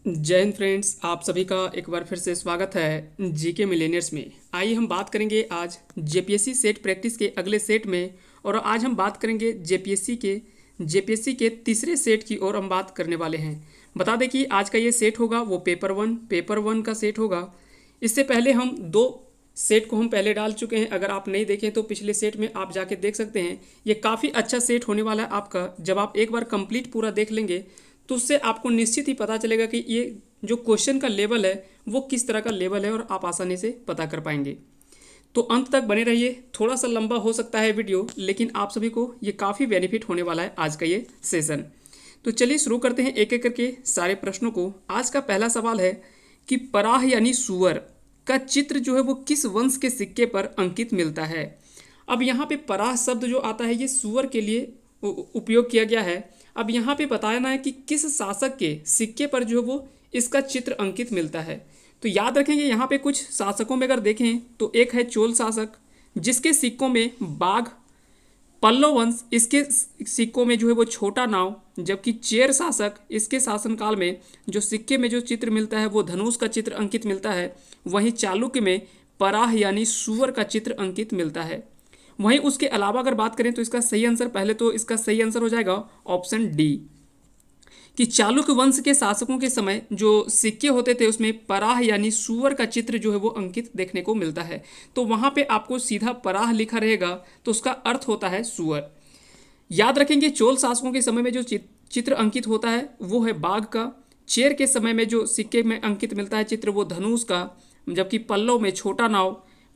जय हिंद फ्रेंड्स, आप सभी का एक बार फिर से स्वागत है जीके मिलेनियर्स में। आइए हम बात करेंगे आज जेपीएससी सेट प्रैक्टिस के अगले सेट में। और आज हम बात करेंगे जेपीएससी के तीसरे सेट की ओर हम बात करने वाले हैं। बता दें कि आज का ये सेट होगा वो पेपर वन का सेट होगा। इससे पहले हम दो सेट को हम पहले डाल चुके हैं। अगर आप नहीं देखें तो पिछले सेट में आप जाके देख सकते हैं। ये काफ़ी अच्छा सेट होने वाला है आपका। जब आप एक बार कंप्लीट पूरा देख लेंगे तो उससे आपको निश्चित ही पता चलेगा कि ये जो क्वेश्चन का लेवल है वो किस तरह का लेवल है और आप आसानी से पता कर पाएंगे। तो अंत तक बने रहिए। थोड़ा सा लंबा हो सकता है वीडियो, लेकिन आप सभी को ये काफ़ी बेनिफिट होने वाला है आज का ये सेशन। तो चलिए शुरू करते हैं एक एक करके सारे प्रश्नों को। आज का पहला सवाल है कि पराह यानी सूअर का चित्र जो है वो किस वंश के सिक्के पर अंकित मिलता है। अब यहाँ पे पराह शब्द जो आता है ये सूअर के लिए उपयोग किया गया है। अब यहाँ पे बताना है कि किस शासक के सिक्के पर जो है वो इसका चित्र अंकित मिलता है। तो याद रखेंगे यहाँ पे कुछ शासकों में अगर देखें तो एक है चोल शासक, जिसके सिक्कों में बाघ। पल्लव वंश, इसके सिक्कों में जो है वो छोटा नाव। जबकि चेर शासक, इसके शासनकाल में जो सिक्के में जो चित्र मिलता है वो धनुष का चित्र अंकित मिलता है। वहीं चालुक्य में पराह यानी सूअर का चित्र अंकित मिलता है। वहीं उसके अलावा अगर बात करें तो इसका सही आंसर, पहले तो इसका सही आंसर हो जाएगा ऑप्शन डी, कि चालुक्य वंश के शासकों के समय जो सिक्के होते थे उसमें पराह यानी सूअर का चित्र जो है वो अंकित देखने को मिलता है। तो वहाँ पे आपको सीधा पराह लिखा रहेगा तो उसका अर्थ होता है सूअर। याद रखेंगे चोल शासकों के समय में जो चित्र अंकित होता है वो है बाघ का। चेर के समय में जो सिक्के में अंकित मिलता है चित्र वो धनुष का। जबकि पल्लव में छोटा नाव,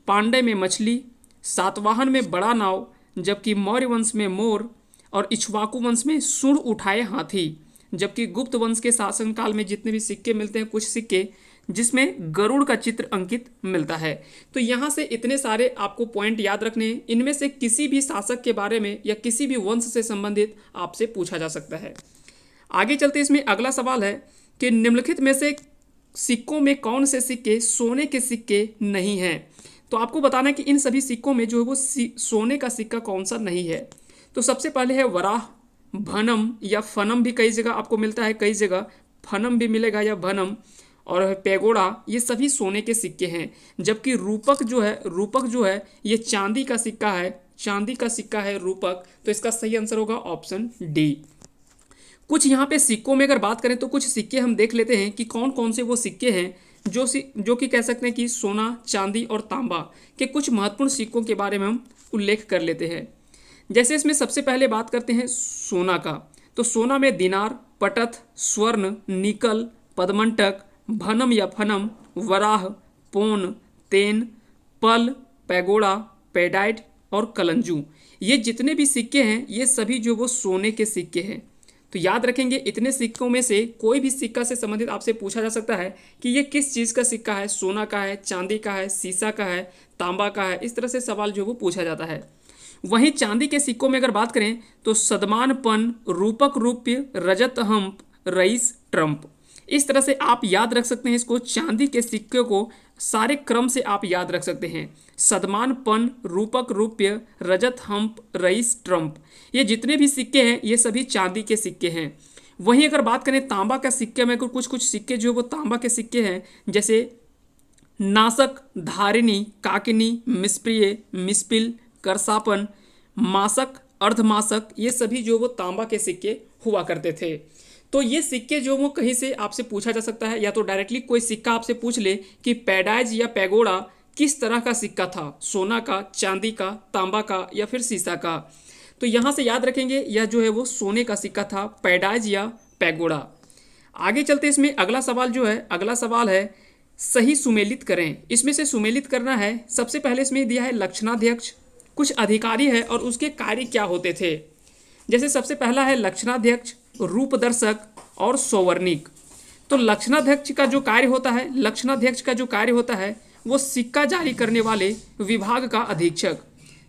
पांडे में मछली, सातवाहन में बड़ा नाव, जबकि मौर्य वंश में मोर और इक्ष्वाकु वंश में सूंड उठाए हाथी। जबकि गुप्त वंश के शासनकाल में जितने भी सिक्के मिलते हैं, कुछ सिक्के जिसमें गरुड़ का चित्र अंकित मिलता है। तो यहाँ से इतने सारे आपको पॉइंट याद रखने हैं। इनमें से किसी भी शासक के बारे में या किसी भी वंश से संबंधित आपसे पूछा जा सकता है। आगे चलते इसमें अगला सवाल है कि निम्नलिखित में से सिक्कों में कौन से सिक्के सोने के सिक्के नहीं हैं। तो आपको बताना है कि इन सभी सिक्कों में जो है वो सोने का सिक्का कौन सा नहीं है। तो सबसे पहले है वराह, भनम या फनम भी कई जगह आपको मिलता है, कई जगह फनम भी मिलेगा या भनम, और पेगोड़ा, ये सभी सोने के सिक्के हैं। जबकि रूपक जो है ये चांदी का सिक्का है, चांदी का सिक्का है रूपक। तो इसका सही आंसर होगा ऑप्शन डी। कुछ यहाँ पे सिक्कों में अगर बात करें तो कुछ सिक्के हम देख लेते हैं कि कौन कौन से वो सिक्के हैं जो कि कह सकते हैं कि सोना, चांदी और तांबा के कुछ महत्वपूर्ण सिक्कों के बारे में हम उल्लेख कर लेते हैं। जैसे इसमें सबसे पहले बात करते हैं सोना का। तो सोना में दिनार, पटत, स्वर्ण, निकल, पदमंटक, भनम या फनम, वराह, पोन, तेन, पल, पैगोड़ा, पेडाइट और कलंजू, ये जितने भी सिक्के हैं ये सभी जो वो सोने के सिक्के हैं। तो याद रखेंगे इतने सिक्कों में से कोई भी सिक्का से संबंधित आपसे पूछा जा सकता है कि ये किस चीज़ का सिक्का है, सोना का है, चांदी का है, सीसा का है, तांबा का है। इस तरह से सवाल जो वो पूछा जाता है। वहीं चांदी के सिक्कों में अगर बात करें तो सदमानपन, रूपक रूप्य, रजत हंप, रईस, ट्रंप, इस तरह से आप याद रख सकते हैं इसको। चांदी के सिक्के को सारे क्रम से आप याद रख सकते हैं। सदमानपन, रूपक रूप्य, रजत हंप, रईस, ट्रंप, ये जितने भी सिक्के हैं ये सभी चांदी के सिक्के हैं। वहीं अगर बात करें तांबा का सिक्के में, कुछ कुछ सिक्के जो वो तांबा के सिक्के हैं, जैसे नासक, धारिणी, काकिनी, मिसप्रिय, मिसपिल, करसापन, मासक, अर्धमासक, ये सभी जो वो तांबा के सिक्के हुआ करते थे। तो ये सिक्के जो वो कहीं से आपसे पूछा जा सकता है, या तो डायरेक्टली कोई सिक्का आपसे पूछ ले कि पैडाइज या पैगोड़ा किस तरह का सिक्का था, सोना का, चांदी का, तांबा का या फिर सीसा का। तो यहाँ से याद रखेंगे यह जो है वो सोने का सिक्का था, पैडाइज या पैगोड़ा। आगे चलते इसमें अगला सवाल है सही सुमेलित करें। इसमें से सुमेलित करना है। सबसे पहले इसमें दिया है लक्षणाध्यक्ष, कुछ अधिकारी है और उसके कार्य क्या होते थे। जैसे सबसे पहला है लक्षणाध्यक्ष, रूपदर्शक और सौवर्णिक। तो लक्षणाध्यक्ष का जो कार्य होता है वो सिक्का जारी करने वाले विभाग का अधीक्षक।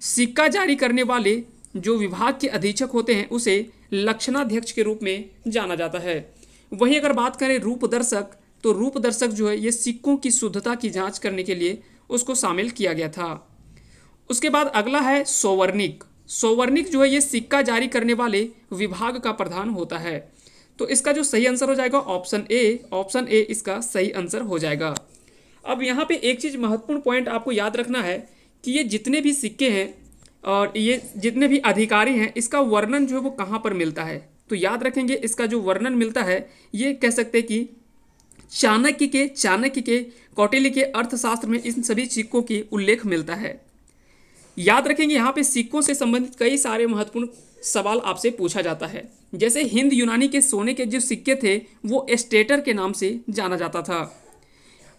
सिक्का जारी करने वाले जो विभाग के अधीक्षक होते हैं उसे लक्षणाध्यक्ष के रूप में जाना जाता है। वहीं अगर बात करें रूपदर्शक, तो रूपदर्शक जो है ये सिक्कों की शुद्धता की जांच करने के लिए उसको शामिल किया गया था। उसके बाद अगला है सौवर्णिक। सौवर्णिक जो है ये सिक्का जारी करने वाले विभाग का प्रधान होता है। तो इसका जो सही आंसर हो जाएगा ऑप्शन ए इसका सही आंसर हो जाएगा। अब यहाँ पे एक चीज़ महत्वपूर्ण पॉइंट आपको याद रखना है कि ये जितने भी सिक्के हैं और ये जितने भी अधिकारी हैं, इसका वर्णन जो है वो कहाँ पर मिलता है। तो याद रखेंगे इसका जो वर्णन मिलता है, ये कह सकते हैं कि चाणक्य के कौटिल्य के अर्थशास्त्र में इन सभी सिक्कों की उल्लेख मिलता है। याद रखेंगे यहाँ पे सिक्कों से संबंधित कई सारे महत्वपूर्ण सवाल आपसे पूछा जाता है। जैसे हिंद यूनानी के सोने के जो सिक्के थे वो एस्टेटर के नाम से जाना जाता था।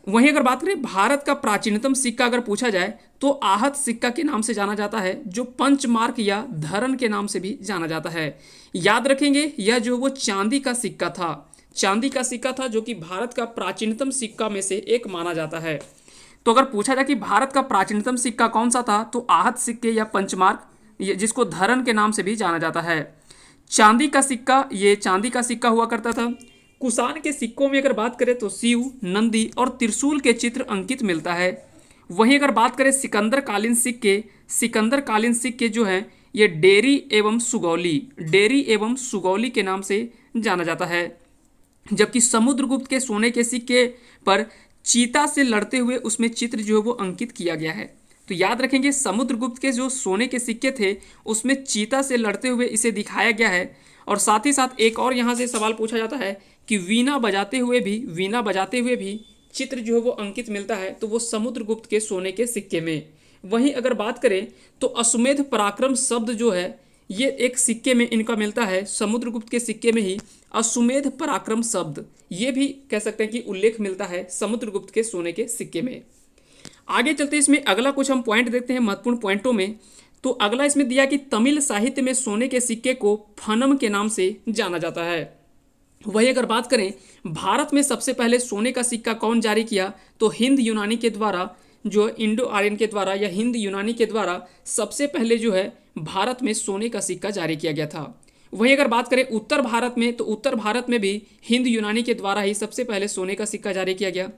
वहीं अगर बात करें भारत का प्राचीनतम सिक्का अगर पूछा जाए तो आहत सिक्का के नाम से जाना जाता है, जो पंचमार्क या धरन के नाम से भी जाना जाता है। याद रखेंगे यह जो वो चांदी का सिक्का था, जो कि भारत का प्राचीनतम सिक्का में से एक माना जाता है। तो अगर पूछा जाए कि भारत का प्राचीनतम सिक्का कौन सा था, तो आहत सिक्के या पंचमार्क, जिसको धरन के नाम से भी जाना जाता है। चांदी का सिक्का हुआ करता था। कुषाण के सिक्कों में अगर बात करें तो शिव, नंदी और त्रिशूल के चित्र अंकित मिलता है। वहीं अगर बात करें सिकंदर कालीन सिक्के जो हैं ये डेरी एवं सुगौली के नाम से जाना जाता है। जबकि समुद्रगुप्त के सोने के सिक्के पर चीता से लड़ते हुए उसमें चित्र जो है वो अंकित किया गया है। तो याद रखेंगे समुद्रगुप्त के जो सोने के सिक्के थे उसमें चीता से लड़ते हुए इसे दिखाया गया है। और साथ ही साथ एक और यहाँ से सवाल पूछा जाता है कि वीणा बजाते हुए भी चित्र जो है वो अंकित मिलता है, तो वो समुद्रगुप्त के सोने के सिक्के में। वहीं अगर बात करें तो अश्वमेध पराक्रम शब्द जो है ये एक सिक्के में इनका मिलता है, समुद्रगुप्त के सिक्के में ही अश्वमेध पराक्रम शब्द ये भी कह सकते हैं कि उल्लेख मिलता है समुद्रगुप्त के सोने के सिक्के में। आगे चलते इसमें अगला कुछ हम पॉइंट देखते हैं महत्वपूर्ण पॉइंटों में। तो अगला इसमें दिया कि तमिल साहित्य में सोने के सिक्के को फनम के नाम से जाना जाता है। वही अगर बात करें भारत में सबसे पहले सोने का सिक्का कौन जारी किया, तो हिंद यूनानी के द्वारा, जो इंडो आर्यन के द्वारा या हिंद यूनानी के द्वारा सबसे पहले जो है भारत में सोने का सिक्का जारी किया गया था। वहीं अगर बात करें उत्तर भारत में, तो उत्तर भारत में भी हिंद यूनानी के द्वारा ही सबसे पहले सोने का सिक्का जारी किया गया।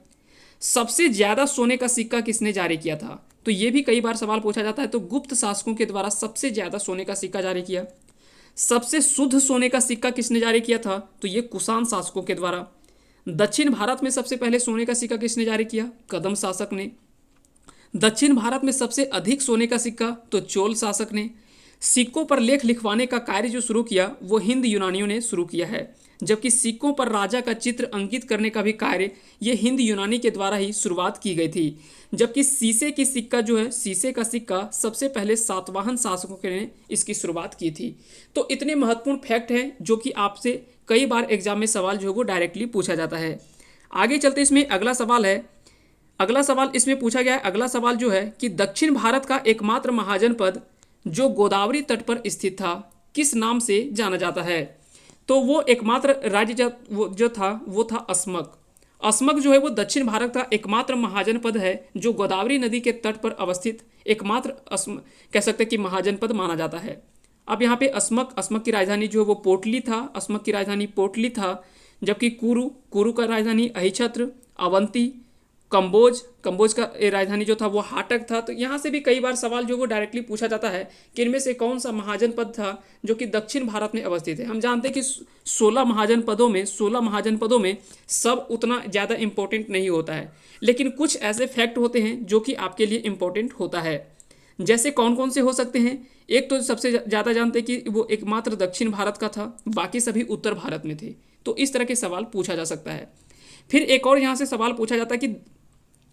सबसे ज्यादा सोने का सिक्का किसने जारी किया था, तो ये भी कई बार सवाल पूछा जाता है। तो गुप्त शासकों के द्वारा सबसे ज्यादा सोने का सिक्का जारी किया। सबसे शुद्ध सोने का सिक्का किसने जारी किया था, तो ये कुषाण शासकों के द्वारा। दक्षिण भारत में सबसे पहले सोने का सिक्का किसने जारी किया, कदम शासक ने। दक्षिण भारत में सबसे अधिक सोने का सिक्का, तो चोल शासक ने। सिक्कों पर लेख लिखवाने का कार्य जो शुरू किया वो हिंद यूनानियों ने शुरू किया है, जबकि सिक्कों पर राजा का चित्र अंकित करने का भी कार्य ये हिंद यूनानी के द्वारा ही शुरुआत की गई थी। जबकि शीशे का सिक्का सबसे पहले सातवाहन शासकों ने इसकी शुरुआत की थी। तो इतने महत्वपूर्ण फैक्ट हैं जो कि आपसे कई बार एग्जाम में सवाल जो है वो डायरेक्टली पूछा जाता है। आगे चलते इसमें अगला सवाल इसमें पूछा गया है। अगला सवाल जो है कि दक्षिण भारत का एकमात्र महाजनपद जो गोदावरी तट पर स्थित था किस नाम से जाना जाता है, तो वो एकमात्र राज्य जो था वो था असमक जो है वो दक्षिण भारत का एकमात्र महाजनपद है जो गोदावरी नदी के तट पर अवस्थित एकमात्र कह सकते हैं कि महाजनपद माना जाता है। अब यहाँ पे असमक की राजधानी जो है वो पोटली था, जबकि कुरु का राजधानी अहिछत्र, अवंती, कंबोज का राजधानी जो था वो हाटक था। तो यहाँ से भी कई बार सवाल जो वो डायरेक्टली पूछा जाता है कि इनमें से कौन सा महाजनपद था जो कि दक्षिण भारत में अवस्थित है। हम जानते हैं कि 16 महाजनपदों में सब उतना ज़्यादा इम्पोर्टेंट नहीं होता है, लेकिन कुछ ऐसे फैक्ट होते हैं जो कि आपके लिए इम्पोर्टेंट होता है। जैसे कौन कौन से हो सकते हैं, एक तो सबसे ज़्यादा जानते हैं कि वो एकमात्र दक्षिण भारत का था, बाकी सभी उत्तर भारत में थे। तो इस तरह के सवाल पूछा जा सकता है। फिर एक और यहाँ से सवाल पूछा जाता है कि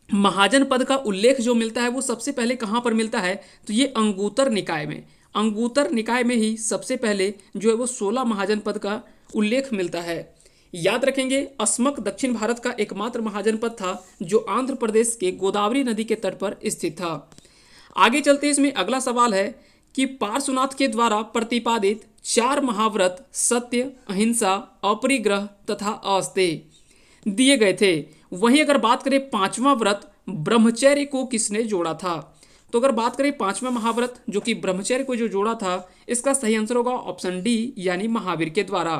महाजनपद का उल्लेख जो मिलता है वो सबसे पहले कहाँ पर मिलता है, तो ये अंगुतर निकाय में ही सबसे पहले जो है वो 16 महाजनपद का उल्लेख मिलता है। याद रखेंगे असमक दक्षिण भारत का एकमात्र महाजनपद था जो आंध्र प्रदेश के गोदावरी नदी के तट पर स्थित था। आगे चलते इसमें अगला सवाल है कि पार्श्वनाथ के द्वारा प्रतिपादित 4 महाव्रत सत्य, अहिंसा, अपरिग्रह तथा अस्तेय दिए गए थे। वहीं अगर बात करें 5वां व्रत ब्रह्मचर्य को किसने जोड़ा था, तो अगर बात करें 5वां महाव्रत जो कि ब्रह्मचर्य को जो जोड़ा था, इसका सही आंसर होगा ऑप्शन डी यानी महावीर के द्वारा।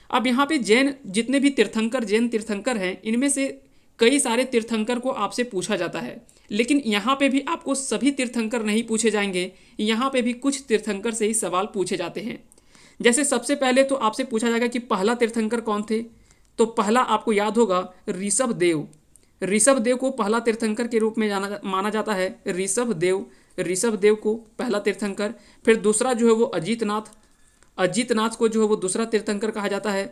अब यहाँ पे जितने भी जैन तीर्थंकर हैं, इनमें से कई सारे तीर्थंकर को आपसे पूछा जाता है, लेकिन यहाँ पे भी आपको सभी तीर्थंकर नहीं पूछे जाएंगे, यहाँ पे भी कुछ तीर्थंकर से ही सवाल पूछे जाते हैं। जैसे सबसे पहले तो आपसे पूछा जाएगा कि पहला तीर्थंकर कौन थे, तो पहला आपको याद होगा ऋषभ देव। ऋषभ देव को पहला तीर्थंकर के रूप में माना जाता है। ऋषभ देव को पहला तीर्थंकर। फिर दूसरा जो है वो अजीतनाथ को जो है वो दूसरा तीर्थंकर कहा जाता है।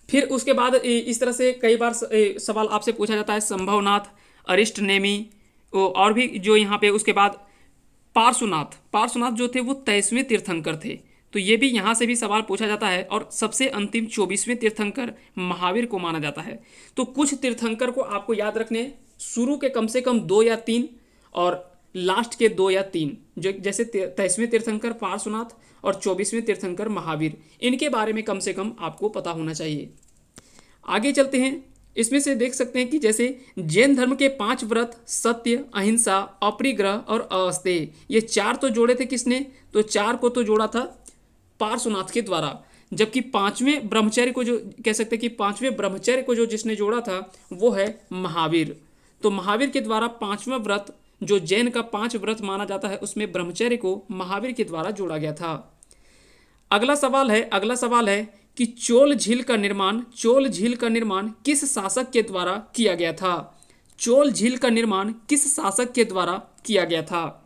फिर उसके बाद इस तरह से कई बार सवाल आपसे पूछा जाता है संभवनाथ, अरिष्ट नेमी और भी जो यहाँ पे। उसके बाद पार्श्वनाथ जो थे वो 23वें तीर्थंकर थे, तो ये भी यहाँ से भी सवाल पूछा जाता है। और सबसे अंतिम 24वें तीर्थंकर महावीर को माना जाता है। तो कुछ तीर्थंकर को आपको याद रखने, शुरू के कम से कम 2 या 3 और लास्ट के 2 या 3, जो जैसे 23वें तीर्थंकर पार्श्वनाथ और 24वें तीर्थंकर महावीर, इनके बारे में कम से कम आपको पता होना चाहिए। आगे चलते हैं। इसमें से देख सकते हैं कि जैसे जैन धर्म के 5 व्रत सत्य, अहिंसा, अपरिग्रह और अस्तेय, ये 4 तो जोड़े थे किसने, तो 4 को तो जोड़ा था पार्श्वनाथ के द्वारा। जबकि 5वें ब्रह्मचर्य को जो कह सकते हैं कि 5वें ब्रह्मचर्य को जो जिसने जोड़ा था वो है महावीर। तो महावीर के द्वारा 5वां व्रत, जो जैन का 5 व्रत माना जाता है, उसमें ब्रह्मचर्य को महावीर के द्वारा जोड़ा गया था। अगला सवाल है कि चोल झील का निर्माण किस शासक के द्वारा किया गया था। चोल झील का निर्माण किस शासक के द्वारा किया गया था।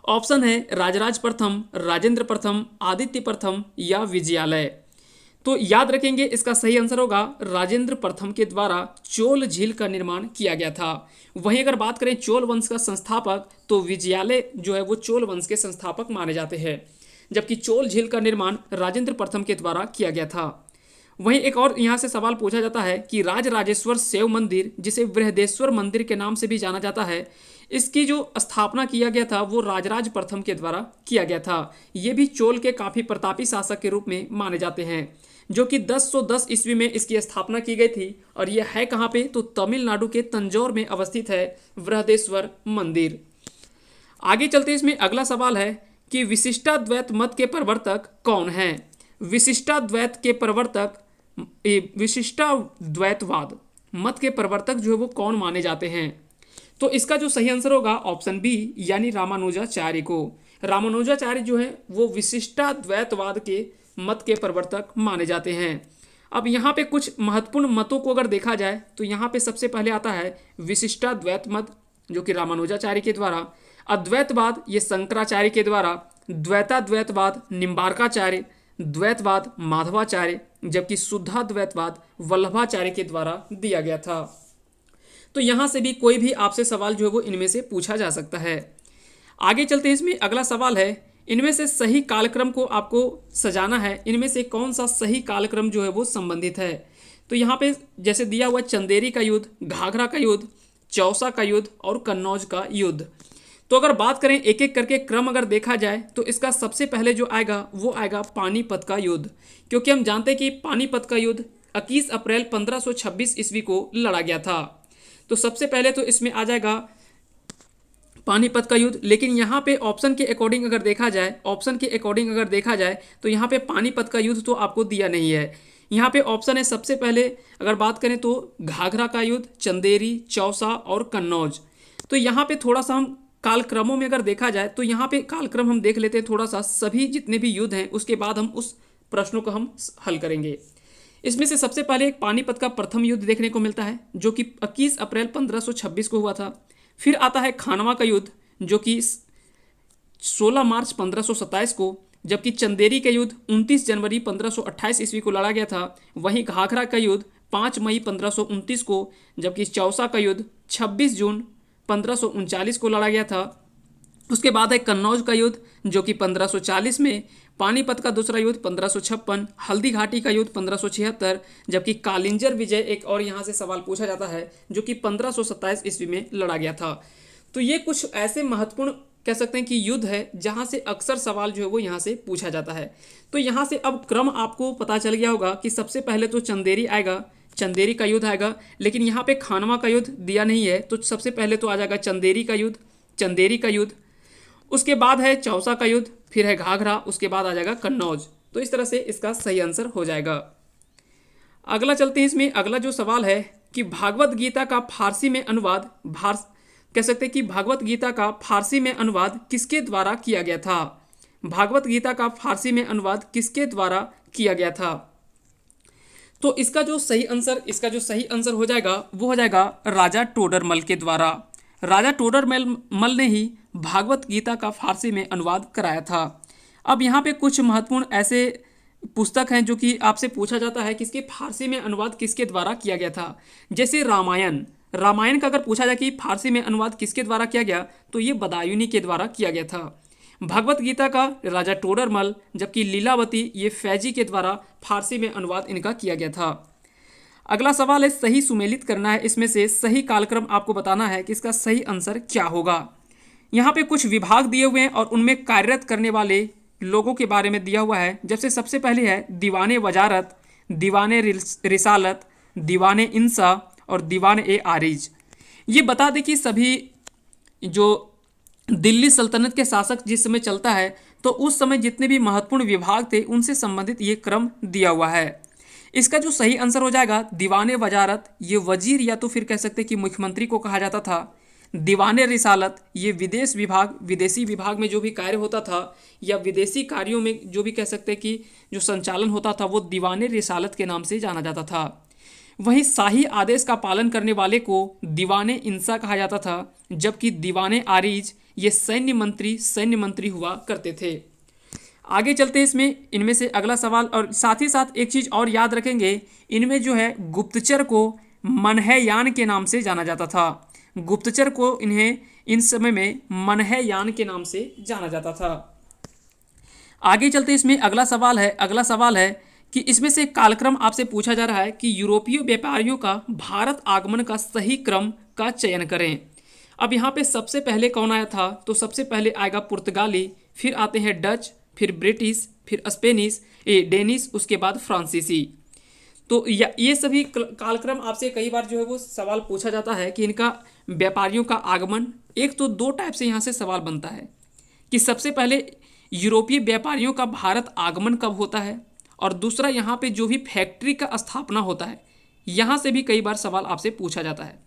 ऑप्शन है राजराज प्रथम, राजेंद्र प्रथम, आदित्य प्रथम या विजयालय। तो याद रखेंगे इसका सही आंसर होगा राजेंद्र प्रथम के द्वारा चोल झील का निर्माण किया गया था। वहीं अगर बात करें चोल वंश का संस्थापक, तो विजयालय जो है वो चोल वंश के संस्थापक माने जाते हैं, जबकि चोल झील का निर्माण राजेंद्र प्रथम के द्वारा किया गया था। वहीं एक और यहाँ से सवाल पूछा जाता है कि राजराजेश्वर शैव मंदिर, जिसे बृहदेश्वर मंदिर के नाम से भी जाना जाता है, इसकी जो स्थापना किया गया था वो राजराज प्रथम के द्वारा किया गया था। ये भी चोल के काफ़ी प्रतापी शासक के रूप में माने जाते हैं, जो कि 1010 ईस्वी में इसकी स्थापना की गई थी। और यह है कहाँ पे, तो तमिलनाडु के तंजौर में अवस्थित है बृहदेश्वर मंदिर। आगे चलते इसमें अगला सवाल है कि विशिष्टाद्वैत मत के प्रवर्तक कौन हैं। विशिष्टाद्वैतवाद मत के प्रवर्तक जो है वो कौन माने जाते हैं। तो इसका जो सही आंसर होगा ऑप्शन बी, यानी रामानुजाचार्य को। रामानुजाचार्य जो है वो विशिष्टाद्वैतवाद के मत के प्रवर्तक माने जाते हैं। अब यहाँ पे कुछ महत्वपूर्ण मतों को अगर देखा जाए तो यहाँ पे सबसे पहले आता है विशिष्टाद्वैत मत, जो कि रामानुजाचार्य के द्वारा। अद्वैतवाद ये शंकराचार्य के द्वारा। द्वैताद्वैतवाद निम्बार्काचार्य। द्वैतवाद माधवाचार्य, जबकि शुद्धाद्वैतवाद वल्लभाचार्य के द्वारा दिया गया था। तो यहाँ से भी कोई भी आपसे सवाल जो है वो इनमें से पूछा जा सकता है। आगे चलते हैं। इसमें अगला सवाल है, इनमें से सही कालक्रम को आपको सजाना है। इनमें से कौन सा सही कालक्रम जो है वो संबंधित है। तो यहाँ पे जैसे दिया हुआ चंदेरी का युद्ध, घाघरा का युद्ध, चौसा का युद्ध और कन्नौज का युद्ध। तो अगर बात करें एक एक करके क्रम अगर देखा जाए तो इसका सबसे पहले जो आएगा वो आएगा पानीपत का युद्ध, क्योंकि हम जानते हैं कि पानीपत का युद्ध 21 अप्रैल 1526 ईस्वी को लड़ा गया था। तो सबसे पहले तो इसमें आ जाएगा पानीपत का युद्ध। लेकिन यहाँ पे ऑप्शन के अकॉर्डिंग अगर देखा जाए तो यहाँ पे पानीपत का युद्ध तो आपको दिया नहीं है। यहाँ पे ऑप्शन है सबसे पहले अगर बात करें तो घाघरा का युद्ध, चंदेरी, चौसा और कन्नौज। तो यहाँ पे थोड़ा सा हम कालक्रमों में अगर देखा जाए तो यहाँ पे कालक्रम हम देख लेते हैं थोड़ा सा, सभी जितने भी युद्ध हैं उसके बाद हम उस प्रश्नों को हम हल करेंगे। इसमें से सबसे पहले एक पानीपत का प्रथम युद्ध देखने को मिलता है, जो कि 21 अप्रैल 1526 को हुआ था। फिर आता है खानवा का युद्ध, जो कि 16 मार्च 1527 को, जबकि चंदेरी का युद्ध 29 जनवरी 1528 ईस्वी को लड़ा गया था। वहीं घाघरा का युद्ध 5 मई 1529 को, जबकि चौसा का युद्ध 26 जून 1539 को लड़ा गया था। उसके बाद है कन्नौज का युद्ध, जो कि 1540 में, पानीपत का दूसरा युद्ध 1556, हल्दी घाटी का युद्ध 1576, जबकि कालिंजर विजय एक और यहाँ से सवाल पूछा जाता है जो कि 1527 ईस्वी में लड़ा गया था। तो ये कुछ ऐसे महत्वपूर्ण कह सकते हैं कि युद्ध है जहाँ से अक्सर सवाल जो है वो यहाँ से पूछा जाता है। तो यहाँ से अब क्रम आपको पता चल गया होगा कि सबसे पहले तो चंदेरी आएगा, चंदेरी का युद्ध आएगा। लेकिन यहाँ पे खानवा का युद्ध दिया नहीं है, तो सबसे पहले तो आ जाएगा चंदेरी का युद्ध। उसके बाद है चौसा का युद्ध, फिर है घाघरा, उसके बाद आ जाएगा कन्नौज। तो इस तरह से इसका सही आंसर हो जाएगा। अगला चलते हैं। इसमें अगला जो सवाल है कि भागवत गीता का फारसी में अनुवाद कह सकते हैं कि भागवत गीता का फारसी में अनुवाद किसके द्वारा किया गया था। भागवत गीता का फारसी में अनुवाद किसके द्वारा किया गया था? तो इसका जो सही आंसर हो जाएगा वो हो जाएगा राजा टोडरमल के द्वारा। राजा टोडरमल ने ही भागवत गीता का फारसी में अनुवाद कराया था। अब यहाँ पे कुछ महत्वपूर्ण ऐसे पुस्तक हैं जो कि आपसे पूछा जाता है कि इसके फारसी में अनुवाद किसके द्वारा किया गया था। जैसे रामायण का अगर पूछा जाए कि फारसी में अनुवाद किसके द्वारा किया गया तो ये बदायूनी के द्वारा किया गया था। भगवत गीता का राजा टोडरमल, जबकि लीलावती ये फैजी के द्वारा फारसी में अनुवाद इनका किया गया था। अगला सवाल है सही सुमेलित करना है, इसमें से सही कालक्रम आपको बताना है कि इसका सही आंसर क्या होगा। यहाँ पे कुछ विभाग दिए हुए हैं और उनमें कार्यरत करने वाले लोगों के बारे में दिया हुआ है। जैसे सबसे पहले है दीवाने वजारत, दीवाने रिसालत, दीवाने इंसा और दीवान ए आरिज। ये बता दें कि सभी जो दिल्ली सल्तनत के शासक जिस समय चलता है तो उस समय जितने भी महत्वपूर्ण विभाग थे उनसे संबंधित ये क्रम दिया हुआ है। इसका जो सही आंसर हो जाएगा दीवाने वजारत, ये वजीर या तो फिर कह सकते हैं कि मुख्यमंत्री को कहा जाता था। दीवाने रिसालत ये विदेश विभाग, विदेशी विभाग में जो भी कार्य होता था या विदेशी कार्यों में जो भी कह सकते हैं कि जो संचालन होता था वो दीवाने रिसालत के नाम से जाना जाता था। वहीं शाही आदेश का पालन करने वाले को दीवाने इंसा कहा जाता था, जबकि दीवाने आरिज ये सैन्य मंत्री हुआ करते थे। आगे चलते हैं इसमें इनमें से अगला सवाल, और साथ ही साथ एक चीज़ और याद रखेंगे, इनमें जो है गुप्तचर को मनहयान के नाम से जाना जाता था। गुप्तचर को इन्हें इन समय में मनहयान के नाम से जाना जाता था। आगे चलते इसमें अगला सवाल है कि इसमें से कालक्रम आपसे पूछा जा रहा है कि यूरोपीय व्यापारियों का भारत आगमन का सही क्रम का चयन करें। अब यहाँ पे सबसे पहले कौन आया था? तो सबसे पहले आएगा पुर्तगाली, फिर आते हैं डच, फिर ब्रिटिश, फिर स्पेनिश, डेनिश, उसके बाद फ्रांसीसी। तो ये सभी कालक्रम आपसे कई बार जो है वो सवाल पूछा जाता है कि इनका व्यापारियों का आगमन, एक तो दो टाइप से यहाँ से सवाल बनता है कि सबसे पहले यूरोपीय व्यापारियों का भारत आगमन कब होता है, और दूसरा यहाँ पे जो भी फैक्ट्री का स्थापना होता है, यहाँ से भी कई बार सवाल आपसे पूछा जाता है।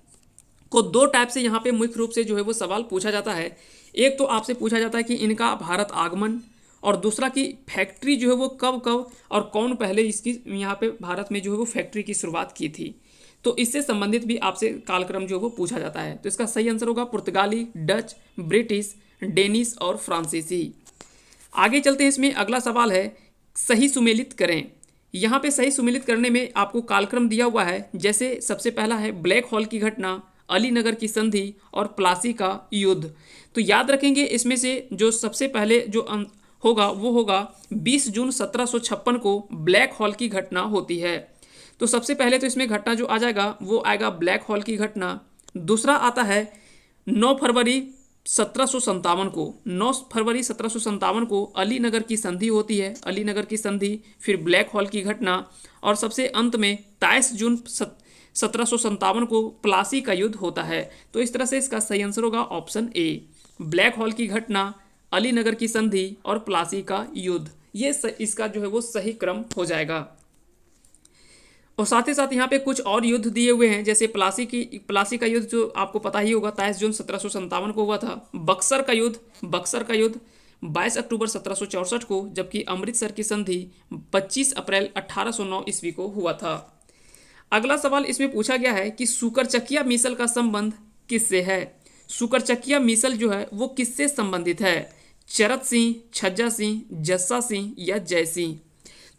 को दो टाइप से यहाँ पे मुख्य रूप से जो है वो सवाल पूछा जाता है। एक तो आपसे पूछा जाता है कि इनका भारत आगमन, और दूसरा कि फैक्ट्री जो है वो कब कब और कौन पहले इसकी यहाँ पे भारत में जो है वो फैक्ट्री की शुरुआत की थी। तो इससे संबंधित भी आपसे कालक्रम जो है वो पूछा जाता है। तो इसका सही आंसर होगा पुर्तगाली, डच, ब्रिटिश, डेनिश और फ्रांसीसी। आगे चलते हैं, इसमें अगला सवाल है सही सुमेलित करें। यहाँ पे सही सुमेलित करने में आपको कालक्रम दिया हुआ है। जैसे सबसे पहला है ब्लैक हॉल की घटना, अलीनगर की संधि और प्लासी का युद्ध। तो याद रखेंगे इसमें से जो सबसे पहले जो होगा वो होगा 20 जून 1756 को ब्लैक हॉल की घटना होती है। तो सबसे पहले तो इसमें घटना जो आ जाएगा वो आएगा ब्लैक हॉल की घटना। दूसरा आता है 9 फरवरी 1757 को अलीनगर की संधि होती है, अलीनगर की संधि, फिर ब्लैक हॉल की घटना, और सबसे अंत में 23 जून 1757 को प्लासी का युद्ध होता है। तो इस तरह से इसका सही आंसर होगा ऑप्शन ए, ब्लैक हॉल की घटना, अलीनगर की संधि और प्लासी का युद्ध। ये इसका जो है वो सही क्रम हो जाएगा। और साथ ही साथ यहाँ पे कुछ और युद्ध दिए हुए हैं, जैसे प्लासी का युद्ध जो आपको पता ही होगा 23 जून 1757 को हुआ था। बक्सर का युद्ध 22 अक्टूबर 1764 को, जबकि अमृतसर की संधि 25 अप्रैल 1809 ईस्वी को हुआ था। अगला सवाल इसमें पूछा गया है कि सुकरचकिया मिसल का संबंध किससे है। सुकरचकिया मिसल जो है वो किससे संबंधित है? चरत सिंह, छज्जा सिंह, जस्सा सिंह या जय सिंह।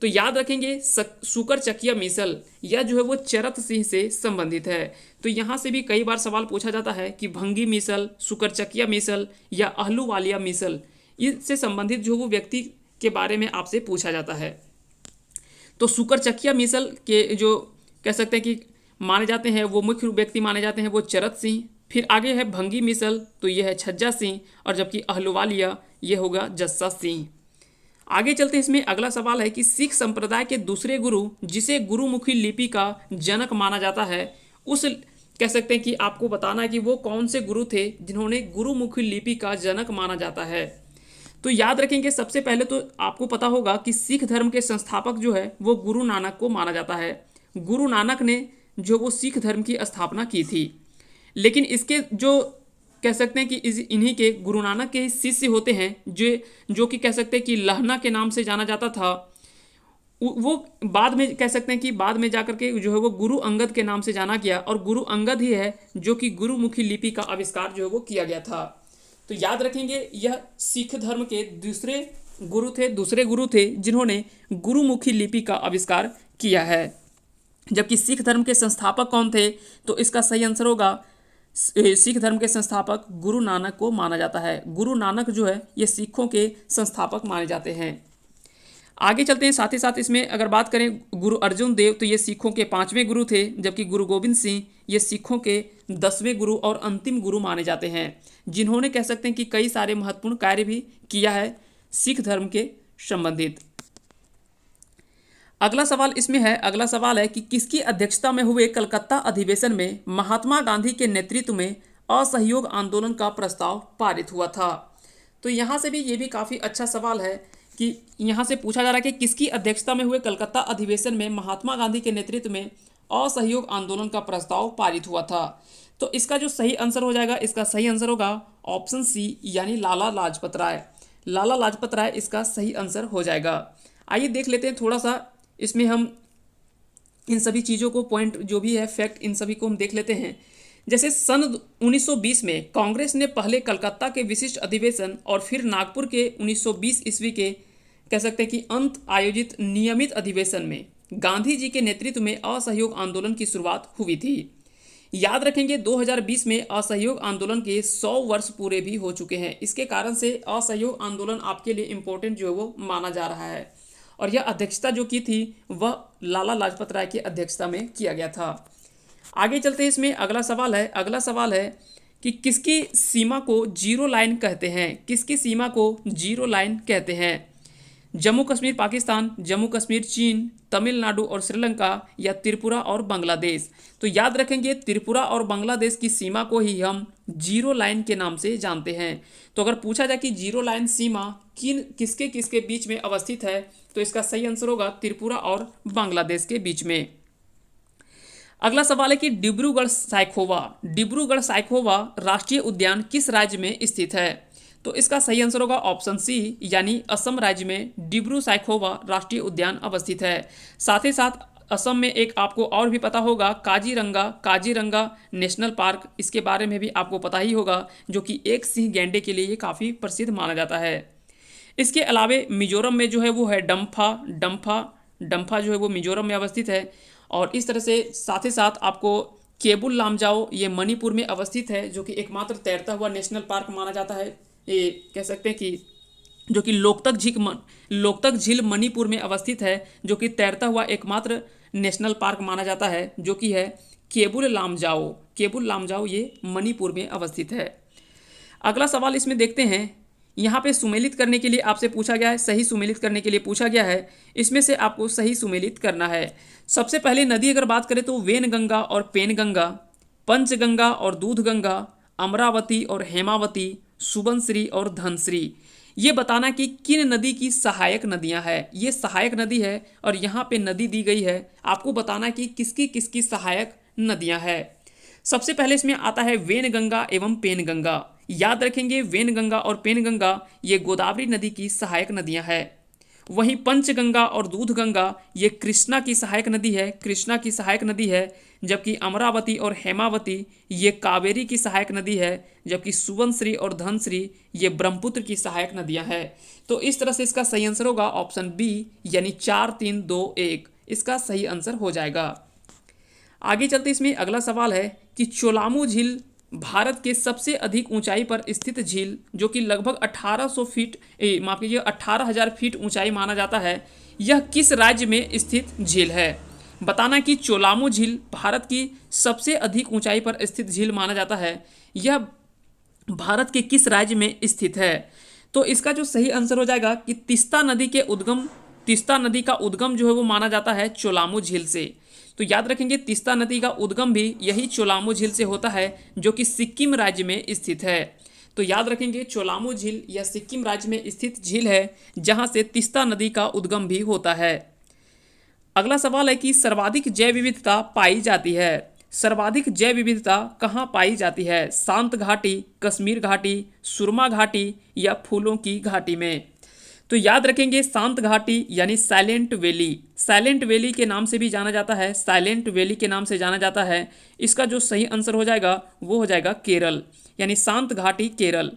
तो याद रखेंगे सुकरचकिया मिसल या जो है वो चरत सिंह से संबंधित है। तो यहाँ से भी कई बार सवाल पूछा जाता है कि भंगी मिसल, सुकरचकिया मिसल या अहलूवालिया मिसल, इससे संबंधित जो वो व्यक्ति के बारे में आपसे पूछा जाता है। तो सुकरचकिया मिसल के जो कह सकते हैं कि माने जाते हैं वो मुख्य व्यक्ति माने जाते हैं वो चरत सिंह, फिर आगे है भंगी मिसल तो ये है छज्जा सिंह, और जबकि अहलूवालिया ये होगा जस्सा सिंह। आगे चलते हैं, इसमें अगला सवाल है कि सिख संप्रदाय के दूसरे गुरु जिसे गुरुमुखी लिपि का जनक माना जाता है, उस कह सकते हैं कि आपको बताना है कि वो कौन से गुरु थे जिन्होंने गुरुमुखी लिपि का जनक माना जाता है। तो याद रखेंगे सबसे पहले तो आपको पता होगा कि सिख धर्म के संस्थापक जो है वो गुरु नानक को माना जाता है। गुरु नानक ने जो वो सिख धर्म की स्थापना की थी, लेकिन इसके जो कह सकते हैं कि इन्हीं के गुरु नानक के ही शिष्य होते हैं, जो कि कह सकते हैं कि लहना के नाम से जाना जाता था। वो बाद में कह सकते हैं कि बाद में जाकर के जो है वो गुरु अंगद के नाम से जाना गया, और गुरु अंगद ही है जो कि गुरुमुखी लिपि का आविष्कार जो है वो किया गया था। तो याद रखेंगे, यह सिख धर्म के दूसरे गुरु थे जिन्होंने गुरुमुखी लिपि का आविष्कार किया है। जबकि सिख धर्म के संस्थापक कौन थे, तो इसका सही आंसर होगा सिख धर्म के संस्थापक गुरु नानक को माना जाता है। गुरु नानक जो है ये सिखों के संस्थापक माने जाते हैं। आगे चलते हैं, साथ ही साथ इसमें अगर बात करें गुरु अर्जुन देव, तो ये सिखों के 5वें गुरु थे, जबकि गुरु गोविंद सिंह ये सिखों के 10वें गुरु और अंतिम गुरु माने जाते हैं, जिन्होंने कह सकते हैं कि कई सारे महत्वपूर्ण कार्य भी किया है सिख धर्म के संबंधित। अगला सवाल है कि किसकी अध्यक्षता में हुए कलकत्ता अधिवेशन में महात्मा गांधी के नेतृत्व में असहयोग आंदोलन का प्रस्ताव पारित हुआ था। तो यहाँ से भी ये भी काफ़ी अच्छा सवाल है कि यहाँ से पूछा जा रहा है कि किसकी अध्यक्षता में हुए कलकत्ता अधिवेशन में महात्मा गांधी के नेतृत्व में असहयोग आंदोलन का प्रस्ताव पारित हुआ था। तो इसका जो सही आंसर हो जाएगा, इसका सही आंसर होगा ऑप्शन सी, यानी लाला लाजपत राय। लाला लाजपत राय इसका सही आंसर हो जाएगा। आइए देख लेते हैं थोड़ा सा, इसमें हम इन सभी चीज़ों को, पॉइंट जो भी है फैक्ट, इन सभी को हम देख लेते हैं। जैसे सन 1920 में कांग्रेस ने पहले कलकत्ता के विशिष्ट अधिवेशन और फिर नागपुर के 1920 ईस्वी के कह सकते हैं कि अंत आयोजित नियमित अधिवेशन में गांधी जी के नेतृत्व में असहयोग आंदोलन की शुरुआत हुई थी। याद रखेंगे 2020 में असहयोग आंदोलन के 100 वर्ष पूरे भी हो चुके हैं। इसके कारण से असहयोग आंदोलन आपके लिए इम्पोर्टेंट जो है वो माना जा रहा है, और यह अध्यक्षता जो की थी वह लाला लाजपत राय की अध्यक्षता में किया गया था। आगे चलते हैं, इसमें अगला सवाल है कि किसकी सीमा को जीरो लाइन कहते हैं। किसकी सीमा को जीरो लाइन कहते हैं? जम्मू कश्मीर पाकिस्तान, जम्मू कश्मीर चीन, तमिलनाडु और श्रीलंका, या त्रिपुरा और बांग्लादेश। तो याद रखेंगे त्रिपुरा और बांग्लादेश की सीमा को ही हम जीरो लाइन के नाम से जानते हैं। तो अगर पूछा जाए कि जीरो लाइन सीमा किसके किसके बीच में अवस्थित है, तो इसका सही आंसर होगा त्रिपुरा और बांग्लादेश के बीच में। अगला सवाल है कि डिब्रूगढ़ साइखोवा राष्ट्रीय उद्यान किस राज्य में स्थित है? तो इसका सही आंसर होगा ऑप्शन सी, यानी असम राज्य में डिब्रू साइखोवा राष्ट्रीय उद्यान अवस्थित है। साथ ही साथ असम में एक आपको और भी पता होगा काजीरंगा नेशनल पार्क, इसके बारे में भी आपको पता ही होगा, जो कि एक सिंह गैंडे के लिए ये काफ़ी प्रसिद्ध माना जाता है। इसके अलावे मिजोरम में जो है वो है डम्फा जो है वो मिजोरम में अवस्थित है। और इस तरह से साथ ही साथ आपको केबुल लामजाओ ये मणिपुर में अवस्थित है, जो कि एकमात्र तैरता हुआ नेशनल पार्क माना जाता है। ये कह सकते हैं कि जो कि लोकतक झील मणिपुर में अवस्थित है, जो कि तैरता हुआ एकमात्र नेशनल पार्क माना जाता है, जो कि है केबुल लामजाओ ये मणिपुर में अवस्थित है। अगला सवाल इसमें देखते हैं, यहाँ पे सुमेलित करने के लिए आपसे पूछा गया है, सही सुमेलित करने के लिए पूछा गया है। इसमें से आपको सही सुमेलित करना है। सबसे पहले नदी अगर बात करें तो वेनगंगा और पेनगंगा, पंचगंगा और दूधगंगा, अमरावती और हेमावती, सुबनश्री और धनश्री। ये बताना कि किन नदी की सहायक नदियां हैं। ये सहायक नदी है और यहाँ पे नदी दी गई है, आपको बताना कि किसकी किसकी सहायक नदियां हैं। सबसे पहले इसमें आता है वेनगंगा एवं पेनगंगा। याद रखेंगे वेनगंगा और पेनगंगा ये गोदावरी नदी की सहायक नदियां हैं। वहीं पंचगंगा और दूधगंगा ये कृष्णा की सहायक नदी है, जबकि अमरावती और हेमावती ये कावेरी की सहायक नदी है, जबकि सुबनश्री और धनश्री ये ब्रह्मपुत्र की सहायक नदियां हैं। तो इस तरह से इसका सही आंसर होगा ऑप्शन बी, यानी 4 3 2 1 इसका सही आंसर हो जाएगा। आगे चलते इसमें अगला सवाल है कि चोलामू झील भारत के सबसे अधिक ऊंचाई पर स्थित झील, जो कि लगभग 18,000 फीट ऊंचाई माना जाता है, यह किस राज्य में स्थित झील है? बताना कि चोलामू झील भारत की सबसे अधिक ऊंचाई पर स्थित झील माना जाता है, यह भारत के किस राज्य में स्थित है? तो इसका जो सही आंसर हो जाएगा कि तीस्ता नदी का उद्गम जो है वो माना जाता है चोलामू झील से। तो याद रखेंगे तीस्ता नदी का उद्गम भी यही चोलामू झील से होता है, जो कि सिक्किम राज्य में स्थित है। तो याद रखेंगे चोलामू झील यह सिक्किम राज्य में स्थित झील है, जहां से तीस्ता नदी का उद्गम भी होता है। अगला सवाल है कि सर्वाधिक जैव विविधता पाई जाती है। सर्वाधिक जैव विविधता कहाँ पाई जाती है? शांत घाटी, कश्मीर घाटी, सुरमा घाटी या फूलों की घाटी में? तो याद रखेंगे शांत घाटी यानी साइलेंट वैली। साइलेंट वैली के नाम से भी जाना जाता है, साइलेंट वैली के नाम से जाना जाता है। इसका जो सही आंसर हो जाएगा वो हो जाएगा केरल, यानी शांत घाटी केरल।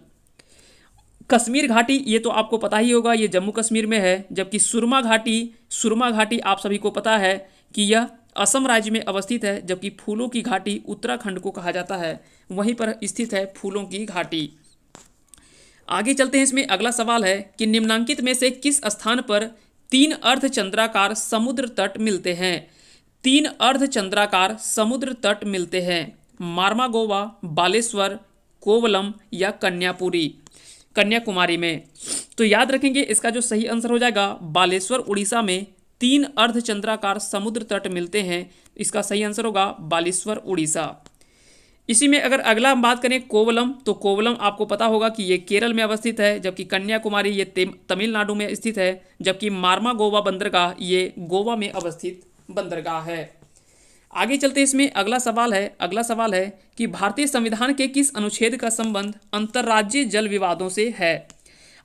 कश्मीर घाटी ये तो आपको पता ही होगा, ये जम्मू कश्मीर में है। जबकि सुरमा घाटी आप सभी को पता है कि यह असम राज्य में अवस्थित है। जबकि फूलों की घाटी उत्तराखंड को कहा जाता है, वहीं पर स्थित है फूलों की घाटी। आगे चलते हैं, इसमें अगला सवाल है कि निम्नांकित में से किस स्थान पर 3 अर्धचंद्राकार समुद्र तट मिलते हैं? 3 अर्धचंद्राकार समुद्र तट मिलते हैं। मार्मागोवा, बालेश्वर, कोवलम या कन्याकुमारी में? तो याद रखेंगे इसका जो सही आंसर हो जाएगा बालेश्वर उड़ीसा में 3 अर्धचंद्राकार समुद्र तट मिलते हैं। इसका सही आंसर होगा बालेश्वर उड़ीसा। इसी में अगर अगला हम बात करें कोवलम, तो कोवलम आपको पता होगा कि ये केरल में अवस्थित है। जबकि कन्याकुमारी ये तमिलनाडु में स्थित है। जबकि मार्मागोवा बंदरगाह ये गोवा में अवस्थित बंदरगाह है। आगे चलते इसमें अगला सवाल है कि भारतीय संविधान के किस अनुच्छेद का संबंध अंतर्राज्यीय जल विवादों से है?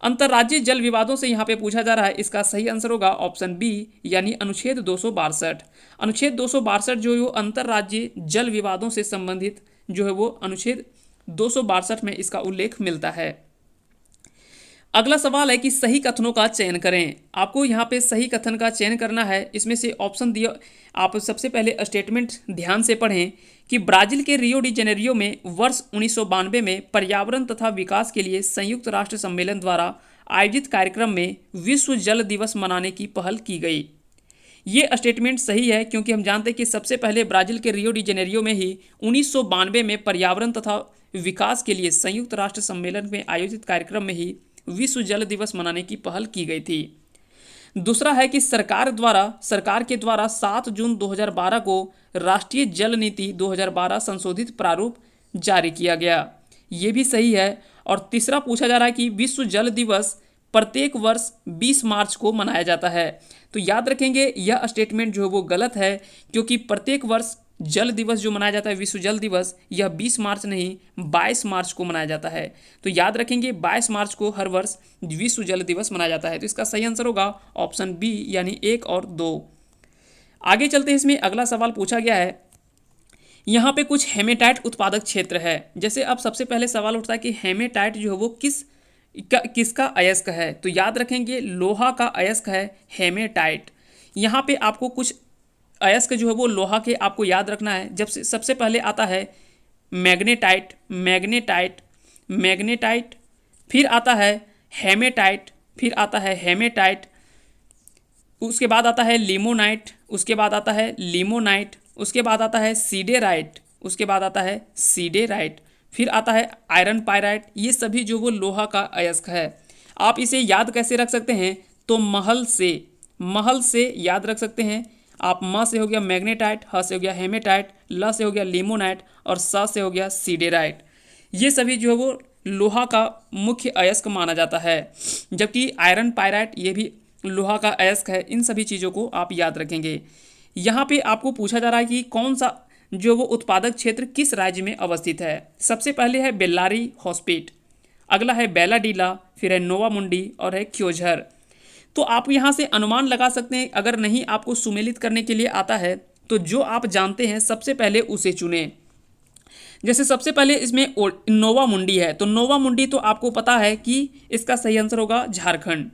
अंतर्राज्यीय जल विवादों से यहाँ पे पूछा जा रहा है। इसका सही आंसर होगा ऑप्शन बी, यानी अनुच्छेद 262। अनुच्छेद 262 जो है वो अंतर्राज्यीय जल विवादों से संबंधित जो है वो अनुच्छेद 262 में इसका उल्लेख मिलता है। अगला सवाल है कि सही कथनों का चयन करें। आपको यहाँ पे सही कथन का चयन करना है। इसमें से ऑप्शन दिया, आप सबसे पहले स्टेटमेंट ध्यान से पढ़ें कि ब्राजील के रियो डी जेनेरियो में वर्ष 1992 में पर्यावरण तथा विकास के लिए संयुक्त राष्ट्र सम्मेलन द्वारा आयोजित कार्यक्रम में विश्व जल दिवस मनाने की पहल की गई। ये स्टेटमेंट सही है, क्योंकि हम जानते हैं कि सबसे पहले ब्राजील के रियो डी जेनेरियो में ही 1992 में पर्यावरण तथा विकास के लिए संयुक्त राष्ट्र सम्मेलन में आयोजित कार्यक्रम में ही विश्व जल दिवस मनाने की पहल की गई थी। दूसरा है कि सरकार के द्वारा 7 जून 2012 को राष्ट्रीय जल नीति 2012 संशोधित प्रारूप जारी किया गया। ये भी सही है। और तीसरा पूछा जा रहा है कि विश्व जल दिवस प्रत्येक वर्ष 20 मार्च को मनाया जाता है। तो याद रखेंगे यह स्टेटमेंट जो है वो गलत है, क्योंकि प्रत्येक वर्ष जल दिवस जो मनाया जाता है, विश्व जल दिवस, यह 20 मार्च नहीं 22 मार्च को मनाया जाता है। तो याद रखेंगे 22 मार्च को हर वर्ष विश्व जल दिवस मनाया जाता है। तो इसका सही आंसर होगा ऑप्शन बी, यानी 1 और 2। आगे चलते हैं, इसमें अगला सवाल पूछा गया है, यहाँ पे कुछ हेमेटाइट उत्पादक क्षेत्र है। जैसे अब सबसे पहले सवाल उठता है कि हेमेटाइट जो है वो किसका अयस्क है? तो याद रखेंगे लोहा का अयस्क है हेमेटाइट। यहाँ पे आपको कुछ अयस्क जो है वो लोहा के आपको याद रखना है। जब से सबसे पहले आता है मैग्नेटाइट, फिर आता है हेमेटाइट, उसके बाद आता है लिमोनाइट, उसके बाद आता है सीडेराइट, फिर आता है आयरन पायराइट। ये सभी जो वो लोहा का अयस्क है। आप इसे याद कैसे रख सकते हैं? तो महल से याद रख सकते हैं आप। म से हो गया मैग्नेटाइट, ह से हो गया हेमेटाइट, ल से हो गया लिमोनाइट और स से हो गया सीडेराइट। ये सभी जो है वो लोहा का मुख्य अयस्क माना जाता है। जबकि आयरन पायराइट ये भी लोहा का अयस्क है। इन सभी चीज़ों को आप याद रखेंगे। यहाँ पे आपको पूछा जा रहा है कि कौन सा जो वो उत्पादक क्षेत्र किस राज्य में अवस्थित है। सबसे पहले है बेल्लारी हॉस्पिट, अगला है बैलाडीला, फिर है नोवा मुंडी और है क्योझर। तो आप यहाँ से अनुमान लगा सकते हैं। अगर नहीं आपको सुमेलित करने के लिए आता है तो जो आप जानते हैं सबसे पहले उसे चुनें। जैसे सबसे पहले इसमें नोवा मुंडी है, तो नोवा मुंडी तो आपको पता है कि इसका सही आंसर होगा झारखंड।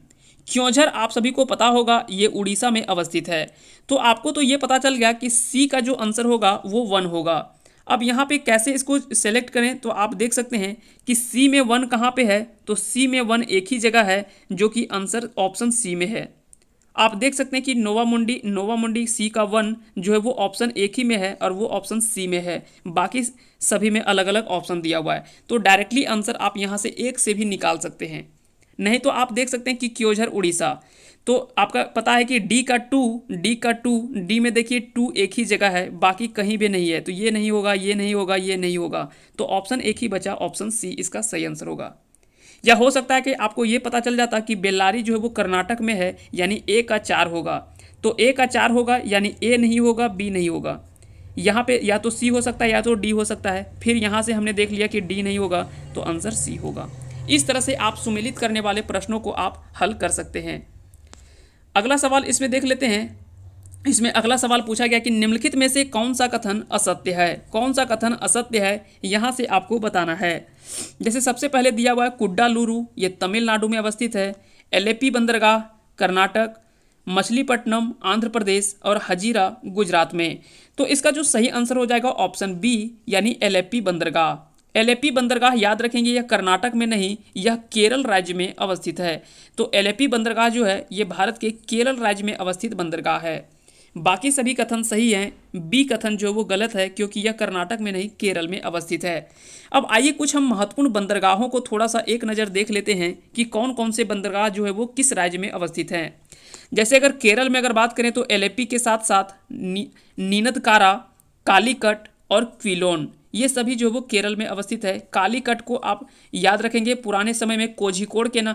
क्योंझर आप सभी को पता होगा ये उड़ीसा में अवस्थित है। तो आपको तो ये पता चल गया कि सी का जो आंसर होगा वो 1 होगा। अब यहाँ पे कैसे इसको सेलेक्ट करें, तो आप देख सकते हैं कि सी में 1 कहाँ पे है? तो सी में 1 एक ही जगह है, जो कि आंसर ऑप्शन सी में है। आप देख सकते हैं कि नोवा मुंडी सी का 1 जो है वो ऑप्शन एक ही में है और वो ऑप्शन सी में है। बाकी सभी में अलग अलग ऑप्शन दिया हुआ है। तो डायरेक्टली आंसर आप यहाँ से एक से भी निकाल सकते हैं। नहीं तो आप देख सकते हैं कि क्योझर उड़ीसा, तो आपका पता है कि डी में देखिए 2 एक ही जगह है, बाकी कहीं भी नहीं है। तो ये नहीं होगा। तो ऑप्शन एक ही बचा, ऑप्शन सी इसका सही आंसर होगा। या हो सकता है कि आपको ये पता चल जाता कि बेल्लारी जो है वो कर्नाटक में है, यानी ए का 4 होगा। तो ए का 4 होगा, यानी ए नहीं होगा, बी नहीं होगा। यहाँ पे या तो सी हो सकता है या तो डी हो सकता है। फिर यहाँ से हमने देख लिया कि डी नहीं होगा तो आंसर सी होगा। इस तरह से आप सुमेलित करने वाले प्रश्नों को आप हल कर सकते हैं। अगला सवाल इसमें देख लेते हैं। इसमें अगला सवाल पूछा गया कि निम्नलिखित में से कौन सा कथन असत्य है। कौन सा कथन असत्य है यहाँ से आपको बताना है। जैसे सबसे पहले दिया हुआ है कुड्डालूरू, ये तमिलनाडु में अवस्थित है। एलेपी बंदरगाह कर्नाटक, मछलीपट्टनम आंध्र प्रदेश और हजीरा गुजरात में। तो इसका जो सही आंसर हो जाएगा ऑप्शन बी यानी एलेपी बंदरगाह। एलेपी बंदरगाह याद रखेंगे यह कर्नाटक में नहीं, यह केरल राज्य में अवस्थित है। तो एलेपी बंदरगाह जो है ये भारत के केरल राज्य में अवस्थित बंदरगाह है। बाकी सभी कथन सही हैं, बी कथन जो वो गलत है क्योंकि यह कर्नाटक में नहीं केरल में अवस्थित है। अब आइए कुछ हम महत्वपूर्ण बंदरगाहों को थोड़ा सा एक नज़र देख लेते हैं कि कौन कौन से बंदरगाह जो है वो किस राज्य में अवस्थित हैं। जैसे अगर केरल में अगर बात करें तो एलेपी के साथ साथ नीनदकारा, कालीकट और क्विलोन, ये सभी जो वो केरल में अवस्थित है। कालीकट को आप याद रखेंगे पुराने समय में कोझिकोड के नाम,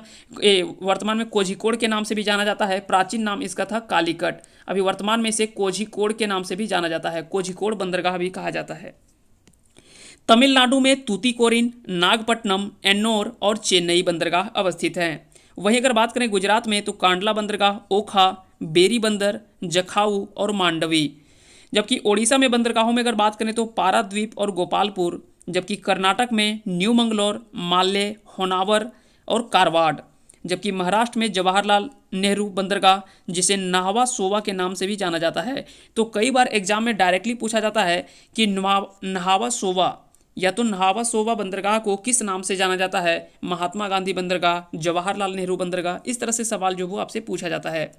वर्तमान में कोझिकोड के नाम से भी जाना जाता है। प्राचीन नाम इसका था कालीकट, अभी वर्तमान में इसे कोझिकोड के नाम से भी जाना जाता है। कोझिकोड बंदरगाह भी कहा जाता है। तमिलनाडु में तूतीकोरिन, नागपट्टनम, एन्नोर और चेन्नई बंदरगाह अवस्थित हैं। वहीं अगर बात करें गुजरात में तो कांडला बंदरगाह, ओखा, बेरी बंदर, जखाऊ और मांडवी। जबकि ओडिशा में बंदरगाहों में अगर बात करें तो पाराद्वीप और गोपालपुर। जबकि कर्नाटक में न्यू मंगलोर, माल्ले, होनावर और कारवाड़। जबकि महाराष्ट्र में जवाहरलाल नेहरू बंदरगाह, जिसे नाहवा सोवा के नाम से भी जाना जाता है। तो कई बार एग्जाम में डायरेक्टली पूछा जाता है कि नाहवा सोवा या तो नाहवा सोवा बंदरगाह को किस नाम से जाना जाता है, महात्मा गांधी बंदरगाह, जवाहरलाल नेहरू बंदरगाह। इस तरह से सवाल जो वो आपसे पूछा जाता है।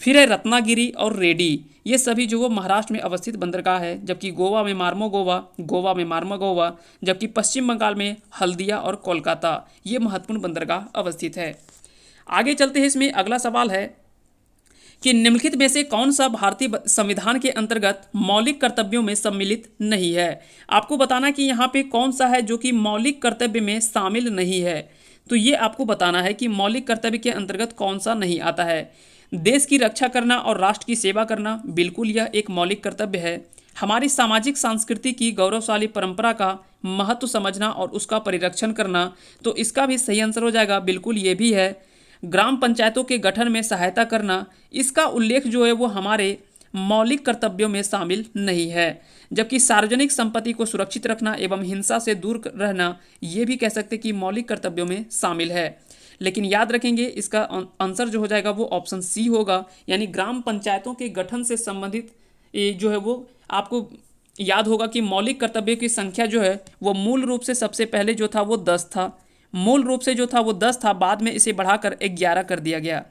फिर है रत्नागिरी और रेडी, ये सभी जो वो महाराष्ट्र में अवस्थित बंदरगाह है। जबकि गोवा में मार्मोगोवा, गोवा में मार्मोगोवा। जबकि पश्चिम बंगाल में हल्दिया और कोलकाता, ये महत्वपूर्ण बंदरगाह अवस्थित है। आगे चलते हैं। इसमें अगला सवाल है कि निम्नलिखित में से कौन सा भारतीय संविधान के अंतर्गत मौलिक कर्तव्यों में सम्मिलित नहीं है। आपको बताना कि यहाँ पे कौन सा है जो कि मौलिक कर्तव्य में शामिल नहीं है। तो ये आपको बताना है कि मौलिक कर्तव्य के अंतर्गत कौन सा नहीं आता है। देश की रक्षा करना और राष्ट्र की सेवा करना, बिल्कुल यह एक मौलिक कर्तव्य है। हमारी सामाजिक संस्कृति की गौरवशाली परंपरा का महत्व समझना और उसका परिरक्षण करना, तो इसका भी सही आंसर हो जाएगा, बिल्कुल ये भी है। ग्राम पंचायतों के गठन में सहायता करना, इसका उल्लेख जो है वो हमारे मौलिक कर्तव्यों में शामिल नहीं है। जबकि सार्वजनिक संपत्ति को सुरक्षित रखना एवं हिंसा से दूर रहना, ये भी कह सकते कि मौलिक कर्तव्यों में शामिल है। लेकिन याद रखेंगे इसका आंसर जो हो जाएगा वो ऑप्शन सी होगा, यानी ग्राम पंचायतों के गठन से संबंधित जो है वो आपको याद होगा कि मौलिक कर्तव्यों की संख्या जो है वो मूल रूप से सबसे पहले जो था वो 10 था। मूल रूप से जो था वो 10 था, बाद में इसे बढ़ाकर 11 कर दिया गया।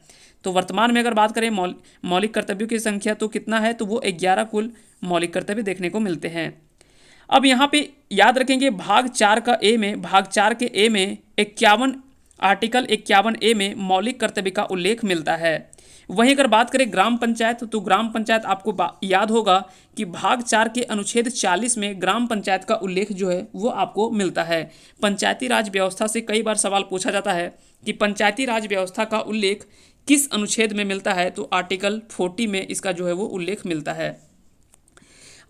तो वर्तमान में अगर बात करें मौलिक कर्तव्यों की संख्या तो कितना है, तो वो 11 कुल मौलिक कर्तव्य देखने को मिलते हैं। अब यहाँ पे याद रखेंगे भाग 4 के ए में 51 आर्टिकल 51A में मौलिक कर्तव्य का उल्लेख मिलता है। वहीं अगर बात करें ग्राम पंचायत, तो ग्राम पंचायत आपको याद होगा कि भाग 4 के अनुच्छेद 40 में ग्राम पंचायत का उल्लेख जो है वो आपको मिलता है। पंचायती राज व्यवस्था से कई बार सवाल पूछा जाता है कि पंचायती राज व्यवस्था का उल्लेख किस अनुच्छेद में मिलता है, तो आर्टिकल 40 में इसका जो है वो उल्लेख मिलता है।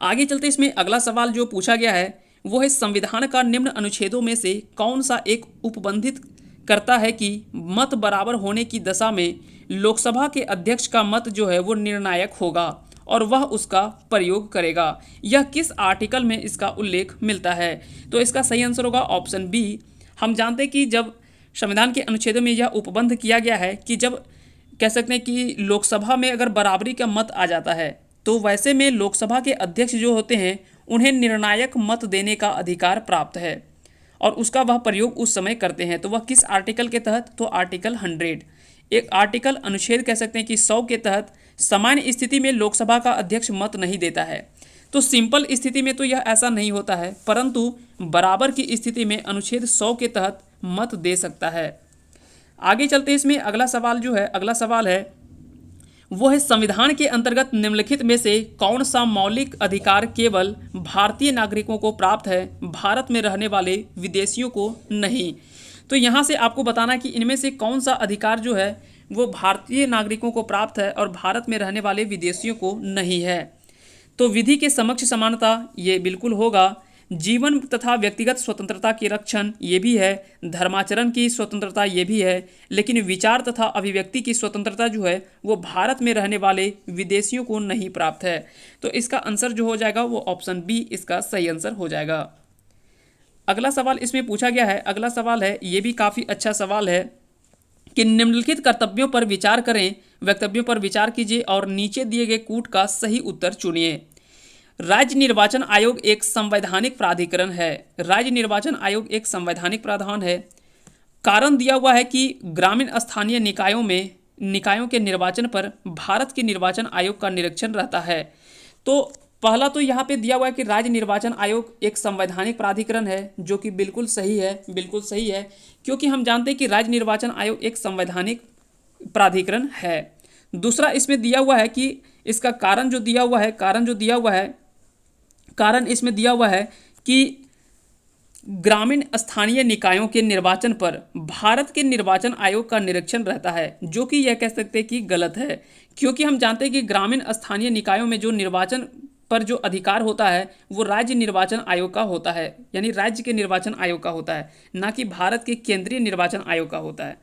आगे चलते इसमें अगला सवाल जो पूछा गया है वो है संविधान का निम्न अनुच्छेदों में से कौन सा एक उपबंधित करता है कि मत बराबर होने की दशा में लोकसभा के अध्यक्ष का मत जो है वो निर्णायक होगा और वह उसका प्रयोग करेगा। यह किस आर्टिकल में इसका उल्लेख मिलता है, तो इसका सही आंसर होगा ऑप्शन बी। हम जानते हैं कि जब संविधान के अनुच्छेदों में यह उपबंध किया गया है कि जब कह सकते हैं कि लोकसभा में अगर बराबरी का मत आ जाता है तो वैसे में लोकसभा के अध्यक्ष जो होते हैं उन्हें निर्णायक मत देने का अधिकार प्राप्त है और उसका वह प्रयोग उस समय करते हैं। तो वह किस आर्टिकल के तहत, तो आर्टिकल 100, एक आर्टिकल अनुच्छेद कह सकते हैं कि 100 के तहत सामान्य स्थिति में लोकसभा का अध्यक्ष मत नहीं देता है। तो सिंपल स्थिति में तो यह ऐसा नहीं होता है, परंतु बराबर की स्थिति में अनुच्छेद 100 के तहत मत दे सकता है। आगे चलते इसमें अगला सवाल है वो है संविधान के अंतर्गत निम्नलिखित में से कौन सा मौलिक अधिकार केवल भारतीय नागरिकों को प्राप्त है, भारत में रहने वाले विदेशियों को नहीं। तो यहाँ से आपको बताना कि इनमें से कौन सा अधिकार जो है वो भारतीय नागरिकों को प्राप्त है और भारत में रहने वाले विदेशियों को नहीं है। तो विधि के समक्ष समानता ये बिल्कुल होगा। जीवन तथा व्यक्तिगत स्वतंत्रता के रक्षण ये भी है। धर्माचरण की स्वतंत्रता ये भी है। लेकिन विचार तथा अभिव्यक्ति की स्वतंत्रता जो है वो भारत में रहने वाले विदेशियों को नहीं प्राप्त है। तो इसका आंसर जो हो जाएगा वो ऑप्शन बी इसका सही आंसर हो जाएगा। अगला सवाल इसमें पूछा गया है, अगला सवाल है, ये भी काफ़ी अच्छा सवाल है कि निम्नलिखित कर्तव्यों पर विचार करें, वक्तव्यों पर विचार कीजिए और नीचे दिए गए कूट का सही उत्तर चुनिए। राज्य निर्वाचन आयोग एक संवैधानिक प्राधिकरण है। राज्य निर्वाचन आयोग एक संवैधानिक प्रावधान है। कारण दिया हुआ है कि ग्रामीण स्थानीय निकायों के निर्वाचन पर भारत के निर्वाचन आयोग का निरीक्षण रहता है। तो पहला तो यहाँ पे दिया हुआ है कि राज्य निर्वाचन आयोग एक संवैधानिक प्राधिकरण है, जो कि बिल्कुल सही है, बिल्कुल सही है, क्योंकि हम जानते हैं कि राज्य निर्वाचन आयोग एक संवैधानिक प्राधिकरण है। दूसरा इसमें दिया हुआ है कि इसका कारण जो दिया हुआ है, कारण इसमें दिया हुआ है कि ग्रामीण स्थानीय निकायों के निर्वाचन पर भारत के निर्वाचन आयोग का निरीक्षण रहता है, जो कि यह कह सकते हैं कि गलत है, क्योंकि हम जानते हैं कि ग्रामीण स्थानीय निकायों में जो निर्वाचन पर जो अधिकार होता है वो राज्य निर्वाचन आयोग का होता है, यानी राज्य के निर्वाचन आयोग का होता है, ना कि भारत के केंद्रीय निर्वाचन आयोग का होता है।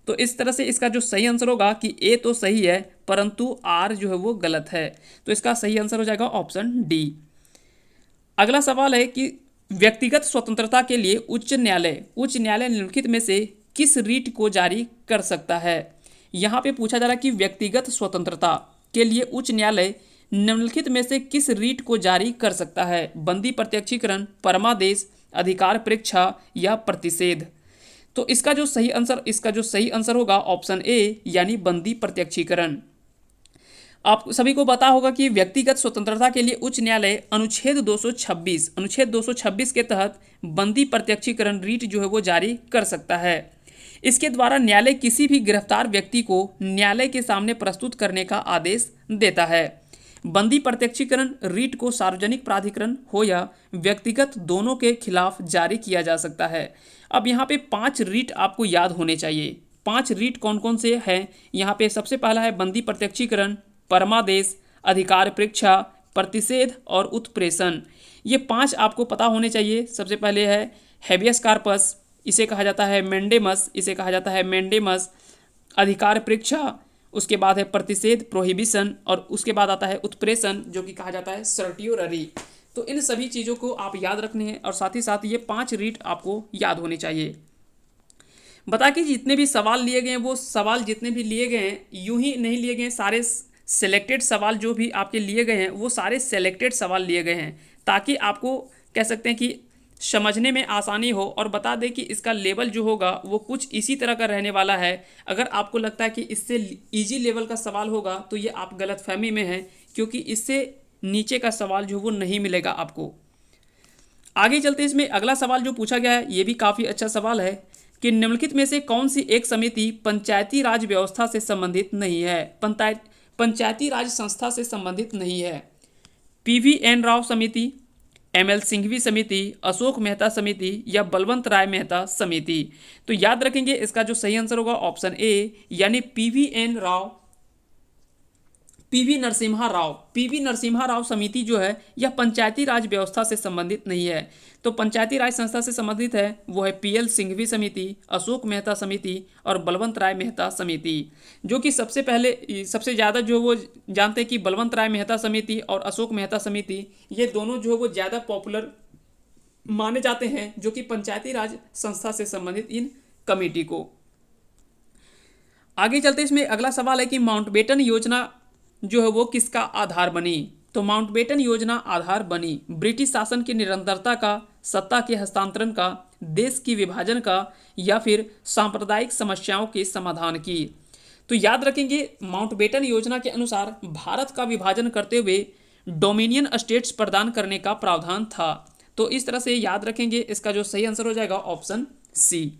तो इस तरह से इसका जो सही आंसर होगा कि ए तो सही है परंतु आर जो है वो गलत है। तो इसका सही आंसर हो जाएगा ऑप्शन डी। अगला सवाल है कि व्यक्तिगत स्वतंत्रता के लिए उच्च न्यायालय निम्नलिखित में से किस रीट को जारी कर सकता है। यहाँ पे पूछा जा रहा है कि व्यक्तिगत स्वतंत्रता के लिए उच्च न्यायालय निम्नलिखित में से किस रीट को जारी कर सकता है। बंदी प्रत्यक्षीकरण, परमादेश, अधिकार परीक्षा या प्रतिषेध। तो इसका जो सही आंसर होगा ऑप्शन ए, यानी बंदी प्रत्यक्षीकरण। आप सभी को पता होगा कि व्यक्तिगत स्वतंत्रता के लिए उच्च न्यायालय अनुच्छेद 226 के तहत बंदी प्रत्यक्षीकरण रीट जो है वो जारी कर सकता है। इसके द्वारा न्यायालय किसी भी गिरफ्तार व्यक्ति को न्यायालय के सामने प्रस्तुत करने का आदेश देता है। बंदी प्रत्यक्षीकरण रीट को सार्वजनिक प्राधिकरण हो या व्यक्तिगत दोनों के खिलाफ जारी किया जा सकता है। अब यहाँ पे 5 रीट आपको याद होने चाहिए। 5 रीट कौन कौन से हैं? यहाँ पे सबसे पहला है बंदी प्रत्यक्षीकरण, परमादेश, अधिकार परीक्षा, प्रतिषेध और उत्प्रेषण। ये 5 आपको पता होने चाहिए। सबसे पहले है हेबियस कार्पस, इसे कहा जाता है मैंडेमस, अधिकार परीक्षा, उसके बाद है प्रतिषेध प्रोहिबिशन, और उसके बाद आता है उत्प्रेषण जो कि कहा जाता है सर्टियोररी। तो इन सभी चीज़ों को आप याद रखने हैं और साथ ही साथ ये 5 रीट आपको याद होने चाहिए। बता कि जितने भी सवाल लिए गए हैं वो सवाल जितने भी लिए गए हैं यूं ही नहीं लिए गए, सारे सिलेक्टेड सवाल जो भी आपके लिए गए हैं वो सारे सिलेक्टेड सवाल लिए गए हैं, ताकि आपको कह सकते हैं कि समझने में आसानी हो। और बता दें कि इसका लेवल जो होगा वो कुछ इसी तरह का रहने वाला है। अगर आपको लगता है कि इससे इजी लेवल का सवाल होगा तो ये आप गलतफहमी में हैं, क्योंकि इससे नीचे का सवाल जो वो नहीं मिलेगा आपको। आगे चलते इसमें अगला सवाल जो पूछा गया है ये भी काफ़ी अच्छा सवाल है कि निम्नलिखित में से कौन सी एक समिति पंचायती राज व्यवस्था से संबंधित नहीं है, पंचायती राज संस्था से संबंधित नहीं है। PVN राव समिति, ML सिंघवी समिति, अशोक मेहता समिति या बलवंत राय मेहता समिति। तो याद रखेंगे इसका जो सही आंसर होगा ऑप्शन ए, यानी PV नरसिम्हा राव समिति जो है यह पंचायती राज व्यवस्था से संबंधित नहीं है। तो पंचायती राज संस्था से संबंधित है वो है PL सिंघवी समिति, अशोक मेहता समिति और बलवंत राय मेहता समिति, जो कि सबसे ज़्यादा जो वो जानते हैं कि बलवंत राय मेहता समिति और अशोक मेहता समिति ये दोनों जो है वो ज़्यादा पॉपुलर माने जाते हैं, जो कि पंचायती राज संस्था से संबंधित इन कमेटी को। आगे चलते इसमें अगला सवाल है कि माउंटबेटन योजना जो है वो किसका आधार बनी। तो माउंटबेटन योजना आधार बनी ब्रिटिश शासन की निरंतरता का, सत्ता के हस्तांतरण का, देश की विभाजन का या फिर सांप्रदायिक समस्याओं के समाधान की। तो याद रखेंगे माउंटबेटन योजना के अनुसार भारत का विभाजन करते हुए डोमिनियन स्टेट्स प्रदान करने का प्रावधान था। तो इस तरह से याद रखेंगे, इसका जो सही आंसर हो जाएगा ऑप्शन सी।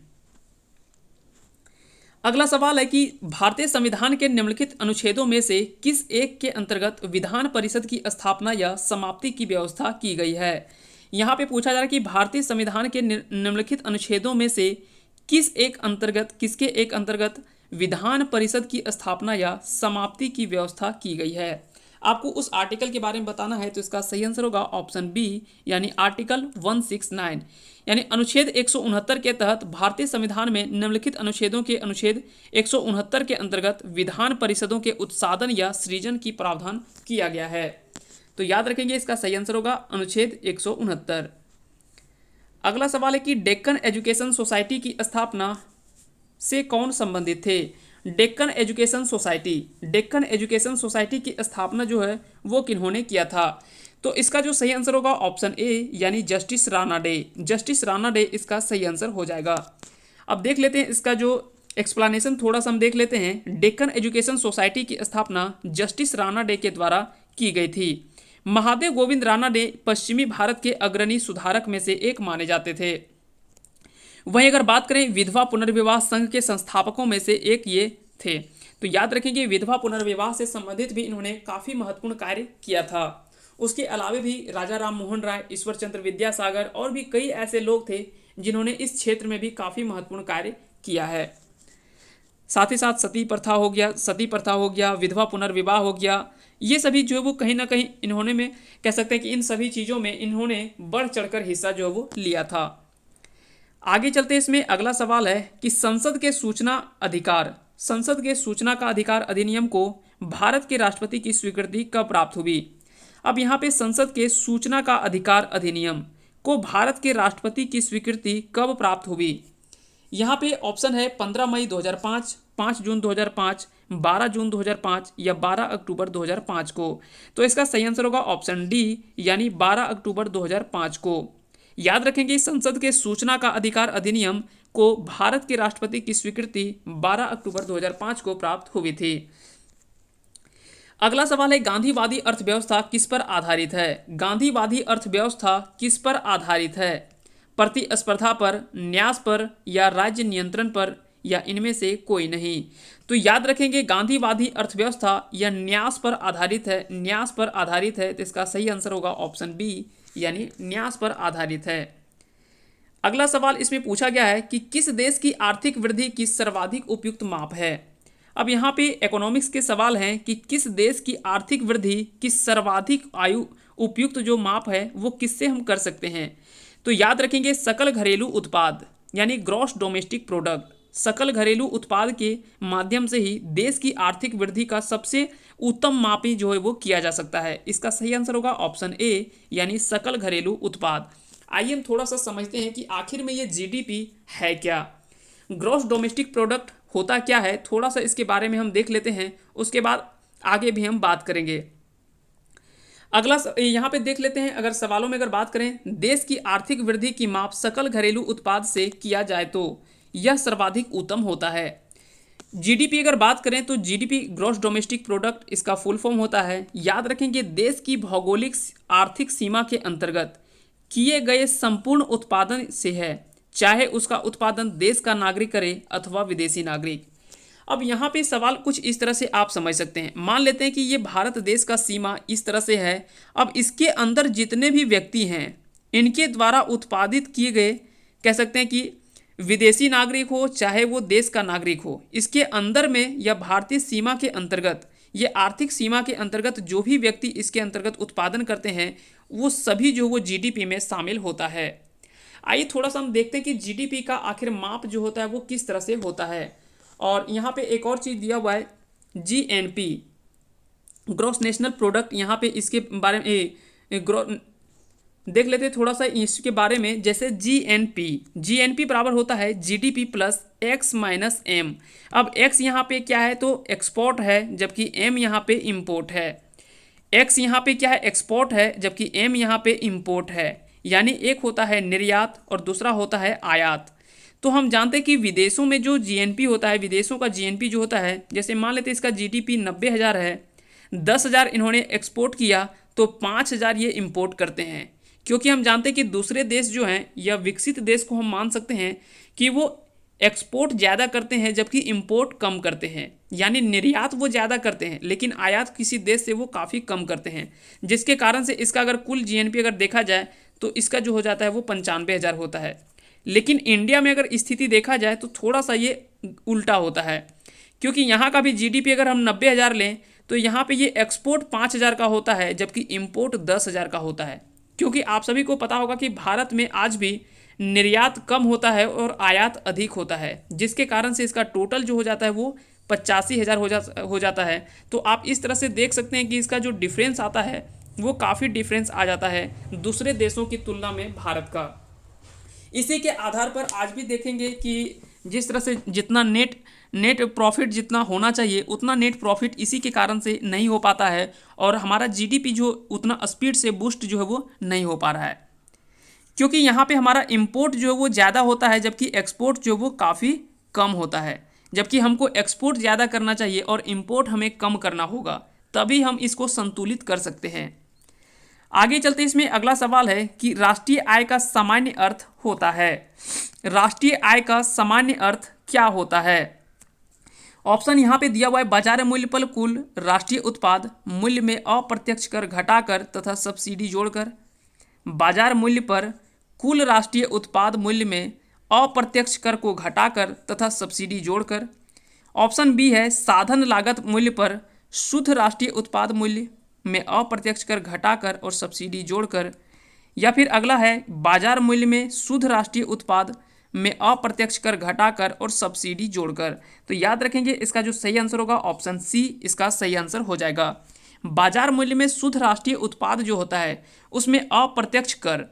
अगला सवाल है कि भारतीय संविधान के निम्नलिखित अनुच्छेदों में से किस एक के अंतर्गत विधान परिषद की स्थापना या समाप्ति की व्यवस्था की गई है। यहाँ पे पूछा जा रहा है कि भारतीय संविधान के निम्नलिखित अनुच्छेदों में से किसके एक अंतर्गत विधान परिषद की स्थापना या समाप्ति की व्यवस्था की गई है। आपको उस आर्टिकल के बारे में बताना है तो इसका सही आंसर होगा ऑप्शन बी यानी आर्टिकल 169 यानी अनुच्छेद 169 के तहत भारतीय संविधान में निम्नलिखित अनुच्छेदों के अनुच्छेद 169 के अंतर्गत विधान परिषदों के उत्साधन या सृजन की प्रावधान किया गया है। तो याद रखेंगे इसका सही आंसर होगा अनुच्छेद 169। अगला सवाल है कि डेक्कन एजुकेशन सोसाइटी की स्थापना से कौन संबंधित थे। डेक्कन एजुकेशन सोसाइटी की स्थापना जो है वो किन्होंने किया था। तो इसका जो सही आंसर होगा ऑप्शन ए यानी जस्टिस राणा डे इसका सही आंसर हो जाएगा। अब देख लेते हैं इसका जो एक्सप्लेनेशन थोड़ा सा हम देख लेते हैं। डेक्कन एजुकेशन सोसाइटी की स्थापना जस्टिस राणा डे के द्वारा की गई थी। महादेव गोविंद राणा डे पश्चिमी भारत के अग्रणी सुधारक में से एक माने जाते थे। वहीं अगर बात करें विधवा पुनर्विवाह संघ के संस्थापकों में से एक ये थे। तो याद रखेंगे विधवा पुनर्विवाह से संबंधित भी इन्होंने काफ़ी महत्वपूर्ण कार्य किया था। उसके अलावा भी राजा राम मोहन राय, ईश्वर चंद्र विद्यासागर और भी कई ऐसे लोग थे जिन्होंने इस क्षेत्र में भी काफ़ी महत्वपूर्ण कार्य किया है। साथ ही साथ सती प्रथा हो गया, विधवा पुनर्विवाह हो गया, ये सभी जो है वो कहीं ना कहीं इन्होंने में कह सकते हैं कि इन सभी चीज़ों में इन्होंने बढ़ चढ़कर हिस्सा जो है वो लिया था। आगे चलते इसमें अगला सवाल है कि संसद के सूचना का अधिकार अधिनियम को भारत के राष्ट्रपति की स्वीकृति कब प्राप्त हुई। अब यहाँ पे संसद के सूचना का अधिकार अधिनियम को भारत के राष्ट्रपति की स्वीकृति कब प्राप्त हुई। यहाँ पे ऑप्शन है 15 मई 2005, 5 जून 2005, 12 जून 2005 या 12 अक्टूबर 2005 को। तो इसका सही आंसर होगा ऑप्शन डी यानी 12 अक्टूबर 2005 को। याद रखेंगे संसद के सूचना का अधिकार अधिनियम को भारत के राष्ट्रपति की स्वीकृति 12 अक्टूबर 2005 को प्राप्त हुई थी। अगला सवाल है गांधीवादी अर्थव्यवस्था किस पर आधारित है। गांधीवादी अर्थव्यवस्था किस पर आधारित है। प्रतिस्पर्धा पर, न्यास पर या राज्य नियंत्रण पर या इनमें से कोई नहीं। तो याद रखेंगे गांधीवादी अर्थव्यवस्था या न्यास पर आधारित है। तो इसका सही आंसर होगा ऑप्शन बी यानी न्यास पर आधारित है। अगला सवाल इसमें पूछा गया है कि किस देश की आर्थिक वृद्धि की सर्वाधिक उपयुक्त माप है। अब यहाँ पे इकोनॉमिक्स के सवाल हैं कि किस देश की आर्थिक वृद्धि की सर्वाधिक उपयुक्त जो माप है वो किससे हम कर सकते हैं। तो याद रखेंगे सकल घरेलू उत्पाद यानी ग्रॉस डोमेस्टिक प्रोडक्ट, सकल घरेलू उत्पाद के माध्यम से ही देश की आर्थिक वृद्धि का सबसे उत्तम मापी जो है वो किया जा सकता है। इसका सही आंसर होगा ऑप्शन ए यानी सकल घरेलू उत्पाद। आइए हम थोड़ा सा समझते हैं कि आखिर में ये जीडीपी है क्या, ग्रॉस डोमेस्टिक प्रोडक्ट होता क्या है। थोड़ा सा इसके बारे में हम देख लेते हैं, उसके बाद आगे भी हम बात करेंगे। अगला यहाँ पे देख लेते हैं, अगर सवालों में अगर बात करें देश की आर्थिक वृद्धि की माप सकल घरेलू उत्पाद से किया जाए तो यह सर्वाधिक उत्तम होता है। जीडीपी अगर बात करें तो जीडीपी ग्रॉस डोमेस्टिक प्रोडक्ट इसका फुल फॉर्म होता है। याद रखेंगे देश की भौगोलिक आर्थिक सीमा के अंतर्गत किए गए संपूर्ण उत्पादन से है, चाहे उसका उत्पादन देश का नागरिक करे अथवा विदेशी नागरिक। अब यहाँ पे सवाल कुछ इस तरह से आप समझ सकते हैं। मान लेते हैं कि ये भारत देश का सीमा इस तरह से है। अब इसके अंदर जितने भी व्यक्ति हैं इनके द्वारा उत्पादित किए गए कह सकते हैं कि विदेशी नागरिक हो चाहे वो देश का नागरिक हो, इसके अंदर में या भारतीय सीमा के अंतर्गत, ये आर्थिक सीमा के अंतर्गत जो भी व्यक्ति इसके अंतर्गत उत्पादन करते हैं वो सभी जो वो जीडीपी में शामिल होता है। आइए थोड़ा सा हम देखते हैं कि जीडीपी का आखिर माप जो होता है वो किस तरह से होता है। और यहाँ पे एक और चीज़ दिया हुआ है जीएनपी, ग्रॉस नेशनल प्रोडक्ट। यहाँ पे इसके बारे में देख लेते हैं थोड़ा सा इसके बारे में। जैसे जीएनपी बराबर होता है GDP plus X minus M. अब एक्स यहाँ पे क्या है तो एक्सपोर्ट है, जबकि एम यहाँ पे इम्पोर्ट है। एक्स यहाँ पे क्या है एक्सपोर्ट है, जबकि एम यहाँ पे इम्पोर्ट है। यानी एक होता है निर्यात और दूसरा होता है आयात। तो हम जानते हैं कि विदेशों में जो जीएनपी होता है, विदेशों का जीएनपी जो होता है, जैसे मान लेते हैं इसका जीडीपी 90,000 है, 10,000 इन्होंने एक्सपोर्ट किया तो 5,000 ये इंपोर्ट करते हैं। क्योंकि हम जानते हैं कि दूसरे देश जो हैं या विकसित देश को हम मान सकते हैं कि वो एक्सपोर्ट ज़्यादा करते हैं जबकि इंपोर्ट कम करते हैं। यानी निर्यात वो ज़्यादा करते हैं लेकिन आयात किसी देश से वो काफ़ी कम करते हैं, जिसके कारण से इसका अगर कुल जीएनपी अगर देखा जाए तो इसका जो हो जाता है वो 95,000 होता है। लेकिन इंडिया में अगर स्थिति देखा जाए तो थोड़ा सा ये उल्टा होता है, क्योंकि यहाँ का भी जीडीपी अगर हम 90,000 लें तो यहाँ पे ये एक्सपोर्ट 5,000 का होता है जबकि इंपोर्ट 10,000 का होता है। क्योंकि आप सभी को पता होगा कि भारत में आज भी निर्यात कम होता है और आयात अधिक होता है, जिसके कारण से इसका टोटल जो हो जाता है वो 85,000 हो जाता है। तो आप इस तरह से देख सकते हैं कि इसका जो डिफरेंस आता है वो काफ़ी डिफरेंस आ जाता है दूसरे देशों की तुलना में भारत का। इसी के आधार पर आज भी देखेंगे कि जिस तरह से जितना नेट प्रॉफिट जितना होना चाहिए उतना नेट प्रॉफिट इसी के कारण से नहीं हो पाता है, और हमारा जीडीपी जो उतना स्पीड से बूस्ट जो है वो नहीं हो पा रहा है, क्योंकि यहाँ पे हमारा इंपोर्ट जो है वो ज़्यादा होता है जबकि एक्सपोर्ट जो वो काफ़ी कम होता है। जबकि हमको एक्सपोर्ट ज़्यादा करना चाहिए और इंपोर्ट हमें कम करना होगा, तभी हम इसको संतुलित कर सकते हैं। आगे चलते इसमें अगला सवाल है कि राष्ट्रीय आय का सामान्य अर्थ होता है। राष्ट्रीय आय का सामान्य अर्थ क्या होता है? ऑप्शन यहाँ पे दिया हुआ है, बाजार मूल्य पर कुल राष्ट्रीय उत्पाद मूल्य में अप्रत्यक्ष कर घटाकर तथा सब्सिडी जोड़कर। बाजार मूल्य पर कुल राष्ट्रीय उत्पाद मूल्य में अप्रत्यक्ष कर को घटाकर तथा सब्सिडी जोड़कर। ऑप्शन बी है, साधन लागत मूल्य पर शुद्ध राष्ट्रीय उत्पाद मूल्य में अप्रत्यक्ष कर घटाकर और सब्सिडी जोड़कर। या फिर अगला है, बाजार मूल्य में शुद्ध राष्ट्रीय उत्पाद में अप्रत्यक्ष कर घटाकर और सब्सिडी जोड़कर। तो याद रखेंगे इसका जो सही आंसर होगा ऑप्शन सी इसका सही आंसर हो जाएगा। बाजार मूल्य में शुद्ध राष्ट्रीय उत्पाद जो होता है उसमें अप्रत्यक्ष कर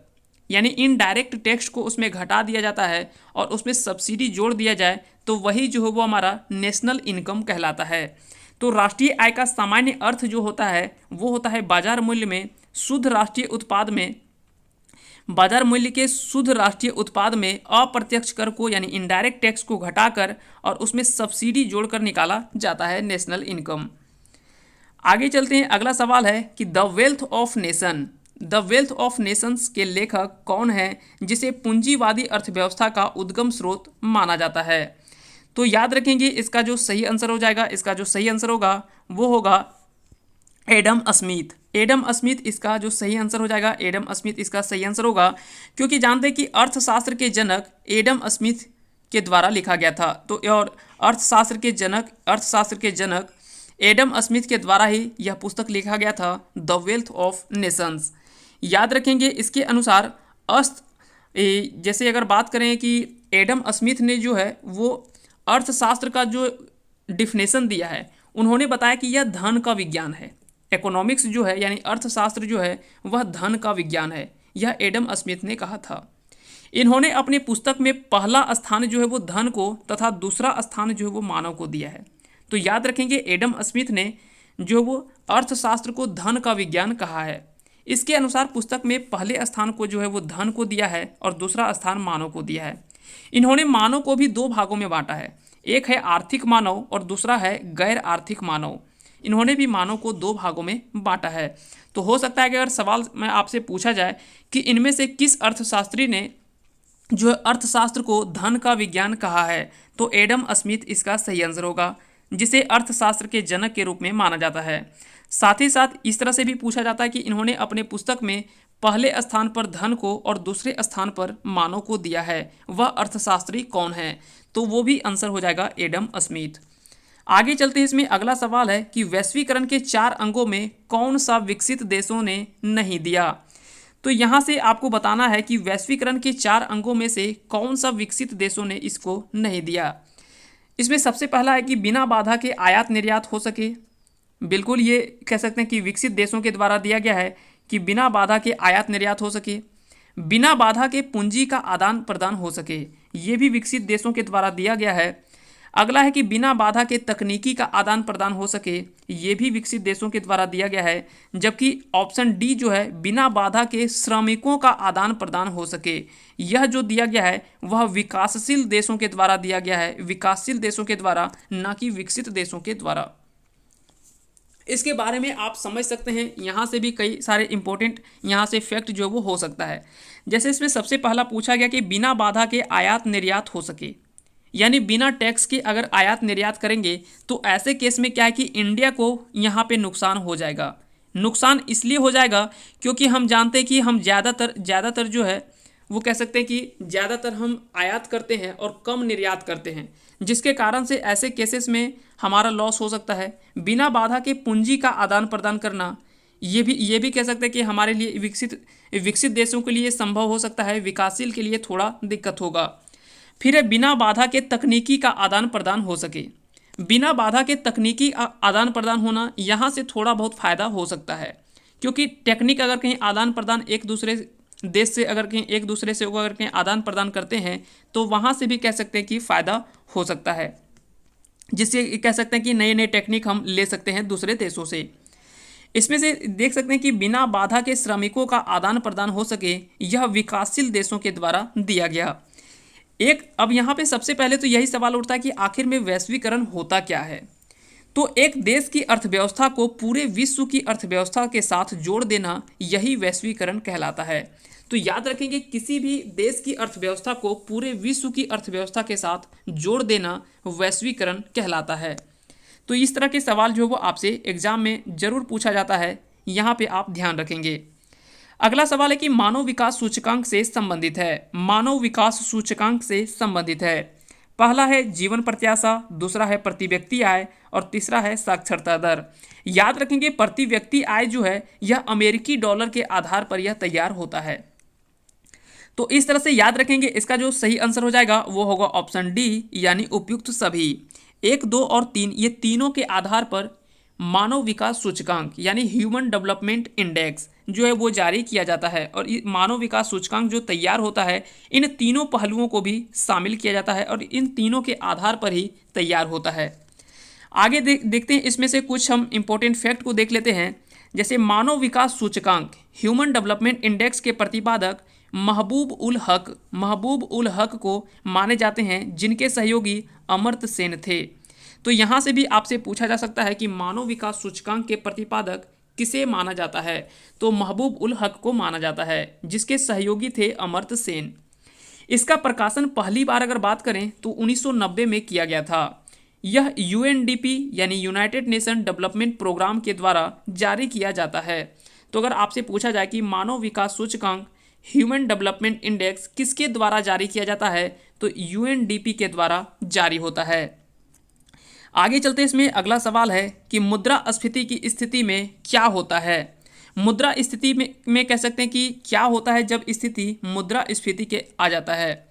यानी इनडायरेक्ट टैक्स को उसमें घटा दिया जाता है और उसमें सब्सिडी जोड़ दिया जाए तो वही जो है वो हमारा नेशनल इनकम कहलाता है। तो राष्ट्रीय आय का सामान्य अर्थ जो होता है वो होता है बाजार मूल्य में शुद्ध राष्ट्रीय उत्पाद में बाजार मूल्य के शुद्ध राष्ट्रीय उत्पाद में अप्रत्यक्ष कर को यानी इनडायरेक्ट टैक्स को घटाकर और उसमें सब्सिडी जोड़कर निकाला जाता है नेशनल इनकम। आगे चलते हैं, अगला सवाल है कि द वेल्थ ऑफ नेशंस के लेखक कौन है जिसे पूंजीवादी अर्थव्यवस्था का उद्गम स्रोत माना जाता है? तो याद रखेंगे इसका जो सही आंसर हो जाएगा, इसका जो सही आंसर होगा वो होगा एडम स्मिथ। एडम स्मिथ इसका जो सही आंसर हो जाएगा, एडम स्मिथ इसका सही आंसर होगा, क्योंकि जानते हैं कि अर्थशास्त्र के जनक एडम स्मिथ के द्वारा लिखा गया था। तो और अर्थशास्त्र के जनक एडम स्मिथ के द्वारा ही यह पुस्तक लिखा गया था, द वेल्थ ऑफ नेशंस। याद रखेंगे इसके अनुसार जैसे अगर बात करें कि एडम स्मिथ ने जो है वो अर्थशास्त्र का जो डिफिनेशन दिया है, उन्होंने बताया कि यह धन का विज्ञान है। इकोनॉमिक्स जो है यानी अर्थशास्त्र जो है वह धन का विज्ञान है, यह एडम स्मिथ ने कहा था। इन्होंने अपनी पुस्तक में पहला स्थान जो है वो धन को तथा दूसरा स्थान जो है वो मानव को दिया है। तो याद रखेंगे एडम स्मिथ ने जो वो अर्थशास्त्र को धन का विज्ञान कहा है। इसके अनुसार पुस्तक में पहले स्थान को जो है वो धन को दिया है और दूसरा स्थान मानव को दिया है। इन्होंने मानव को भी दो भागों में बांटा है, एक है आर्थिक मानव और दूसरा है गैर आर्थिक मानव। इन्होंने भी मानव को दो भागों में बांटा है। तो हो सकता है कि अगर सवाल में आपसे पूछा जाए कि इनमें से किस अर्थशास्त्री ने जो अर्थशास्त्र को धन का विज्ञान कहा है, तो एडम स्मिथ इसका सही आंसर होगा, जिसे अर्थशास्त्र के जनक के रूप में माना जाता है। साथ ही साथ इस तरह से भी पूछा जाता है कि इन्होंने अपने पुस्तक में पहले स्थान पर धन को और दूसरे स्थान पर मानव को दिया है, वह अर्थशास्त्री कौन है? तो वो भी आंसर हो जाएगा एडम स्मिथ। आगे चलते हैं, इसमें अगला सवाल है कि वैश्वीकरण के 4 अंगों में कौन सा विकसित देशों ने नहीं दिया? तो यहाँ से आपको बताना है कि वैश्वीकरण के 4 अंगों में से कौन सा विकसित देशों ने इसको नहीं दिया। इसमें सबसे पहला है कि बिना बाधा के आयात निर्यात हो सके। बिल्कुल ये कह सकते हैं कि विकसित देशों के द्वारा दिया गया है कि बिना बाधा के आयात निर्यात हो सके। बिना बाधा के पूंजी का आदान प्रदान हो सके, ये भी विकसित देशों के द्वारा दिया गया है। अगला है कि बिना बाधा के तकनीकी का आदान प्रदान हो सके, ये भी विकसित देशों के द्वारा दिया गया है। जबकि ऑप्शन डी जो है बिना बाधा के श्रमिकों का आदान प्रदान हो सके, यह जो दिया गया है वह विकासशील देशों के द्वारा दिया गया है, विकासशील देशों के द्वारा, ना कि विकसित देशों के द्वारा। इसके बारे में आप समझ सकते हैं, यहाँ से भी कई सारे इंपॉर्टेंट यहाँ से फैक्ट जो वो हो सकता है। जैसे इसमें सबसे पहला पूछा गया कि बिना बाधा के आयात निर्यात हो सके, यानी बिना टैक्स के अगर आयात निर्यात करेंगे तो ऐसे केस में क्या है कि इंडिया को यहाँ पे नुकसान हो जाएगा। नुकसान इसलिए हो जाएगा क्योंकि हम जानते हैं कि हम ज़्यादातर जो है वो कह सकते हैं कि ज़्यादातर हम आयात करते हैं और कम निर्यात करते हैं, जिसके कारण से ऐसे केसेस में हमारा लॉस हो सकता है। बिना बाधा के पूंजी का आदान प्रदान करना, ये भी कह सकते हैं कि हमारे लिए विकसित देशों के लिए संभव हो सकता है, विकासशील के लिए थोड़ा दिक्कत होगा। फिर है बिना बाधा के तकनीकी का आदान प्रदान हो सके। बिना बाधा के तकनीकी आदान प्रदान होना, यहाँ से थोड़ा बहुत फ़ायदा हो सकता है, क्योंकि टेक्निक अगर कहीं आदान प्रदान एक दूसरे देश से अगर कहीं एक दूसरे से अगर कहीं आदान प्रदान करते हैं तो वहाँ से भी कह सकते हैं कि फ़ायदा हो सकता है, जिससे कह सकते हैं कि नए नए टेक्निक हम ले सकते हैं दूसरे देशों से। इसमें से देख सकते हैं कि बिना बाधा के श्रमिकों का आदान प्रदान हो सके, यह विकासशील देशों के द्वारा दिया गया। अब यहाँ पे सबसे पहले तो यही सवाल उठता है कि आखिर में वैश्वीकरण होता क्या है। तो एक देश की अर्थव्यवस्था को पूरे विश्व की अर्थव्यवस्था के साथ जोड़ देना, यही वैश्वीकरण कहलाता है। तो याद रखेंगे, किसी भी देश की अर्थव्यवस्था को पूरे विश्व की अर्थव्यवस्था के साथ जोड़ देना वैश्वीकरण कहलाता है। तो इस तरह के सवाल जो वो आपसे एग्जाम में जरूर पूछा जाता है, यहाँ पे आप ध्यान रखेंगे। अगला सवाल है कि मानव विकास सूचकांक से संबंधित है। मानव विकास सूचकांक से संबंधित है। पहला है जीवन प्रत्याशा, दूसरा है प्रति व्यक्ति आय और तीसरा है साक्षरता दर। याद रखेंगे, प्रति व्यक्ति आय जो है यह अमेरिकी डॉलर के आधार पर यह तैयार होता है। तो इस तरह से याद रखेंगे, इसका जो सही आंसर हो जाएगा वो होगा ऑप्शन डी, यानी उपयुक्त सभी। 1, 2 और 3 ये तीनों के आधार पर मानव विकास सूचकांक यानी ह्यूमन डेवलपमेंट इंडेक्स जो है वो जारी किया जाता है, और ये मानव विकास सूचकांक जो तैयार होता है इन तीनों पहलुओं को भी शामिल किया जाता है और इन तीनों के आधार पर ही तैयार होता है। आगे देखते हैं, इसमें से कुछ हम इंपॉर्टेंट फैक्ट को देख लेते हैं। जैसे मानव विकास सूचकांक ह्यूमन डेवलपमेंट इंडेक्स के प्रतिपादक महबूब उल हक को माने जाते हैं, जिनके सहयोगी अमर्त्य सेन थे। तो यहाँ से भी आपसे पूछा जा सकता है कि मानव विकास सूचकांक के प्रतिपादक किसे माना जाता है। तो महबूब उल हक को माना जाता है, जिसके सहयोगी थे अमर्त्य सेन। इसका प्रकाशन पहली बार अगर बात करें तो 1990 में किया गया था। यह यूएनडीपी यानी यूनाइटेड नेशन डेवलपमेंट प्रोग्राम के द्वारा जारी किया जाता है। तो अगर आपसे पूछा जाए कि मानव विकास सूचकांक ह्यूमन डेवलपमेंट इंडेक्स किसके द्वारा जारी किया जाता है, तो यूएनडीपी के द्वारा जारी होता है। आगे चलते इसमें अगला सवाल है कि मुद्रास्फीति की स्थिति में क्या होता है। मुद्रा स्थिति में कह सकते हैं कि क्या होता है जब स्थिति मुद्रास्फीति के आ जाता है।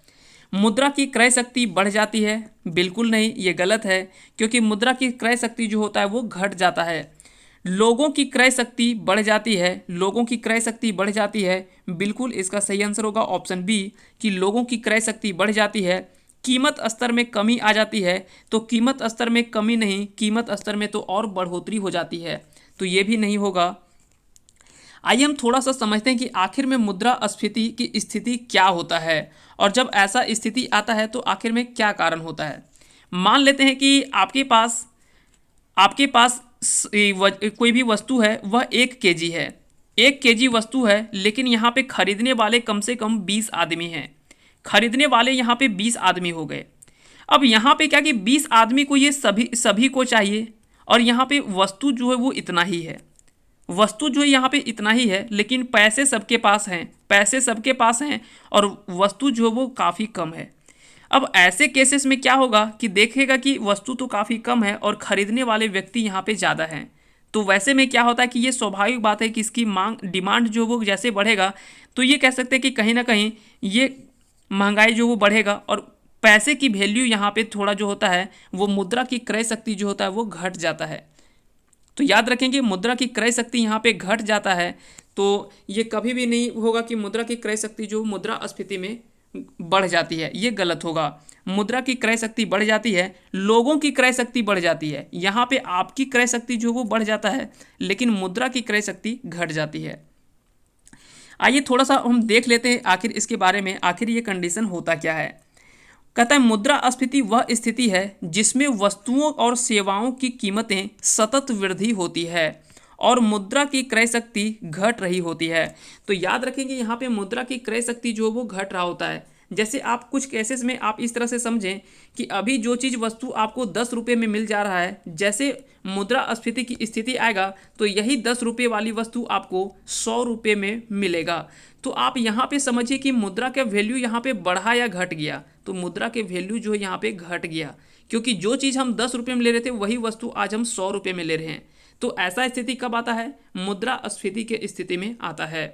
मुद्रा की क्रय शक्ति बढ़ जाती है। बिल्कुल नहीं, ये गलत है, क्योंकि मुद्रा की क्रय शक्ति जो होता है वो घट जाता है। लोगों की क्रय शक्ति बढ़ जाती है। लोगों की क्रय शक्ति बढ़ जाती है। बिल्कुल इसका सही आंसर होगा ऑप्शन बी कि लोगों की क्रय शक्ति बढ़ जाती है। कीमत स्तर में कमी आ जाती है। तो कीमत स्तर में कमी नहीं, कीमत स्तर में तो और बढ़ोतरी हो जाती है, तो ये भी नहीं होगा। आइए हम थोड़ा सा समझते हैं कि आखिर में मुद्रास्फीति की स्थिति क्या होता है, और जब ऐसा स्थिति आता है तो आखिर में क्या कारण होता है। मान लेते हैं कि आपके पास कोई भी वस्तु है, वह 1 केजी है। 1 केजी वस्तु है, लेकिन यहाँ पे खरीदने वाले कम से कम 20 आदमी हैं। खरीदने वाले यहाँ पे 20 आदमी हो गए। अब यहाँ पे क्या कि 20 आदमी को ये सभी को चाहिए, और यहाँ पे वस्तु जो है वो इतना ही है। वस्तु जो है यहाँ पे इतना ही है, लेकिन पैसे सबके पास हैं और वस्तु जो है वो काफ़ी कम है। अब ऐसे केसेस में क्या होगा कि देखेगा कि वस्तु तो काफ़ी कम है और ख़रीदने वाले व्यक्ति यहाँ पे ज़्यादा हैं। तो वैसे में क्या होता है कि ये स्वाभाविक बात है कि इसकी डिमांड जो वो जैसे बढ़ेगा, तो ये कह सकते हैं कि कहीं ना कहीं ये महंगाई जो वो बढ़ेगा, और पैसे की वैल्यू यहाँ पे थोड़ा जो होता है वो मुद्रा की क्रय शक्ति जो होता है वो घट जाता है। तो याद रखेंगे, मुद्रा की क्रय शक्ति यहाँ पे घट जाता है, तो ये कभी भी नहीं होगा कि मुद्रा की क्रय शक्ति जो मुद्रास्फीति में बढ़ जाती है, ये गलत होगा। मुद्रा की क्रय शक्ति बढ़ जाती है, लोगों की क्रय शक्ति बढ़ जाती है। यहाँ पे आपकी क्रय शक्ति जो वो बढ़ जाता है, लेकिन मुद्रा की क्रय शक्ति घट जाती है। आइए थोड़ा सा हम देख लेते हैं आखिर इसके बारे में, आखिर ये कंडीशन होता क्या है। कहता है मुद्रास्फीति वह स्थिति है जिसमें वस्तुओं और सेवाओं की कीमतें सतत वृद्धि होती है और मुद्रा की क्रय शक्ति घट रही होती है। तो याद रखेंगे, यहाँ पे मुद्रा की क्रय शक्ति जो वो घट रहा होता है, जैसे आप कुछ केसेस में आप इस तरह से समझें कि अभी जो चीज़ वस्तु आपको 10 रुपये में मिल जा रहा है, जैसे मुद्रास्फीति की स्थिति आएगा तो यही 10 रुपये वाली वस्तु आपको 100 रुपये में मिलेगा। तो आप यहाँ पे समझिए कि मुद्रा का वैल्यू यहाँ पे बढ़ा या घट गया, तो मुद्रा के वैल्यू जो है यहाँ पे घट गया, क्योंकि जो चीज़ हम 10 रुपये में ले रहे थे वही वस्तु आज हम 100 रुपये में ले रहे हैं। तो ऐसा स्थिति कब आता है? मुद्रास्फीति के स्थिति में आता है।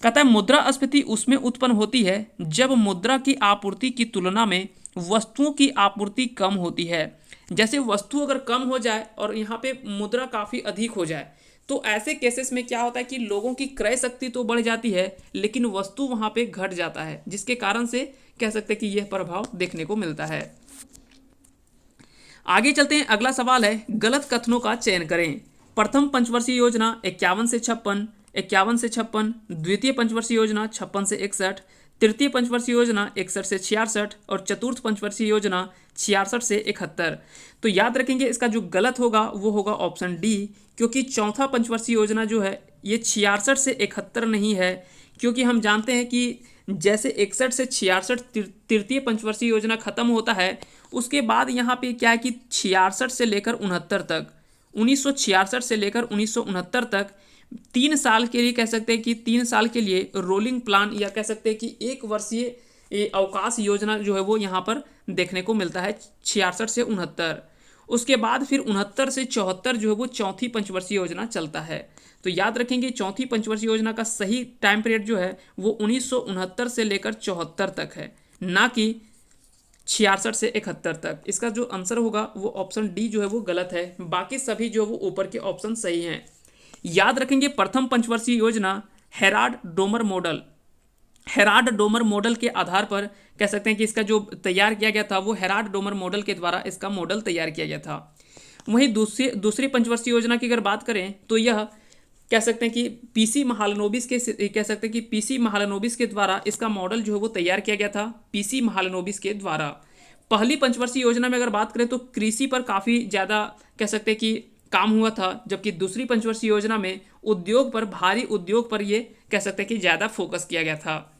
कहता है मुद्रास्फीति उसमें उत्पन्न होती है जब मुद्रा की आपूर्ति की तुलना में वस्तुओं की आपूर्ति कम होती है। जैसे वस्तु अगर कम हो जाए और यहाँ पे मुद्रा काफ़ी अधिक हो जाए, तो ऐसे केसेस में क्या होता है कि लोगों की क्रय शक्ति तो बढ़ जाती है लेकिन वस्तु वहाँ पे घट जाता है, जिसके कारण से कह सकते हैं कि यह प्रभाव देखने को मिलता है। आगे चलते हैं, अगला सवाल है गलत कथनों का चयन करें। प्रथम पंचवर्षीय योजना 51 से 56, 51 से 56, द्वितीय पंचवर्षीय योजना 56 से 61, तृतीय पंचवर्षीय योजना 61 से 66 और चतुर्थ पंचवर्षीय योजना 66 से 71। तो याद रखेंगे इसका जो गलत होगा वो होगा ऑप्शन डी, क्योंकि चौथा पंचवर्षीय योजना जो है ये 66 से 71 नहीं है, क्योंकि हम जानते हैं कि जैसे 61 से 66 तृतीय पंचवर्षीय योजना खत्म होता है, उसके बाद यहाँ पे क्या है कि 66 से लेकर 69 तक, 1966 से लेकर 1969 तक 3 साल के लिए कह सकते हैं कि 3 साल के लिए रोलिंग प्लान या कह सकते हैं कि 1 वर्षीय अवकाश योजना जो है वो यहाँ पर देखने को मिलता है 66 से 69। उसके बाद फिर 69 से 74 जो है वो चौथी पंचवर्षीय योजना चलता है। तो याद रखेंगे चौथी पंचवर्षीय योजना का सही टाइम पीरियड जो है वो 1969 से लेकर 74 तक है, ना कि 66 से 71 तक। इसका जो आंसर होगा वो ऑप्शन डी जो है वो गलत है, बाकी सभी जो वो ऊपर के ऑप्शन सही हैं। याद रखेंगे प्रथम पंचवर्षीय योजना हेराल्ड डोमर मॉडल के आधार पर कह सकते हैं कि इसका जो तैयार किया गया था वो हेराल्ड डोमर मॉडल के द्वारा इसका मॉडल तैयार किया गया था। वहीं दूसरी पंचवर्षीय योजना की अगर बात करें तो यह कह सकते हैं कि पीसी महालनोबिस के द्वारा इसका मॉडल जो है वो तैयार किया गया था, पीसी महालनोबिस के द्वारा। पहली पंचवर्षीय योजना में अगर बात करें तो कृषि पर काफ़ी ज़्यादा कह सकते हैं कि काम हुआ था, जबकि दूसरी पंचवर्षीय योजना में उद्योग पर, भारी उद्योग पर ये कह सकते हैं कि ज़्यादा फोकस किया गया था।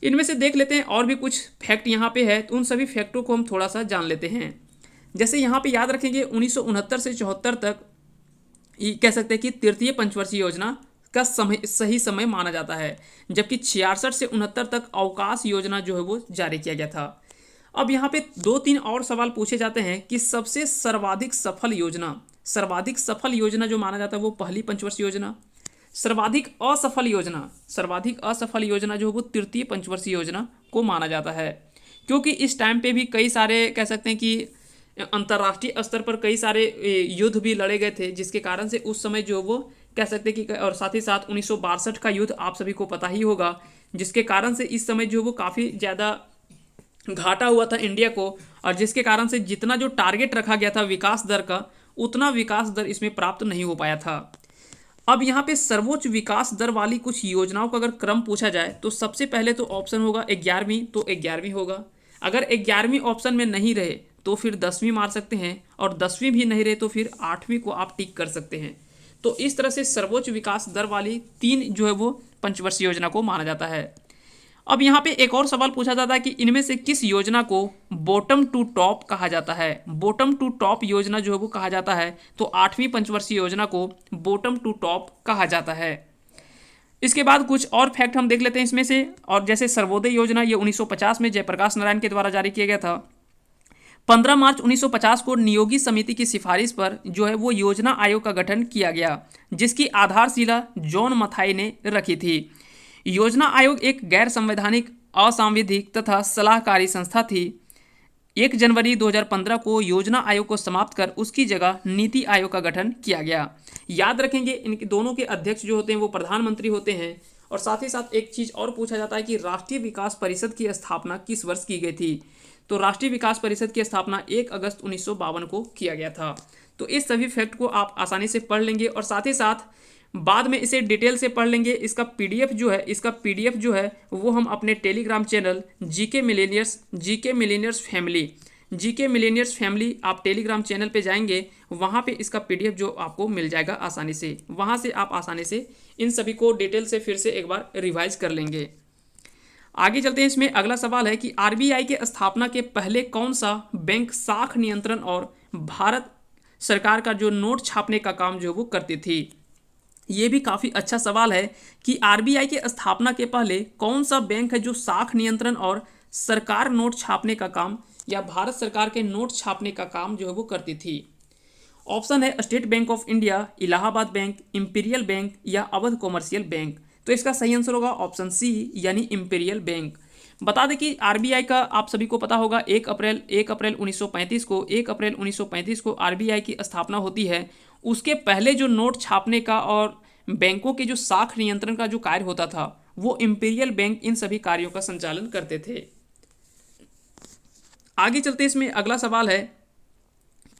इनमें से देख लेते हैं और भी कुछ फैक्ट यहाँ पे है, तो उन सभी फैक्टों को हम थोड़ा सा जान लेते हैं। जैसे यहाँ पे याद रखेंगे 1969 से 74 तक कह सकते हैं कि तृतीय पंचवर्षीय योजना का सही समय माना जाता है, जबकि 66 से 69 तक अवकाश योजना जो है वो जारी किया गया था। अब यहाँ पे 2-3 और सवाल पूछे जाते हैं कि सबसे सर्वाधिक सफल योजना जो माना जाता है वो पहली पंचवर्षीय योजना, सर्वाधिक असफल योजना जो है वो तृतीय पंचवर्षीय योजना को माना जाता है, क्योंकि इस टाइम पे भी कई सारे कह सकते हैं कि अंतर्राष्ट्रीय स्तर पर कई सारे युद्ध भी लड़े गए थे, जिसके कारण से उस समय जो वो कह सकते हैं कि, और साथ ही साथ 1962 का युद्ध आप सभी को पता ही होगा, जिसके कारण से इस समय जो वो काफ़ी ज़्यादा घाटा हुआ था इंडिया को, और जिसके कारण से जितना जो टारगेट रखा गया था विकास दर का, उतना विकास दर इसमें प्राप्त नहीं हो पाया था। अब यहाँ पे सर्वोच्च विकास दर वाली कुछ योजनाओं का अगर क्रम पूछा जाए तो सबसे पहले तो ऑप्शन होगा 11वीं, तो 11वीं होगा। अगर 11वीं ऑप्शन में नहीं रहे तो फिर 10वीं मार सकते हैं, और 10वीं भी नहीं रहे तो फिर 8वीं को आप टिक कर सकते हैं। तो इस तरह से सर्वोच्च विकास दर वाली 3 जो है वो पंचवर्षीय योजना को माना जाता है। अब यहाँ पे एक और सवाल पूछा जाता है कि इनमें से किस योजना को बॉटम टू टॉप कहा जाता है। बॉटम टू टॉप योजना जो है वो कहा जाता है, तो 8वीं पंचवर्षीय योजना को बॉटम टू टॉप कहा जाता है। इसके बाद कुछ और फैक्ट हम देख लेते हैं इसमें से, और जैसे सर्वोदय योजना ये 1950 में जयप्रकाश नारायण के द्वारा जारी किया गया था। 15 मार्च 1950 को नियोगी समिति की सिफारिश पर जो है वो योजना आयोग का गठन किया गया, जिसकी आधारशिला जॉन मथाई ने रखी थी। योजना आयोग एक गैर संवैधानिक, असांविधिक तथा सलाहकारी संस्था थी। 1 जनवरी 2015 को योजना आयोग को समाप्त कर उसकी जगह नीति आयोग का गठन किया गया। याद रखेंगे इनके दोनों के अध्यक्ष जो होते हैं वो प्रधानमंत्री होते हैं। और साथ ही साथ एक चीज़ और पूछा जाता है कि राष्ट्रीय विकास परिषद की स्थापना किस वर्ष की गई थी। तो राष्ट्रीय विकास परिषद की स्थापना 1 अगस्त 1952 को किया गया था। तो इस सभी फैक्ट को आप आसानी से पढ़ लेंगे, और साथ ही साथ बाद में इसे डिटेल से पढ़ लेंगे। इसका पीडीएफ जो है वो हम अपने Telegram channel GK millionaires family आप टेलीग्राम चैनल पे जाएंगे, वहाँ पे इसका पीडीएफ जो आपको मिल जाएगा आसानी से। वहाँ से आप आसानी से इन सभी को डिटेल से फिर से एक बार रिवाइज कर लेंगे। आगे चलते हैं, इसमें अगला सवाल है कि आरबीआई के स्थापना के पहले कौन सा बैंक साख नियंत्रण और भारत सरकार का जो नोट छापने का काम जो वो करती थी। ये भी काफ़ी अच्छा सवाल है कि आरबीआई के स्थापना के पहले कौन सा बैंक है जो साख नियंत्रण और सरकार नोट छापने का काम या भारत सरकार के नोट छापने का काम जो है वो करती थी। ऑप्शन है state bank of India, Allahabad bank, imperial bank या अवध कॉमर्शियल बैंक। तो इसका सही आंसर होगा ऑप्शन सी यानी इंपीरियल बैंक। बता दें कि आरबीआई का आप सभी को पता होगा 1 अप्रैल 1935 को आरबीआई की स्थापना होती है। उसके पहले जो नोट छापने का और बैंकों के जो साख नियंत्रण का जो कार्य होता था वो इंपीरियल बैंक इन सभी कार्यों का संचालन करते थे। आगे चलते इसमें अगला सवाल है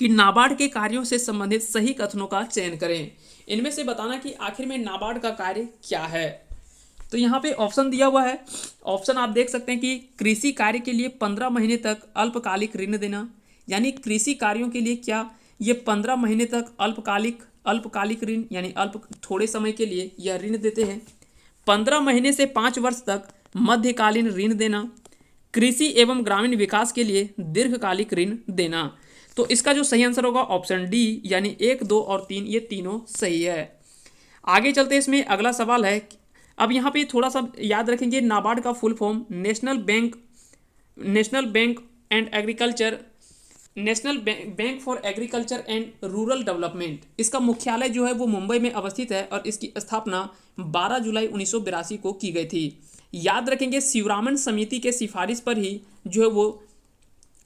कि नाबार्ड के कार्यों से संबंधित सही कथनों का चयन करें। इनमें से बताना कि आखिर में नाबार्ड का कार्य क्या है। तो यहाँ पे ऑप्शन दिया हुआ है। ऑप्शन आप देख सकते हैं कि कृषि कार्य के लिए 15 महीने तक अल्पकालिक ऋण देना, यानी कृषि कार्यों के लिए क्या ये 15 महीने तक अल्पकालिक ऋण यानी थोड़े समय के लिए यह ऋण देते हैं। 15 महीने से 5 वर्ष तक मध्यकालीन ऋण देना, कृषि एवं ग्रामीण विकास के लिए दीर्घकालिक ऋण देना। तो इसका जो सही आंसर होगा ऑप्शन डी यानी 1, 2 और 3 ये तीनों सही है। आगे चलते इसमें अगला सवाल है। अब यहाँ पे थोड़ा सा याद रखेंगे, नाबार्ड का full form national bank for agriculture and rural development. इसका मुख्यालय जो है वो मुंबई में अवस्थित है और इसकी स्थापना 12 जुलाई 1982 को की गई थी। याद रखेंगे शिवरामन समिति के सिफारिश पर ही जो है वो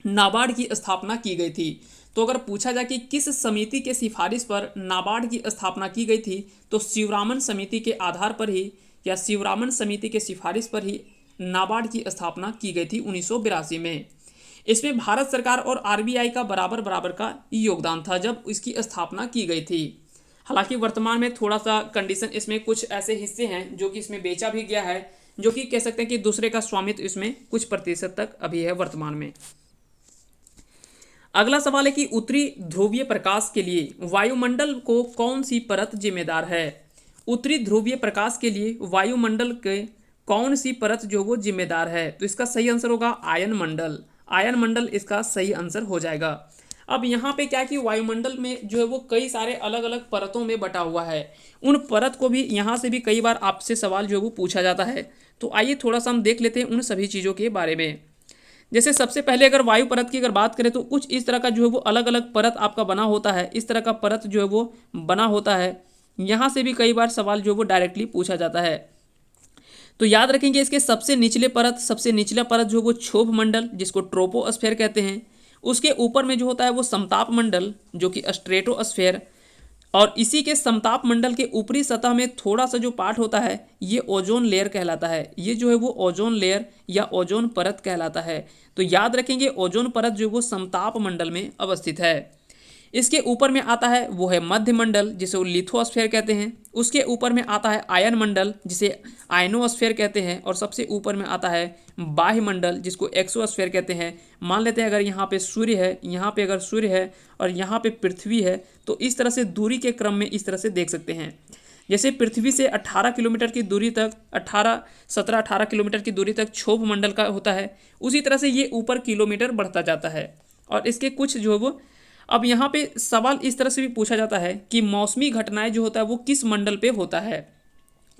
नाबार्ड की स्थापना की गई थी। तो अगर पूछा जाए कि किस समिति के सिफारिश पर नाबार्ड की स्थापना की गई थी तो शिवरामन समिति के आधार पर ही या शिवरामन समिति के सिफारिश पर ही नाबार्ड की स्थापना की गई थी 1982 में। इसमें भारत सरकार और आरबीआई का बराबर का योगदान था जब इसकी स्थापना की गई थी। हालांकि वर्तमान में थोड़ा सा कंडीशन, इसमें कुछ ऐसे हिस्से हैं जो कि इसमें बेचा भी गया है, जो कि कह सकते हैं कि दूसरे का स्वामित्व इसमें कुछ प्रतिशत तक अभी है वर्तमान में। अगला सवाल है कि उत्तरी ध्रुवीय प्रकाश के लिए वायुमंडल को कौन सी परत जिम्मेदार है। उत्तरी ध्रुवीय प्रकाश के लिए वायुमंडल के कौन सी परत जो वो जिम्मेदार है। तो इसका सही आंसर होगा आयन मंडल इसका सही आंसर हो जाएगा। अब यहाँ पे क्या कि वायुमंडल में जो है वो कई सारे अलग अलग परतों में बटा हुआ है। उन परत को भी यहाँ से भी कई बार आपसे सवाल जो है वो पूछा जाता है। तो आइए थोड़ा सा हम देख लेते हैं उन सभी चीज़ों के बारे में। जैसे सबसे पहले अगर वायु परत की अगर बात करें तो कुछ इस तरह का जो है वो अलग अलग परत आपका बना होता है। इस तरह का परत जो है वो बना होता है। यहाँ से भी कई बार सवाल जो है वो डायरेक्टली पूछा जाता है। तो याद रखेंगे इसके सबसे निचला परत जो वो क्षोभ मंडल जिसको ट्रोपोस्फेयर कहते हैं। उसके ऊपर में जो होता है वो समताप मंडल जो कि स्ट्रेटोस्फेयर, और इसी के समताप मंडल के ऊपरी सतह में थोड़ा सा जो पार्ट होता है ये ओजोन लेयर कहलाता है। ये जो है वो ओजोन लेयर या ओजोन परत कहलाता है। तो याद रखेंगे ओजोन परत जो वो समताप मंडल में अवस्थित है। इसके ऊपर में आता है वो है मध्य मंडल जिसे वो लिथोस्फेयर कहते हैं। उसके ऊपर में आता है आयन मंडल जिसे आयनोस्फेयर कहते हैं, और सबसे ऊपर में आता है बाह्य मंडल जिसको एक्सोस्फेयर कहते हैं। मान लेते हैं अगर यहाँ पे सूर्य है, यहाँ पे अगर सूर्य है और यहाँ पे पृथ्वी है, तो इस तरह से दूरी के क्रम में इस तरह से देख सकते हैं। जैसे पृथ्वी से 18 किलोमीटर की दूरी तक 17-18 किलोमीटर की दूरी तक क्षोभ मंडल का होता है, उसी तरह से ये ऊपर किलोमीटर बढ़ता जाता है। और इसके कुछ जो वो अब यहाँ पे सवाल इस तरह से भी पूछा जाता है कि मौसमी घटनाएं जो होता है वो किस मंडल पे होता है।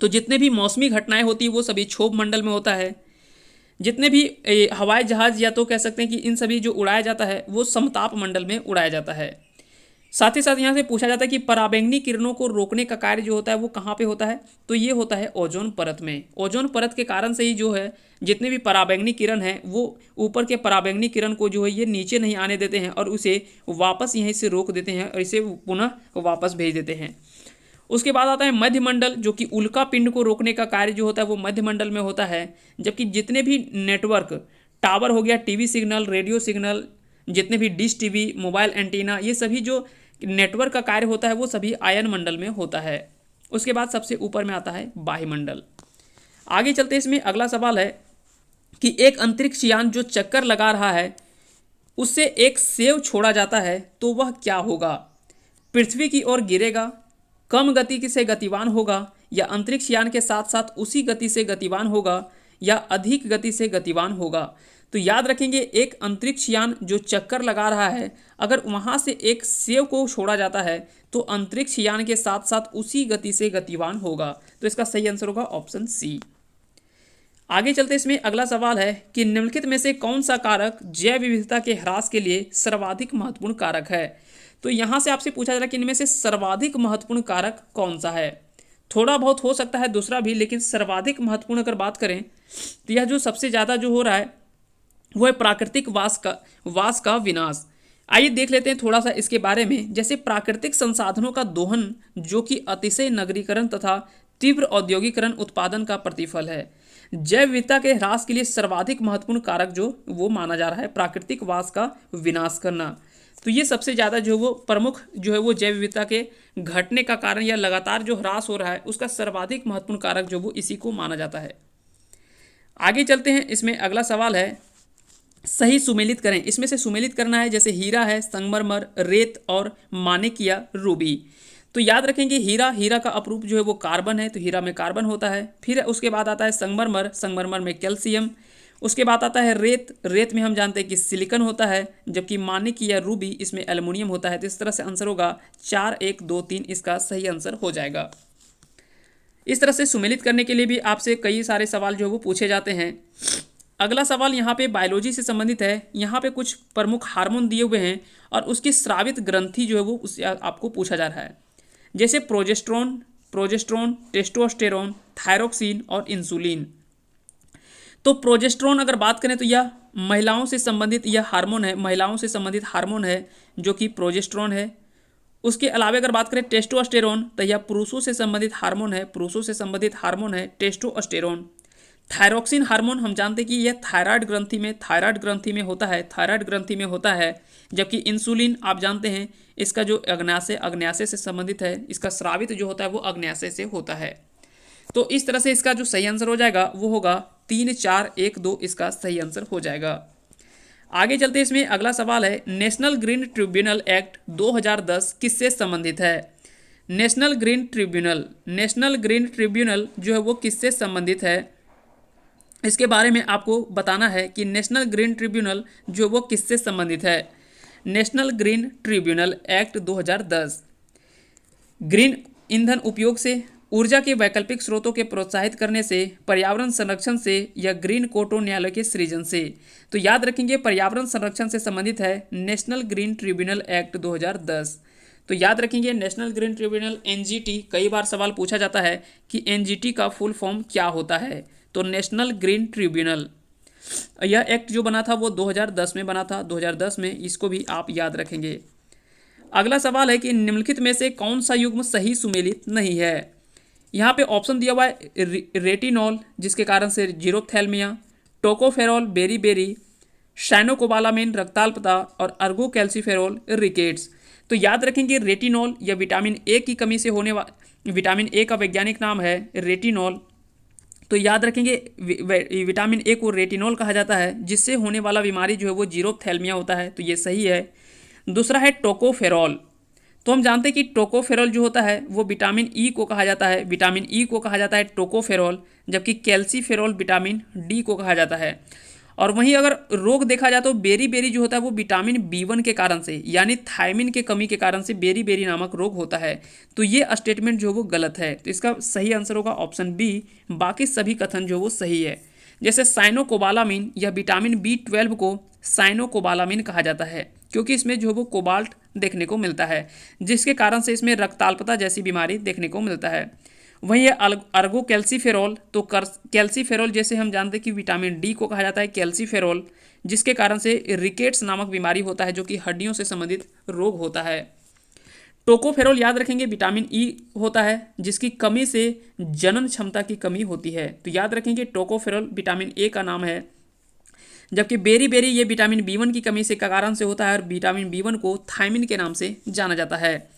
तो जितने भी मौसमी घटनाएं होती है वो सभी क्षोभ मंडल में होता है। जितने भी हवाई जहाज या तो कह सकते हैं कि इन सभी जो उड़ाया जाता है वो समताप मंडल में उड़ाया जाता है। साथ ही साथ यहाँ से पूछा जाता है कि पराबैंगनी किरणों को रोकने का कार्य जो होता है वो कहाँ पे होता है। तो ये होता है ओजोन परत में। ओजोन परत के कारण से ही जो है जितने भी पराबैंगनी किरण है वो ऊपर के पराबैंगनी किरण को जो है ये नीचे नहीं आने देते हैं और उसे वापस यहीं से रोक देते हैं और इसे पुनः वापस भेज देते हैं। उसके बाद आता है मध्य मंडल जो कि उल्का पिंड को रोकने का कार्य जो होता है वो मध्य मंडल में होता है। जबकि जितने भी नेटवर्क टावर हो गया, टीवी सिग्नल, रेडियो सिग्नल, जितने भी डिश टीवी, मोबाइल एंटीना, ये सभी जो नेटवर्क का कार्य होता है वो सभी आयन मंडल में होता है। उसके बाद सबसे ऊपर में आता है बाह्य मंडल। आगे चलते इसमें अगला सवाल है कि एक अंतरिक्ष यान जो चक्कर लगा रहा है उससे एक सेव छोड़ा जाता है तो वह क्या होगा। पृथ्वी की ओर गिरेगा, कम गति से गतिवान होगा, या अंतरिक्ष यान के साथ साथ उसी गति से गतिवान होगा, या अधिक गति से गतिवान होगा। तो याद रखेंगे, एक अंतरिक्ष यान जो चक्कर लगा रहा है, अगर वहाँ से एक सेव को छोड़ा जाता है तो अंतरिक्ष यान के साथ साथ उसी गति से गतिवान होगा। तो इसका सही आंसर होगा ऑप्शन सी। आगे चलते इसमें अगला सवाल है कि निम्नलिखित में से कौन सा कारक जैव विविधता के ह्रास के लिए सर्वाधिक महत्वपूर्ण कारक है। तो यहाँ से आपसे पूछा जा रहा है कि इनमें से सर्वाधिक महत्वपूर्ण कारक कौन सा है। थोड़ा बहुत हो सकता है दूसरा भी, लेकिन सर्वाधिक महत्वपूर्ण अगर बात करें तो यह जो सबसे ज़्यादा जो हो रहा है वो है प्राकृतिक वास का विनाश। आइए देख लेते हैं थोड़ा सा इसके बारे में। जैसे प्राकृतिक संसाधनों का दोहन जो कि अतिशय नगरीकरण तथा तीव्र औद्योगिकरण उत्पादन का प्रतिफल है। जैव विविधता के ह्रास के लिए सर्वाधिक महत्वपूर्ण कारक जो वो माना जा रहा है प्राकृतिक वास का विनाश करना। तो ये सबसे ज़्यादा जो वो प्रमुख जो है वो जैव विविधता के घटने का कारण या लगातार जो ह्रास हो रहा है उसका सर्वाधिक महत्वपूर्ण कारक जो वो इसी को माना जाता है। आगे चलते हैं, इसमें अगला सवाल है सही सुमेलित करें। इसमें से सुमेलित करना है, जैसे हीरा है, संगमरमर, रेत और मानिक या रूबी। तो याद रखेंगे हीरा का अपरूप जो है वो कार्बन है, तो हीरा में कार्बन होता है। फिर उसके बाद आता है संगमरमर में कैल्शियम। उसके बाद आता है रेत में हम जानते हैं कि सिलिकॉन होता है, जबकि मानिक या रूबी इसमें एल्युमिनियम होता है। तो इस तरह से आंसर होगा 4, 1, 2, 3 इसका सही आंसर हो जाएगा। इस तरह से सुमेलित करने के लिए भी आपसे कई सारे सवाल जो है वो पूछे जाते हैं। अगला सवाल यहाँ पे बायोलॉजी से संबंधित है। यहाँ पे कुछ प्रमुख हार्मोन दिए हुए हैं और उसकी स्रावित ग्रंथि जो है वो उससे आपको पूछा जा रहा है। जैसे प्रोजेस्टेरोन, टेस्टोस्टेरोन, थायरोक्सिन और इंसुलिन। तो प्रोजेस्टेरोन अगर बात करें तो यह महिलाओं से संबंधित यह हार्मोन है, महिलाओं से संबंधित हार्मोन है जो कि प्रोजेस्टेरोन है। उसके अलावा अगर बात करें टेस्टोस्टेरोन तो यह पुरुषों से संबंधित हार्मोन है, पुरुषों से संबंधित हार्मोन है टेस्टोस्टेरोन। थायरोक्सिन हार्मोन हम जानते हैं कि यह थायराइड ग्रंथि में होता है, जबकि इंसुलिन आप जानते हैं इसका जो अग्न्याशय से संबंधित है, इसका स्रावित जो होता है वो अग्न्याशय से होता है। तो इस तरह से इसका जो सही आंसर हो जाएगा वो होगा 3, 4, 1, 2 इसका सही आंसर हो जाएगा। आगे चलते इसमें अगला सवाल है नेशनल ग्रीन ट्रिब्यूनल एक्ट 2010 किससे संबंधित है। नेशनल ग्रीन ट्रिब्यूनल जो है वो किससे संबंधित है, इसके बारे में आपको बताना है कि नेशनल ग्रीन ट्रिब्यूनल जो वो किससे संबंधित है। National green tribunal act 2010 green ईंधन उपयोग से, ऊर्जा के वैकल्पिक स्रोतों के प्रोत्साहित करने से, पर्यावरण संरक्षण से या ग्रीन कोर्टों न्यायालय के सृजन से। तो याद रखेंगे पर्यावरण संरक्षण से संबंधित है नेशनल ग्रीन ट्रिब्यूनल एक्ट 2010। तो याद रखेंगे नेशनल ग्रीन ट्रिब्यूनल एनजीटी, कई बार सवाल पूछा जाता है कि एनजीटी का फुल फॉर्म क्या होता है। तो नेशनल ग्रीन ट्रिब्यूनल, यह एक्ट जो बना था वो 2010 में बना था, 2010 में, इसको भी आप याद रखेंगे। अगला सवाल है कि निम्नलिखित में से कौन सा युग्म सही सुमेलित नहीं है। यहाँ पे ऑप्शन दिया हुआ है रेटिनॉल जिसके कारण से जीरोथैल्मिया, टोकोफेरॉल बेरी, साइनोकोबालामिन रक्ताल्पता और अर्गोकैल्सिफेरॉल रिकेट्स। तो याद रखेंगे रेटिनॉल या विटामिन ए की कमी से होने विटामिन ए का वैज्ञानिक नाम है रेटिनॉल। तो याद रखेंगे विटामिन ए को रेटिनॉल कहा जाता है, जिससे होने वाला बीमारी जो है वो जीरोथैल्मिया होता है। तो ये सही है। दूसरा है टोकोफेरॉल। तो हम जानते हैं कि टोकोफेरॉल जो होता है वो विटामिन ई को कहा जाता है, विटामिन ई को कहा जाता है टोकोफेरॉल, जबकि कैल्सीफेरॉल विटामिन डी को कहा जाता है। और वहीं अगर रोग देखा जाए तो बेरी जो होता है वो विटामिन B1 के कारण से, यानी थायमिन के कमी के कारण से बेरी नामक रोग होता है। तो ये स्टेटमेंट जो वो गलत है। तो इसका सही आंसर होगा ऑप्शन बी, बाकी सभी कथन जो वो सही है। जैसे साइनोकोबालामिन या विटामिन B12 को साइनोकोबालामिन कहा जाता है क्योंकि इसमें जो वो कोबाल्ट देखने को मिलता है, जिसके कारण से इसमें रक्ताल्पता जैसी बीमारी देखने को मिलता है। वहीं अर्गो कैल्सीफेरॉल, तो कैल्सीफेरॉल जैसे हम जानते हैं कि विटामिन डी को कहा जाता है कैल्सीफेरॉल, जिसके कारण से रिकेट्स नामक बीमारी होता है जो कि हड्डियों से संबंधित रोग होता है। टोकोफेरॉल याद रखेंगे विटामिन ई होता है जिसकी कमी से जनन क्षमता की कमी होती है। तो याद रखेंगे टोकोफेरॉल विटामिन ए का नाम है, जबकि बेरी ये विटामिन B1 की कमी से कारण से होता है और विटामिन B1 को थायमिन के नाम से जाना जाता है।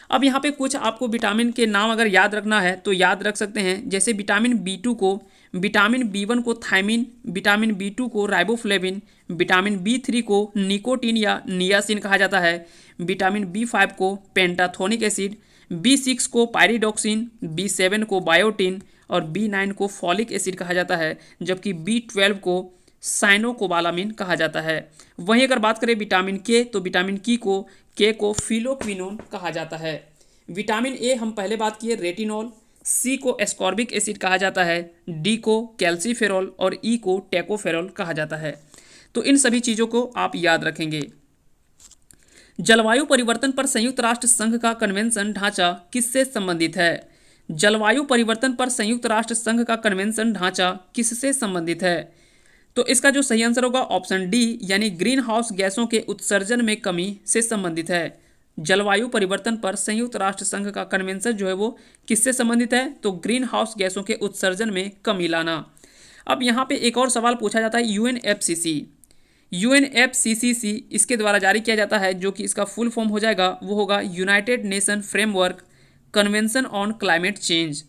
अब यहाँ पे कुछ आपको विटामिन के नाम अगर याद रखना है तो याद रख सकते हैं। जैसे विटामिन B2 को, विटामिन B1 को थायमिन, विटामिन B2 को राइबोफ्लेविन, विटामिन B3 को निकोटीन या नियासिन कहा जाता है, विटामिन B5 को पेंटाथोनिक एसिड, B6 को पायरिडॉक्सिन, B7 को बायोटिन और B9 को फॉलिक एसिड कहा जाता है, जबकि B12 को साइनोकोबालामिन कहा जाता है। वहीं अगर बात करें विटामिन के, तो विटामिन के को फिलोक्विनोन कहा जाता है। विटामिन ए हम पहले बात किए रेटिनॉल, सी को एस्कॉर्बिक एसिड कहा जाता है, डी को कैल्सीफेरॉल और ई को टेकोफेरॉल कहा जाता है। तो इन सभी चीज़ों को आप याद रखेंगे। जलवायु परिवर्तन पर संयुक्त राष्ट्र संघ का कन्वेंशन ढांचा किससे संबंधित है? जलवायु परिवर्तन पर संयुक्त राष्ट्र संघ का कन्वेंशन ढांचा किससे संबंधित है? तो इसका जो सही आंसर होगा ऑप्शन डी, यानी ग्रीन हाउस गैसों के उत्सर्जन में कमी से संबंधित है। जलवायु परिवर्तन पर संयुक्त राष्ट्र संघ का कन्वेंशन जो है वो किससे संबंधित है? तो ग्रीन हाउस गैसों के उत्सर्जन में कमी लाना। अब यहाँ पे एक और सवाल पूछा जाता है यूएनएफसीसीसी इसके द्वारा जारी किया जाता है, जो कि इसका फुल फॉर्म हो जाएगा वो होगा United nation framework convention on climate change.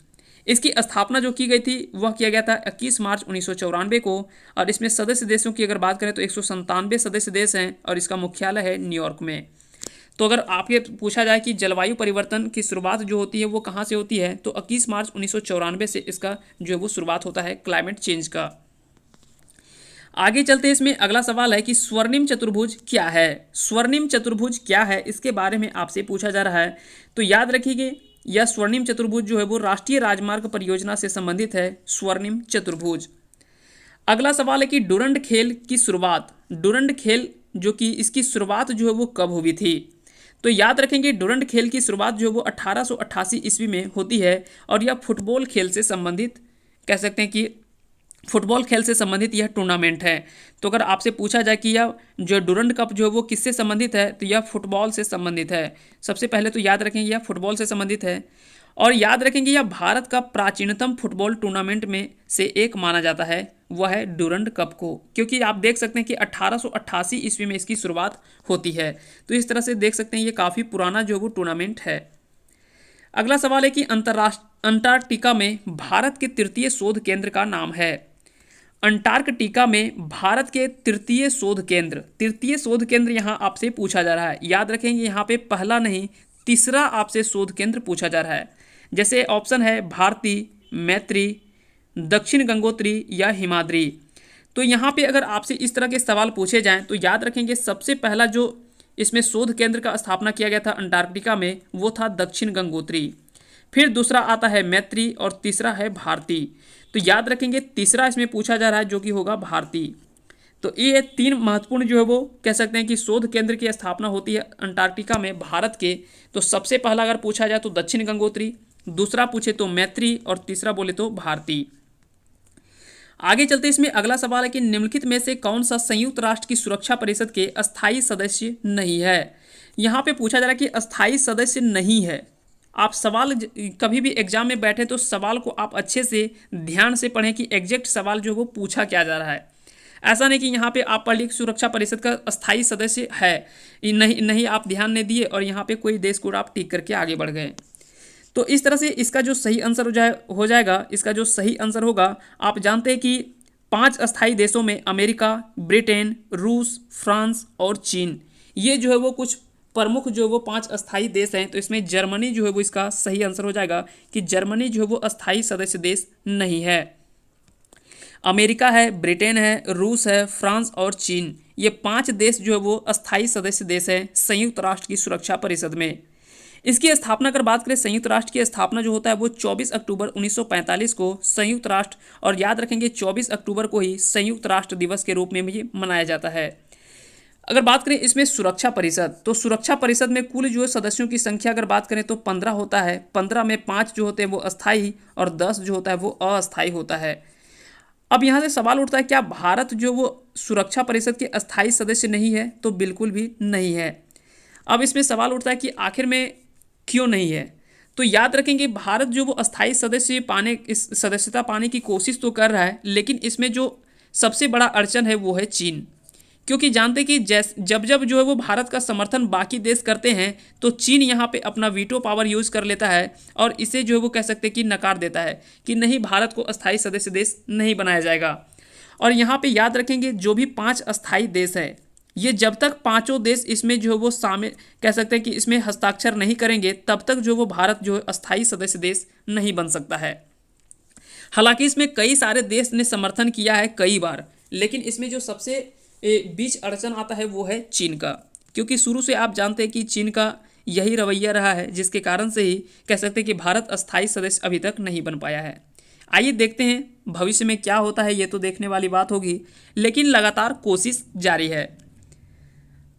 इसकी स्थापना जो की गई थी वह किया गया था 21 मार्च 1994 को, और इसमें सदस्य देशों की अगर बात करें तो 197 सदस्य देश हैं और इसका मुख्यालय है न्यूयॉर्क में। तो अगर आपके पूछा जाए कि जलवायु परिवर्तन की शुरुआत जो होती है वो कहाँ से होती है, तो 21 मार्च 1994 से इसका जो है वो शुरुआत होता है क्लाइमेट चेंज का। आगे चलते हैं, इसमें अगला सवाल है कि स्वर्णिम चतुर्भुज क्या है? स्वर्णिम चतुर्भुज क्या है, इसके बारे में आपसे पूछा जा रहा है। तो याद रखिए यह स्वर्णिम चतुर्भुज जो है वो राष्ट्रीय राजमार्ग परियोजना से संबंधित है, स्वर्णिम चतुर्भुज। अगला सवाल है कि डुरंड खेल की शुरुआत, डुरंड खेल जो कि इसकी शुरुआत जो है वो कब हुई थी? तो याद रखेंगे डुरंड खेल की शुरुआत जो है वो 1888 ईस्वी में होती है, और यह फुटबॉल खेल से संबंधित कह सकते हैं कि फुटबॉल खेल से संबंधित यह टूर्नामेंट है। तो अगर आपसे पूछा जाए कि यह जो डुरंड कप जो है वो किससे संबंधित है, तो यह फुटबॉल से संबंधित है। सबसे पहले तो याद रखेंगे यह फुटबॉल से संबंधित है, और याद रखेंगे यह भारत का प्राचीनतम फुटबॉल टूर्नामेंट में से एक माना जाता है, वह है डुरंड कप को, क्योंकि आप देख सकते हैं कि 1888 ईस्वी में इसकी शुरुआत होती है। तो इस तरह से देख सकते हैं ये काफ़ी पुराना जो है वो टूर्नामेंट है। अगला सवाल है कि अंटार्कटिका में भारत के तृतीय शोध केंद्र का नाम है। अंटार्कटिका में भारत के तृतीय शोध केंद्र यहाँ आपसे पूछा जा रहा है। याद रखेंगे यहाँ पे पहला नहीं तीसरा आपसे शोध केंद्र पूछा जा रहा है। जैसे ऑप्शन है भारती, मैत्री, दक्षिण गंगोत्री या हिमाद्री। तो यहाँ पे अगर आपसे इस तरह के सवाल पूछे जाएं तो याद रखेंगे सबसे पहला जो इसमें शोध केंद्र का स्थापना किया गया था अंटार्कटिका में वो था दक्षिण गंगोत्री, फिर दूसरा आता है मैत्री और तीसरा है भारती। तो याद रखेंगे तीसरा इसमें पूछा जा रहा है जो कि होगा भारती। तो ये तीन महत्वपूर्ण जो है वो कह सकते हैं कि शोध केंद्र की स्थापना होती है अंटार्कटिका में भारत के। तो सबसे पहला अगर पूछा जाए तो दक्षिण गंगोत्री, दूसरा पूछे तो मैत्री और तीसरा बोले तो भारती। आगे चलते इसमें अगला सवाल है कि निम्नलिखित में से कौन सा संयुक्त राष्ट्र की सुरक्षा परिषद के अस्थायी सदस्य नहीं है? यहाँ पे पूछा जा रहा है कि अस्थायी सदस्य नहीं है। आप सवाल कभी भी एग्जाम में बैठे तो सवाल को आप अच्छे से ध्यान से पढ़ें कि एग्जैक्ट सवाल जो वो पूछा क्या जा रहा है। ऐसा नहीं कि यहाँ पे आप पढ़ लिख सुरक्षा परिषद का अस्थायी सदस्य है, नहीं आप ध्यान नहीं दिए और यहाँ पे कोई देश को आप टिक करके आगे बढ़ गए। तो इस तरह से इसका जो सही आंसर हो जाएगा, इसका जो सही आंसर होगा, आप जानते हैं कि 5 अस्थायी देशों में अमेरिका, ब्रिटेन, रूस, फ्रांस और चीन, ये जो है वो कुछ प्रमुख जो है वो 5 अस्थायी देश हैं। तो इसमें जर्मनी जो है वो इसका सही आंसर हो जाएगा कि जर्मनी जो है वो अस्थायी सदस्य देश नहीं है। अमेरिका है, ब्रिटेन है, रूस है, फ्रांस और चीन, ये 5 देश जो है वो अस्थायी सदस्य देश हैं संयुक्त राष्ट्र की सुरक्षा परिषद में। इसकी स्थापना अगर बात करें, संयुक्त राष्ट्र की स्थापना जो होता है वो 24 अक्टूबर 1945 को संयुक्त राष्ट्र, और याद रखेंगे 24 अक्टूबर को ही संयुक्त राष्ट्र दिवस के रूप में भी मनाया जाता है। अगर बात करें इसमें सुरक्षा परिषद, तो सुरक्षा परिषद में कुल जो सदस्यों की संख्या अगर बात करें तो 15 होता है। 15 में 5 जो होते हैं वो अस्थायी और 10 जो होता है वो अस्थायी होता है। अब यहाँ से सवाल उठता है क्या भारत जो वो सुरक्षा परिषद के अस्थायी सदस्य नहीं है? तो बिल्कुल भी नहीं है। अब इसमें सवाल उठता है कि आखिर में क्यों नहीं है? तो याद रखेंगे भारत जो वो अस्थायी सदस्यता पाने की कोशिश तो कर रहा है, लेकिन इसमें जो सबसे बड़ा अड़चन है वो है चीन। क्योंकि जानते कि जब जो है वो भारत का समर्थन बाकी देश करते हैं तो चीन यहाँ पे अपना वीटो पावर यूज़ कर लेता है और इसे जो है वो कह सकते हैं कि नकार देता है कि नहीं, भारत को अस्थायी सदस्य देश नहीं बनाया जाएगा। और यहाँ पे याद रखेंगे जो भी 5 अस्थायी देश है, ये जब तक 5 देश इसमें जो है वो शामिल कह सकते हैं कि इसमें हस्ताक्षर नहीं करेंगे तब तक जो वो भारत जो है अस्थायी सदस्य देश नहीं बन सकता है। हालांकि इसमें कई सारे देश ने समर्थन किया है कई बार, लेकिन इसमें जो सबसे बीच अड़चन आता है वो है चीन का, क्योंकि शुरू से आप जानते हैं कि चीन का यही रवैया रहा है, जिसके कारण से ही कह सकते हैं कि भारत अस्थायी सदस्य अभी तक नहीं बन पाया है। आइए देखते हैं भविष्य में क्या होता है, ये तो देखने वाली बात होगी, लेकिन लगातार कोशिश जारी है।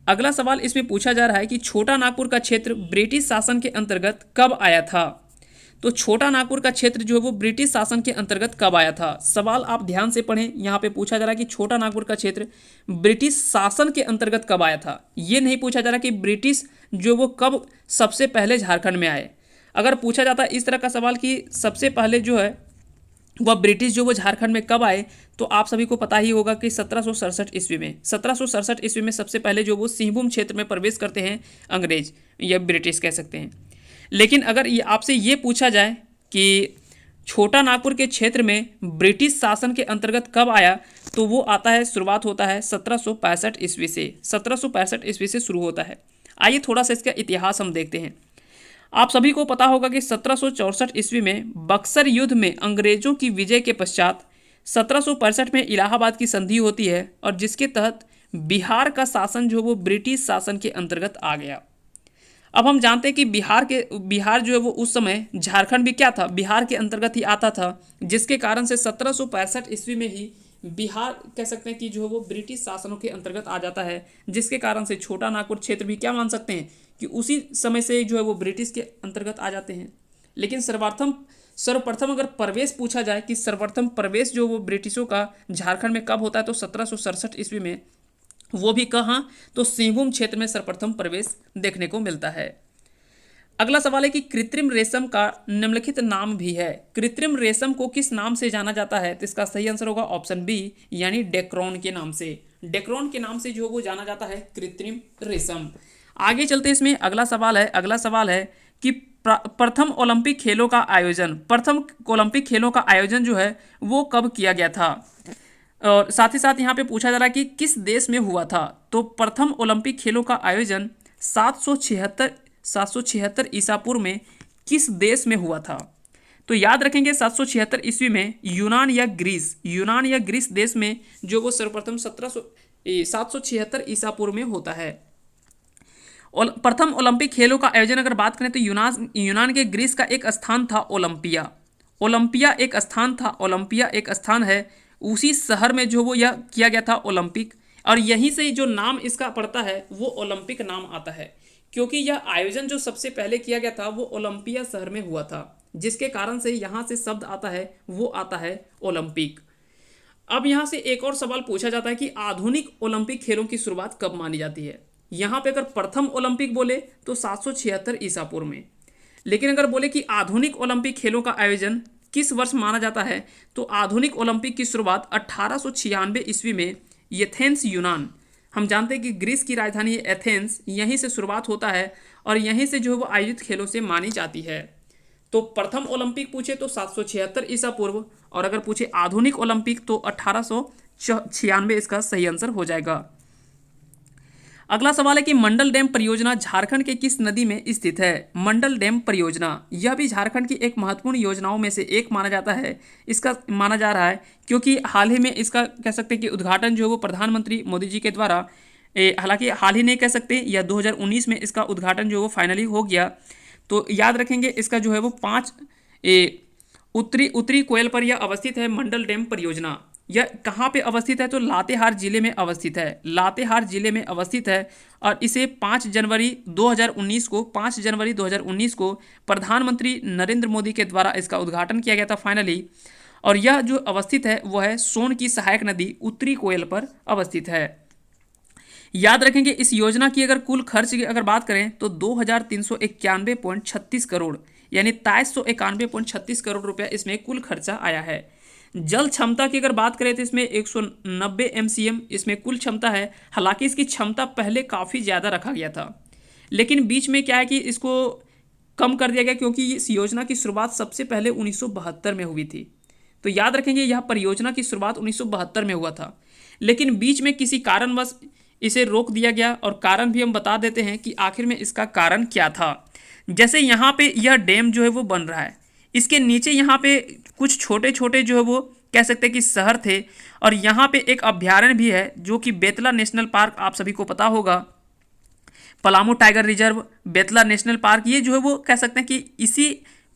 अगला सवाल इसमें पूछा जा रहा है कि छोटा नागपुर का क्षेत्र ब्रिटिश शासन के अंतर्गत कब आया था। तो छोटा नागपुर का क्षेत्र जो है वो ब्रिटिश शासन के अंतर्गत कब आया था, सवाल आप ध्यान से पढ़ें। यहाँ पे पूछा जा रहा है कि छोटा नागपुर का क्षेत्र ब्रिटिश शासन के अंतर्गत कब आया था, ये नहीं पूछा जा रहा कि ब्रिटिश जो वो कब सबसे पहले झारखंड में आए। अगर पूछा जाता इस तरह का सवाल कि सबसे पहले जो है वह ब्रिटिश जो वो झारखंड में कब आए, तो आप सभी को पता ही होगा कि 1767 ईस्वी में। 1767 ईस्वी में सबसे पहले जो वो सिंहभूम क्षेत्र में प्रवेश करते हैं अंग्रेज या ब्रिटिश कह सकते हैं। लेकिन अगर ये आपसे ये पूछा जाए कि छोटा नागपुर के क्षेत्र में ब्रिटिश शासन के अंतर्गत कब आया, तो वो आता है, शुरुआत होता है 1765 ईस्वी से। 1765 ईस्वी से शुरू होता है। आइए थोड़ा सा इसका इतिहास हम देखते हैं। आप सभी को पता होगा कि 1764 ईस्वी में बक्सर युद्ध में अंग्रेजों की विजय के पश्चात 1765 में इलाहाबाद की संधि होती है, और जिसके तहत बिहार का शासन जो वो ब्रिटिश शासन के अंतर्गत आ गया। अब हम जानते हैं कि बिहार जो है वो उस समय झारखंड भी क्या था, बिहार के अंतर्गत ही आता था, जिसके कारण से 1765 ईस्वी में ही बिहार कह सकते हैं कि जो है वो ब्रिटिश शासनों के अंतर्गत आ जाता है, जिसके कारण से छोटा नागपुर क्षेत्र भी क्या मान सकते हैं कि उसी समय से जो है वो ब्रिटिश के अंतर्गत आ जाते हैं। लेकिन सर्वप्रथम अगर प्रवेश पूछा जाए कि सर्वप्रथम प्रवेश जो वो ब्रिटिशों का झारखंड में कब होता है, तो 1767 ईस्वी में, वो भी कहाँ, तो सिंहभूम क्षेत्र में सर्वप्रथम प्रवेश देखने को मिलता है। अगला सवाल है कि कृत्रिम रेशम का निम्नलिखित नाम भी है। कृत्रिम रेशम को किस नाम से जाना जाता है, तो इसका सही आंसर होगा ऑप्शन बी, यानी डेक्रोन के नाम से। डेक्रोन के नाम से जो वो जाना जाता है कृत्रिम रेशम। आगे चलते हैं, इसमें अगला सवाल है कि प्रथम ओलंपिक खेलों का आयोजन जो है वो कब किया गया था, और साथ ही साथ यहाँ पे पूछा जा रहा है कि किस देश में हुआ था। तो प्रथम ओलंपिक खेलों का आयोजन 776 ईसा पूर्व में किस देश में हुआ था। तो याद रखेंगे 776 ईस्वी में यूनान या ग्रीस देश में जो वो सर्वप्रथम 776 ईसा पूर्व में होता है। प्रथम ओलंपिक खेलों का आयोजन अगर बात करें तो यूनान के ग्रीस का एक स्थान था ओलंपिया एक स्थान है, उसी शहर में जो वो यह किया गया था ओलंपिक, और यहीं से जो नाम इसका पड़ता है वो ओलंपिक नाम आता है, क्योंकि यह आयोजन जो सबसे पहले किया गया था वो ओलंपिया शहर में हुआ था, जिसके कारण से यहाँ से शब्द आता है वो आता है ओलंपिक। अब यहाँ से एक और सवाल पूछा जाता है कि आधुनिक ओलंपिक खेलों की शुरुआत कब मानी जाती है। यहाँ पे अगर प्रथम ओलंपिक बोले तो 776 ईसा पूर्व में, लेकिन अगर बोले कि आधुनिक ओलंपिक खेलों का आयोजन किस वर्ष माना जाता है, तो आधुनिक ओलंपिक की शुरुआत 1896 ईस्वी में एथेंस यूनान, हम जानते हैं कि ग्रीस की राजधानी एथेंस, यहीं से शुरुआत होता है और यहीं से जो है वो आयोजित खेलों से मानी जाती है। तो प्रथम ओलंपिक पूछे तो 776 ईसा पूर्व, और अगर पूछे आधुनिक ओलंपिक तो 1896 इसका सही आंसर हो जाएगा। अगला सवाल है कि मंडल डैम परियोजना झारखंड के किस नदी में स्थित है। मंडल डैम परियोजना यह भी झारखंड की एक महत्वपूर्ण योजनाओं में से एक माना जाता है। इसका माना जा रहा है क्योंकि हाल ही में इसका कह सकते हैं कि उद्घाटन जो है वो प्रधानमंत्री मोदी जी के द्वारा, हालांकि हाल ही नहीं कह सकते, या 2019 में इसका उद्घाटन जो है वो फाइनली हो गया। तो याद रखेंगे इसका जो है वो 5 उत्तरी कोयल पर यह अवस्थित है। मंडल डैम परियोजना यह कहाँ पे अवस्थित है, तो लातेहार जिले में अवस्थित है, और इसे 5 जनवरी 2019 को प्रधानमंत्री नरेंद्र मोदी के द्वारा इसका उद्घाटन किया गया था फाइनली। और यह जो अवस्थित है वह है सोन की सहायक नदी उत्तरी कोयल पर अवस्थित है। याद रखेंगे इस योजना की अगर कुल खर्च की अगर बात करें तो 2391.36 करोड़, यानी 2391.36 करोड़ रुपया इसमें कुल खर्चा आया है। जल क्षमता की अगर बात करें तो इसमें 190 MCM इसमें कुल क्षमता है। हालांकि इसकी क्षमता पहले काफ़ी ज़्यादा रखा गया था, लेकिन बीच में क्या है कि इसको कम कर दिया गया, क्योंकि इस योजना की शुरुआत सबसे पहले 1972 में हुई थी। तो याद रखेंगे यह परियोजना की शुरुआत 1972 में हुआ था, लेकिन बीच में किसी कारणवश इसे रोक दिया गया, और कारण भी हम बता देते हैं कि आखिर में इसका कारण क्या था। जैसे यहाँ पे यह डैम जो है वो बन रहा है, इसके नीचे यहाँ पे कुछ छोटे छोटे जो है वो कह सकते हैं कि शहर थे, और यहाँ पे एक अभ्यारण्य भी है जो कि बेतला नेशनल पार्क, आप सभी को पता होगा। Palamu tiger reserve, Betla national park, ये जो है वो कह सकते हैं कि इसी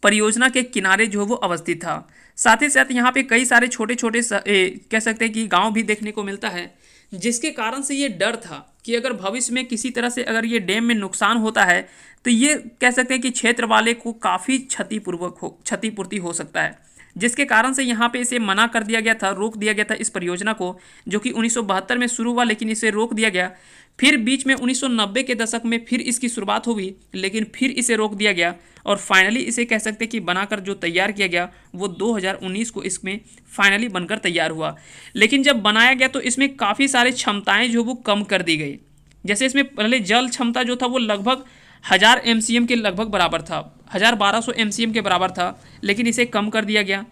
परियोजना के किनारे जो है वो अवस्थित था। साथ ही साथ यहाँ पे कई सारे छोटे छोटे कह सकते हैं कि गांव भी देखने को मिलता है, जिसके कारण से ये डर था कि अगर भविष्य में किसी तरह से अगर ये डैम में नुकसान होता है तो ये कह सकते हैं कि क्षेत्र वाले को काफ़ी क्षतिपूर्ति हो सकता है, जिसके कारण से यहाँ पे इसे मना कर दिया गया था, रोक दिया गया था इस परियोजना को, जो कि 1972 में शुरू हुआ, लेकिन इसे रोक दिया गया। फिर बीच में 1990 के दशक में फिर इसकी शुरुआत हुई, लेकिन फिर इसे रोक दिया गया, और फाइनली इसे कह सकते हैं कि बनाकर जो तैयार किया गया वो 2019 को इसमें फाइनली बनकर तैयार हुआ। लेकिन जब बनाया गया तो इसमें काफ़ी सारे क्षमताएं जो वो कम कर दी गई। जैसे इसमें पहले जल क्षमता जो था वो लगभग 1000 MCM के लगभग बराबर था, 1200 MCM के बराबर था, लेकिन इसे कम कर दिया गया।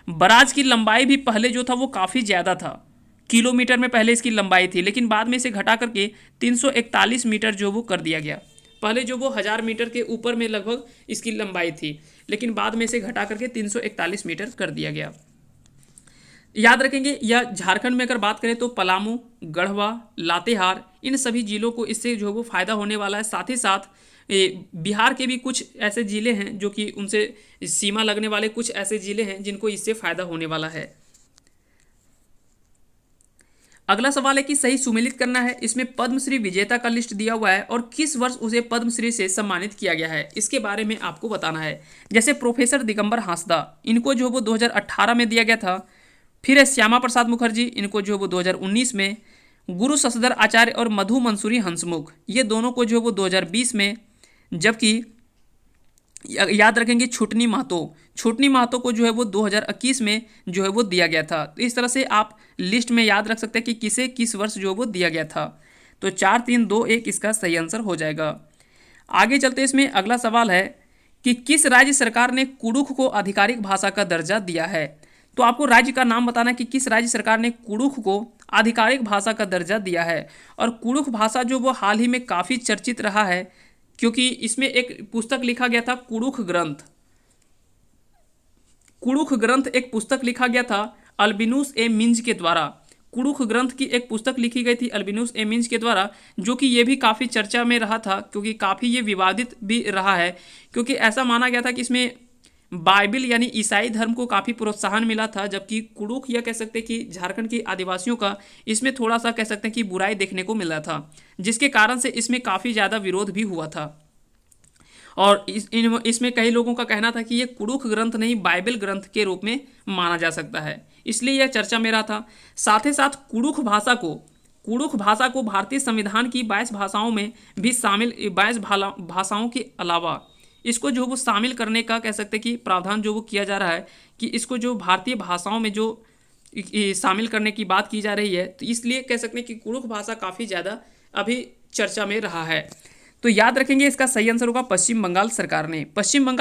बराज की लंबाई भी पहले जो था वो काफ़ी ज़्यादा था, किलोमीटर में पहले इसकी लंबाई थी, लेकिन बाद में इसे घटा करके 341 मीटर जो वो कर दिया गया। पहले जो वो 1000 मीटर के ऊपर में लगभग इसकी लंबाई थी, लेकिन बाद में इसे घटा करके 341 मीटर कर दिया गया। याद रखेंगे, या झारखंड में अगर बात करें तो पलामू, गढ़वा, लातेहार, इन सभी जिलों को इससे जो वो फ़ायदा होने वाला है। साथ ही साथ बिहार के भी कुछ ऐसे ज़िले हैं जो कि उनसे सीमा लगने वाले कुछ ऐसे ज़िले हैं जिनको इससे फ़ायदा होने वाला है। अगला सवाल है कि सही सुमेलित करना है। इसमें पद्मश्री विजेता का लिस्ट दिया हुआ है और किस वर्ष उसे पद्मश्री से सम्मानित किया गया है, इसके बारे में आपको बताना है। जैसे प्रोफेसर दिगंबर हांसदा, इनको जो वो 2018 में दिया गया था। फिर है श्यामा प्रसाद मुखर्जी, इनको जो वो 2019 में। गुरु शशधर आचार्य और मधु मंसूरी हंसमुख, ये दोनों को जो वो 2020 में। जबकि याद रखेंगे छुटनी महतो को जो है वो 2021 में जो है वो दिया गया था। तो इस तरह से आप लिस्ट में याद रख सकते हैं कि किसे किस वर्ष जो वो दिया गया था। तो 4 3 2 1 इसका सही आंसर हो जाएगा। आगे चलते इसमें अगला सवाल है कि किस राज्य सरकार ने कुडुख को आधिकारिक भाषा का दर्जा दिया है। तो आपको राज्य का नाम बताना कि किस राज्य सरकार ने कुडुख को आधिकारिक भाषा का दर्जा दिया है। और कुडुख भाषा जो वो हाल ही में काफ़ी चर्चित रहा है, क्योंकि इसमें एक पुस्तक लिखा गया था कुडुख ग्रंथ एक पुस्तक लिखा गया था अल्बिनुस ए मिंज के द्वारा। कुडुख ग्रंथ की एक पुस्तक लिखी गई थी अल्बिनुस ए मिंज के द्वारा, जो कि ये भी काफ़ी चर्चा में रहा था, क्योंकि काफ़ी ये विवादित भी रहा है, क्योंकि ऐसा माना गया था कि इसमें बाइबिल यानी ईसाई धर्म को काफ़ी प्रोत्साहन मिला था, जबकि कुडुख या कह सकते हैं कि झारखंड के आदिवासियों का इसमें थोड़ा सा कह सकते हैं कि बुराई देखने को मिला था, जिसके कारण से इसमें काफ़ी ज़्यादा विरोध भी हुआ था। और इसमें कई लोगों का कहना था कि ये कुडुख ग्रंथ नहीं बाइबल ग्रंथ के रूप में माना जा सकता है, इसलिए यह चर्चा में रहा था। साथ ही साथ कुडुख भाषा को भारतीय संविधान की 22 भाषाओं में भी शामिल, 22 भाषाओं के अलावा इसको जो वो शामिल करने का कह सकते हैं कि प्रावधान जो वो किया जा रहा है, कि इसको जो भारतीय भाषाओं में जो शामिल करने की बात की जा रही है। तो इसलिए कह सकते हैं कि कुडुख भाषा काफ़ी ज़्यादा अभी चर्चा में रहा है। तो याद रखेंगे इसका सही आंसर होगा पश्चिम बंगाल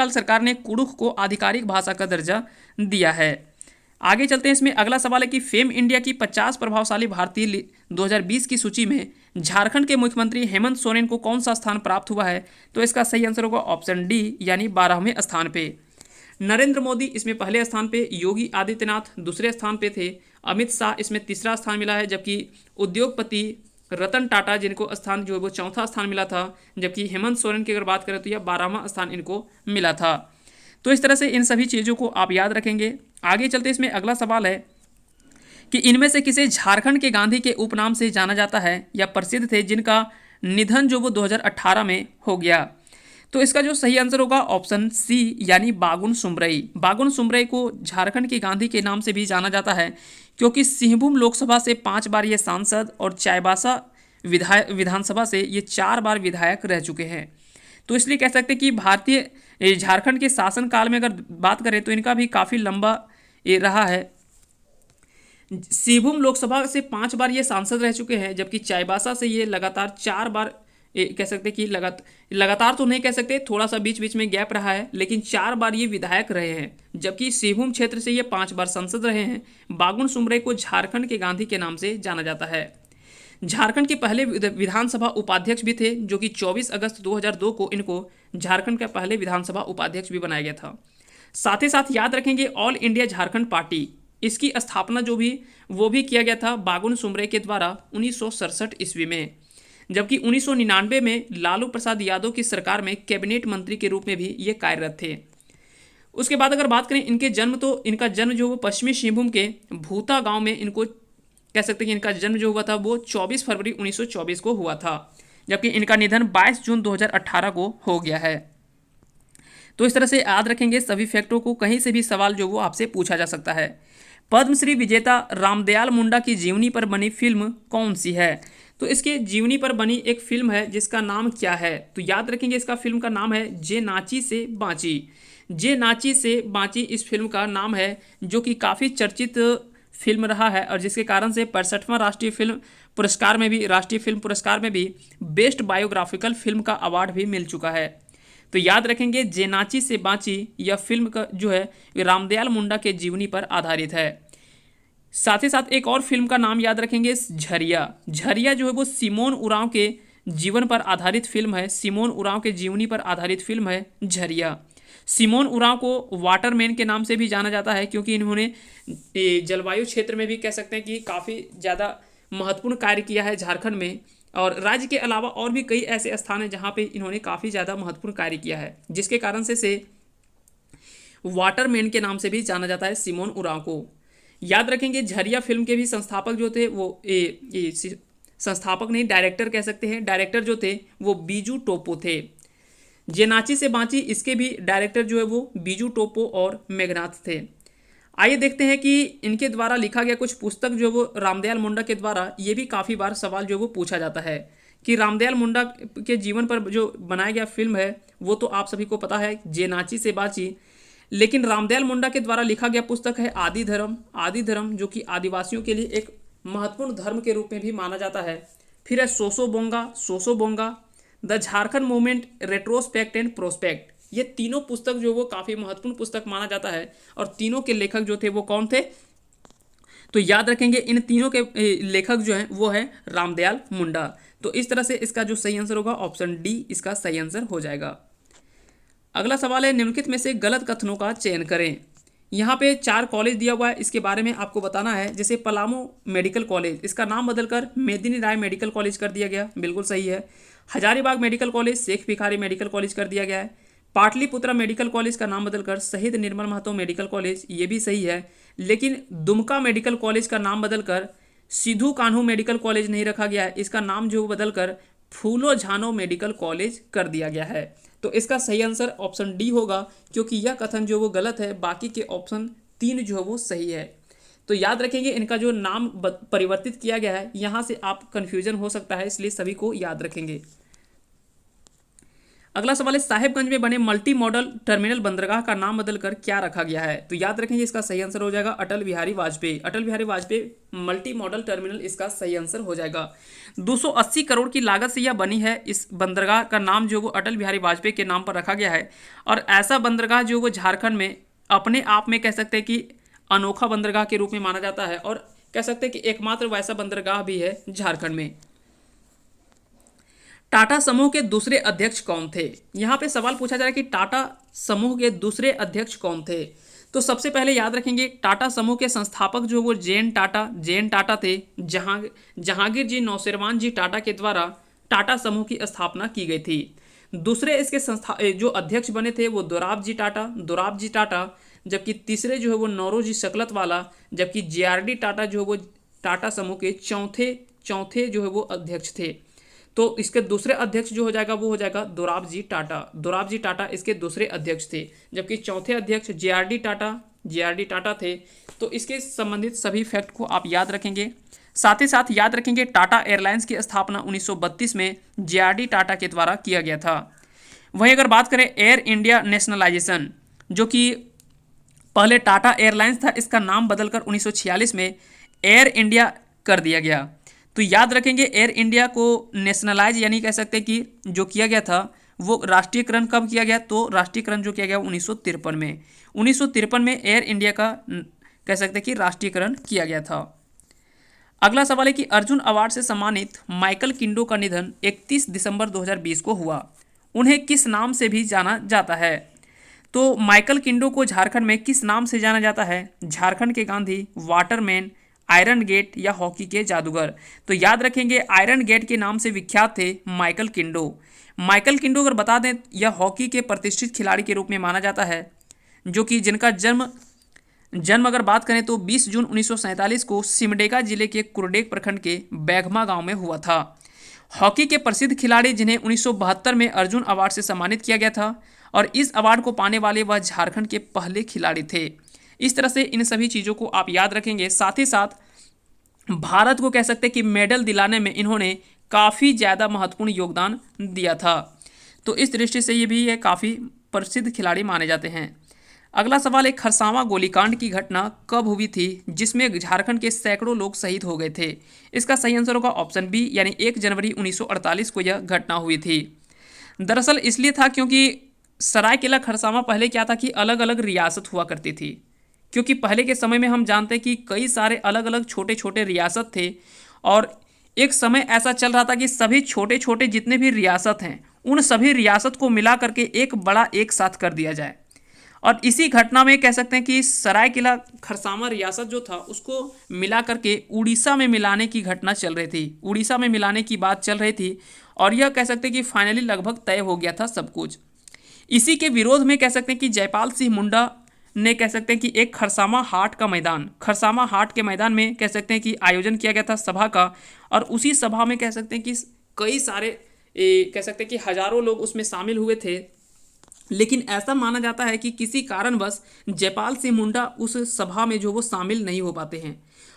सरकार ने कुडुख को आधिकारिक भाषा का दर्जा दिया है। आगे चलते हैं, इसमें अगला सवाल है कि फेम इंडिया की 50 प्रभावशाली भारतीय 2020 की सूची में झारखंड के मुख्यमंत्री हेमंत सोरेन को कौन सा स्थान प्राप्त हुआ है। तो इसका सही आंसर होगा ऑप्शन डी यानी 12वें स्थान पे। नरेंद्र मोदी इसमें पहले स्थान पे, योगी आदित्यनाथ दूसरे स्थान पे थे, अमित शाह इसमें तीसरा स्थान मिला है, जबकि उद्योगपति रतन टाटा जिनको स्थान जो है वो चौथा स्थान मिला था, जबकि हेमंत सोरेन की अगर बात करें तो यह 12वां स्थान इनको मिला था। तो इस तरह से इन सभी चीज़ों को आप याद रखेंगे। आगे चलते इसमें अगला सवाल है कि इनमें से किसे झारखंड के गांधी के उपनाम से जाना जाता है या प्रसिद्ध थे, जिनका निधन जो वो 2018 में हो गया। तो इसका जो सही आंसर होगा ऑप्शन सी यानी बागुन सुमरई को झारखंड के गांधी के नाम से भी जाना जाता है, क्योंकि सिंहभूम लोकसभा से 5 बार ये सांसद और चाईबासा विधानसभा से ये 4 बार विधायक रह चुके हैं। तो इसलिए कह सकते हैं कि भारतीय झारखंड के शासनकाल में अगर बात करें तो इनका भी काफ़ी लंबा ये रहा है। सिंहभूम लोकसभा से 5 बार ये सांसद रह चुके हैं, जबकि चाईबासा से ये लगातार 4 बार कह सकते हैं कि लगातार तो नहीं कह सकते, थोड़ा सा बीच बीच में गैप रहा है, लेकिन 4 बार ये विधायक रहे हैं, जबकि सिंहभूम क्षेत्र से ये 5 बार सांसद रहे हैं। बागुन सुमरई को झारखंड के गांधी के नाम से जाना जाता है। झारखंड के पहले विधानसभा उपाध्यक्ष भी थे, जो कि 24 अगस्त 2002 को इनको झारखंड का पहले विधानसभा उपाध्यक्ष भी बनाया गया था। साथ ही साथ याद रखेंगे ऑल इंडिया झारखंड पार्टी, इसकी स्थापना जो भी वो भी किया गया था बागुन सुमरे के द्वारा 1967 ईस्वी में, जबकि 1999 में लालू प्रसाद यादव की सरकार में कैबिनेट मंत्री के रूप में भी ये कार्यरत थे। उसके बाद अगर बात करें इनके जन्म, तो इनका जन्म जो वो पश्चिमी सिंहभूम के भूता गांव में इनको कह सकते हैं कि इनका जन्म जो हुआ था वो 24 फरवरी 1924 को हुआ था, जबकि इनका निधन 22 जून 2018 को हो गया है। तो इस तरह से याद रखेंगे सभी फैक्टों को, कहीं से भी सवाल जो वो आपसे पूछा जा सकता है। पद्मश्री विजेता रामदयाल मुंडा की जीवनी पर बनी फिल्म कौन सी है? तो इसके जीवनी पर बनी एक फिल्म है जिसका नाम क्या है? तो याद रखेंगे इसका फिल्म का नाम है जे नाची से बाँची। जे नाची से बाँची इस फिल्म का नाम है, जो कि काफ़ी चर्चित फिल्म रहा है और जिसके कारण से 65वां राष्ट्रीय फिल्म पुरस्कार में भी बेस्ट बायोग्राफिकल फिल्म का अवार्ड भी मिल चुका है। तो याद रखेंगे जे नाची से बाँची यह फिल्म का जो है रामदयाल मुंडा के जीवनी पर आधारित है। साथ ही साथ एक और फिल्म का नाम याद रखेंगे झरिया। झरिया जो है वो सिमोन उरांव के जीवन पर आधारित फिल्म है। सिमोन उरांव के जीवनी पर आधारित फिल्म है झरिया। सिमोन उरांव को वाटरमैन के नाम से भी जाना जाता है, क्योंकि इन्होंने जलवायु क्षेत्र में भी कह सकते हैं कि काफ़ी ज़्यादा महत्वपूर्ण कार्य किया है झारखंड में, और राज्य के अलावा और भी कई ऐसे स्थान हैं जहाँ पे इन्होंने काफ़ी ज़्यादा महत्वपूर्ण कार्य किया है, जिसके कारण से वाटरमैन के नाम से भी जाना जाता है सिमोन उरांव को। याद रखेंगे झरिया फिल्म के भी संस्थापक जो थे वो संस्थापक नहीं, डायरेक्टर कह सकते हैं, डायरेक्टर जो थे वो बीजू टोपो थे। जे नाची से बाँची इसके भी डायरेक्टर जो है वो बीजू टोपो और मेघनाथ थे। आइए देखते हैं कि इनके द्वारा लिखा गया कुछ पुस्तक जो वो रामदयाल मुंडा के द्वारा, ये भी काफ़ी बार सवाल जो वो पूछा जाता है कि रामदयाल मुंडा के जीवन पर जो बनाया गया फिल्म है वो तो आप सभी को पता है जे नाची से बाँची, लेकिन रामदयाल मुंडा के द्वारा लिखा गया पुस्तक है आदि धर्म। आदि धर्म जो कि आदिवासियों के लिए एक महत्वपूर्ण धर्म के रूप में भी माना जाता है। फिर है Soso Bonga, the Jharkhand movement retrospect and prospect. ये तीनों पुस्तक जो वो काफ़ी महत्वपूर्ण पुस्तक माना जाता है, और तीनों के लेखक जो थे वो कौन थे? तो याद रखेंगे इन तीनों के लेखक जो हैं वो है रामदयाल मुंडा। तो इस तरह से इसका जो सही आंसर होगा ऑप्शन डी इसका सही आंसर हो जाएगा। अगला सवाल है निम्नलिखित में से गलत कथनों का चयन करें। यहाँ पे 4 कॉलेज दिया हुआ है, इसके बारे में आपको बताना है। जैसे पलामू मेडिकल कॉलेज, इसका नाम बदलकर मेदिनी राय मेडिकल कॉलेज कर दिया गया, बिल्कुल सही है। Hazaribagh medical college Sheikh Bhikhari medical college कर दिया गया है। पाटलिपुत्रा मेडिकल कॉलेज का नाम बदलकर शहीद निर्मल महतो मेडिकल कॉलेज, ये भी सही है। लेकिन दुमका मेडिकल कॉलेज का नाम बदलकर सिद्धू कान्हू मेडिकल कॉलेज नहीं रखा गया है, इसका नाम जो बदलकर फूलो झानो मेडिकल कॉलेज कर दिया गया है। तो इसका सही आंसर ऑप्शन डी होगा, क्योंकि यह कथन जो वो गलत है, बाकी के ऑप्शन 3 जो है वो सही है। तो याद रखेंगे इनका जो नाम परिवर्तित किया गया है, यहाँ से आप कन्फ्यूजन हो सकता है, इसलिए सभी को याद रखेंगे। अगला सवाल है साहेबगंज में बने मल्टी मॉडल टर्मिनल बंदरगाह का नाम बदलकर क्या रखा गया है? तो याद रखेंगे इसका सही आंसर हो जाएगा Atal Bihari Vajpayee. Atal Bihari Vajpayee multi modal terminal इसका सही आंसर हो जाएगा। 280 करोड़ की लागत से यह बनी है। इस बंदरगाह का नाम जो वो अटल बिहारी वाजपेयी के नाम पर रखा गया है, और ऐसा बंदरगाह जो वो झारखंड में अपने आप में कह सकते हैं कि अनोखा बंदरगाह के रूप में माना जाता है, और कह सकते हैं कि एकमात्र वैसा बंदरगाह भी है झारखंड में। टाटा समूह के दूसरे अध्यक्ष कौन थे? यहाँ पे सवाल पूछा जा रहा है कि टाटा समूह के दूसरे अध्यक्ष कौन थे। तो सबसे पहले याद रखेंगे टाटा समूह के संस्थापक जो वो जे एन टाटा थे। जहांगीर जी नौशेरवान जी टाटा के द्वारा टाटा समूह की स्थापना की गई थी। दूसरे इसके जो अध्यक्ष बने थे वो दोराब जी टाटा, जबकि तीसरे जो है वो नौरोजी सकलतवाला, जबकि JRD टाटा जो है वो टाटा समूह के चौथे जो है वो अध्यक्ष थे। तो इसके दूसरे अध्यक्ष जो हो जाएगा वो हो जाएगा दोराब जी टाटा इसके दूसरे अध्यक्ष थे, जबकि चौथे अध्यक्ष JRD टाटा थे। तो इसके संबंधित सभी फैक्ट को आप याद रखेंगे। साथ ही साथ याद रखेंगे टाटा एयरलाइंस की स्थापना 1932 में JRD टाटा के द्वारा किया गया था। वहीं अगर बात करें एयर इंडिया नेशनलाइजेशन, जो कि पहले टाटा एयरलाइंस था, इसका नाम बदलकर 1946 में एयर इंडिया कर दिया गया। तो याद रखेंगे एयर इंडिया को नेशनलाइज यानी कह सकते हैं कि जो किया गया था वो राष्ट्रीयकरण कब किया गया? तो राष्ट्रीयकरण जो किया गया 1953 में। 1953 में एयर इंडिया का कह सकते हैं कि राष्ट्रीयकरण किया गया था। अगला सवाल है कि अर्जुन अवार्ड से सम्मानित माइकल किंडो का निधन 31 दिसंबर 2020 को हुआ। उन्हें किस नाम से भी जाना जाता है? तो माइकल किंडो को झारखंड में किस नाम से जाना जाता है? झारखंड के गांधी, वाटरमैन, आयरन गेट या हॉकी के जादूगर? तो याद रखेंगे आयरन गेट के नाम से विख्यात थे माइकल किंडो। माइकल किंडो अगर बता दें यह हॉकी के प्रतिष्ठित खिलाड़ी के रूप में माना जाता है, जो कि जिनका जन्म जन्म अगर बात करें तो 20 जून 1947 को सिमडेगा जिले के कुरडेग प्रखंड के बैघमा गांव में हुआ था। हॉकी के प्रसिद्ध खिलाड़ी जिन्हें 1972 में अर्जुन अवार्ड से सम्मानित किया गया था और इस अवार्ड को पाने वाले वह झारखंड के पहले खिलाड़ी थे। इस तरह से इन सभी चीज़ों को आप याद रखेंगे। साथ ही साथ भारत को कह सकते हैं कि मेडल दिलाने में इन्होंने काफ़ी ज़्यादा महत्वपूर्ण योगदान दिया था। तो इस दृष्टि से ये भी ये काफ़ी प्रसिद्ध खिलाड़ी माने जाते हैं। अगला सवाल एक खरसावां गोलीकांड की घटना कब हुई थी जिसमें झारखंड के सैकड़ों लोग शहीद हो गए थे? इसका सही आंसर होगा ऑप्शन बी, यानी 1 जनवरी 1948 को यह घटना हुई थी। दरअसल इसलिए था क्योंकि सरायकेला खरसावां पहले क्या था कि अलग अलग रियासत हुआ करती थी, क्योंकि पहले के समय में हम जानते हैं कि कई सारे अलग अलग छोटे छोटे रियासत थे और एक समय ऐसा चल रहा था कि सभी छोटे छोटे जितने भी रियासत हैं उन सभी रियासत को मिला करके एक बड़ा एक साथ कर दिया जाए। और इसी घटना में कह सकते हैं कि सरायकेला खरसावां रियासत जो था उसको मिला करके उड़ीसा में मिलाने की घटना चल रही थी, उड़ीसा में मिलाने की बात चल रही थी और यह कह सकते हैं कि फाइनली लगभग तय हो गया था सब कुछ। इसी के विरोध में कह सकते हैं कि जयपाल सिंह मुंडा ने कह सकते हैं कि एक खरसावां हाट के मैदान में कह सकते हैं कि आयोजन किया गया था सभा का और उसी सभा में कह सकते हैं कि कई सारे कह सकते हैं कि हजारों लोग उसमें शामिल हुए थे। लेकिन ऐसा माना जाता है कि किसी कारणवश जयपाल सिंह मुंडा उस सभा में जो वो शामिल नहीं हो पाते हैं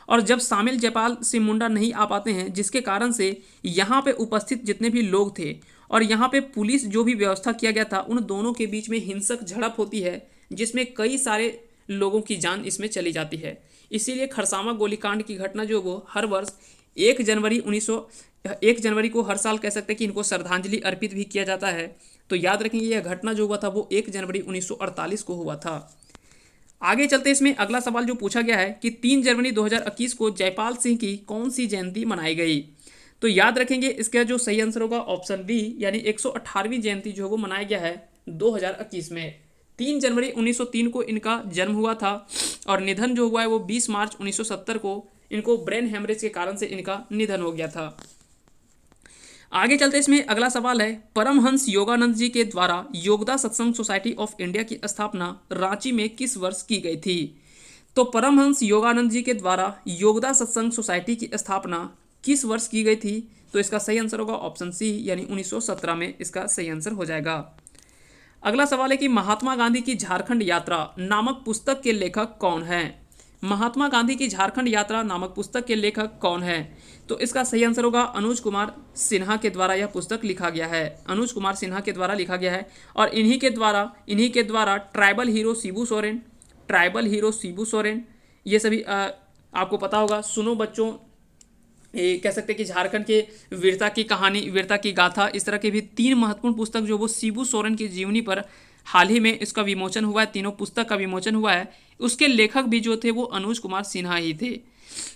और जब शामिल जयपाल सिंह मुंडा नहीं आ पाते हैं जिसके कारण से यहाँ पे उपस्थित जितने भी लोग थे और यहाँ पे पुलिस जो भी व्यवस्था किया गया था उन दोनों के बीच में हिंसक झड़प होती है जिसमें कई सारे लोगों की जान इसमें चली जाती है। इसीलिए खरसावां गोलीकांड की घटना जो वो हर वर्ष 1 जनवरी को हर साल कह सकते हैं कि इनको श्रद्धांजलि अर्पित भी किया जाता है। तो याद रखेंगे यह घटना जो हुआ था वो 1 जनवरी 1948 को हुआ था। आगे चलते इसमें अगला सवाल जो पूछा गया है कि 3 जनवरी 2021 को जयपाल सिंह की कौन सी जयंती मनाई गई? तो याद रखेंगे इसका जो सही आंसर होगा ऑप्शन बी, यानी 118वीं जयंती जो वो मनाया गया है 2021 में। 3 जनवरी 1903 को इनका जन्म हुआ था और निधन जो हुआ है वो 20 मार्च 1970 को इनको ब्रेन हेमरेज के कारण से इनका निधन हो गया था। आगे चलते इसमें अगला सवाल है परमहंस योगानंद जी के द्वारा योगदा सत्संग सोसाइटी ऑफ इंडिया की स्थापना रांची में किस वर्ष की गई थी? तो परमहंस योगानंद जी के द्वारा योगदा सत्संग सोसाइटी की स्थापना किस वर्ष की गई थी? तो इसका सही आंसर होगा ऑप्शन सी, यानी 1917 में इसका सही आंसर हो जाएगा। अगला सवाल है कि महात्मा गांधी की झारखंड यात्रा नामक पुस्तक के लेखक कौन है? महात्मा गांधी की झारखंड यात्रा नामक पुस्तक के लेखक कौन है? तो इसका सही आंसर होगा अनुज कुमार सिन्हा के द्वारा यह पुस्तक लिखा गया है। अनुज कुमार सिन्हा के द्वारा लिखा गया है और इन्हीं के द्वारा ट्राइबल हीरो शिबू सोरेन ये सभी आपको पता होगा। सुनो बच्चों, ये कह सकते हैं कि झारखंड के वीरता की कहानी, वीरता की गाथा, इस तरह के भी 3 महत्वपूर्ण पुस्तक जो वो शिबू सोरेन की जीवनी पर हाल ही में इसका विमोचन हुआ है, तीनों पुस्तक का विमोचन हुआ है। उसके लेखक भी जो थे वो अनुज कुमार सिन्हा ही थे।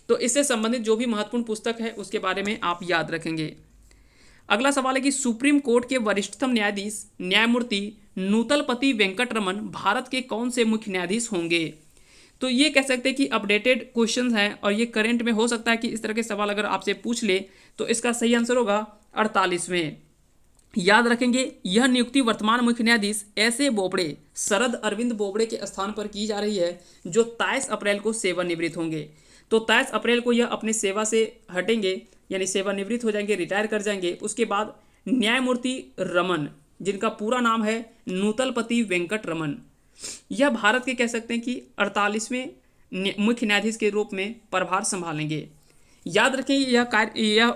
तो इससे संबंधित जो भी महत्वपूर्ण पुस्तक है उसके बारे में आप याद रखेंगे। अगला सवाल है कि सुप्रीम कोर्ट के वरिष्ठतम न्यायाधीश न्यायमूर्ति नूतलपति वेंकटरमन भारत के कौन से मुख्य न्यायाधीश होंगे? तो ये कह सकते हैं कि अपडेटेड क्वेश्चंस हैं और ये करंट में हो सकता है कि इस तरह के सवाल अगर आपसे पूछ ले तो इसका सही आंसर होगा 48वें। याद रखेंगे यह नियुक्ति वर्तमान मुख्य न्यायाधीश ऐसे बोबड़े शरद अरविंद बोबड़े के स्थान पर की जा रही है जो 23 अप्रैल को सेवानिवृत्त होंगे। तो 23 अप्रैल को यह अपने सेवा से हटेंगे, यानी सेवानिवृत्त हो जाएंगे, रिटायर कर जाएंगे। उसके बाद न्यायमूर्ति रमन, जिनका पूरा नाम है नूतलपति वेंकट रमन, यह भारत के कह सकते हैं कि 48वें मुख्य न्यायाधीश के रूप में प्रभार संभालेंगे। याद रखें यह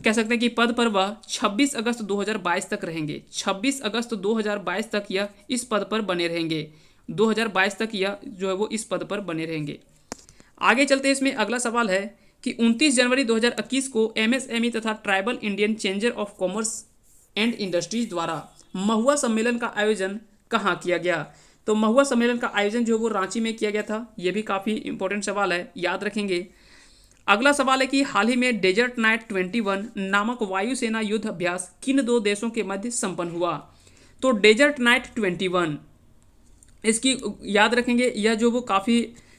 कह सकते हैं कि पद पर वह 26 अगस्त 2022 तक रहेंगे। 26 अगस्त 2022 तक यह इस पद पर बने रहेंगे। 2022 तक यह जो है वो इस पद पर बने रहेंगे। आगे चलते इसमें अगला सवाल है कि 29 जनवरी 2021 को एमएसएमई तथा tribal Indian changer of commerce and industries द्वारा महुआ सम्मेलन का आयोजन कहाँ किया गया? तो महुआ सम्मेलन का आयोजन जो वो रांची में किया गया था। ये भी काफ़ी इंपॉर्टेंट सवाल है, याद रखेंगे। अगला सवाल है कि हाल ही में डेजर्ट नाइट 21 नामक वायुसेना युद्ध अभ्यास किन 2 देशों के मध्य संपन्न हुआ? तो डेजर्ट नाइट 21 इसकी याद रखेंगे, यह जो वो काफ़ी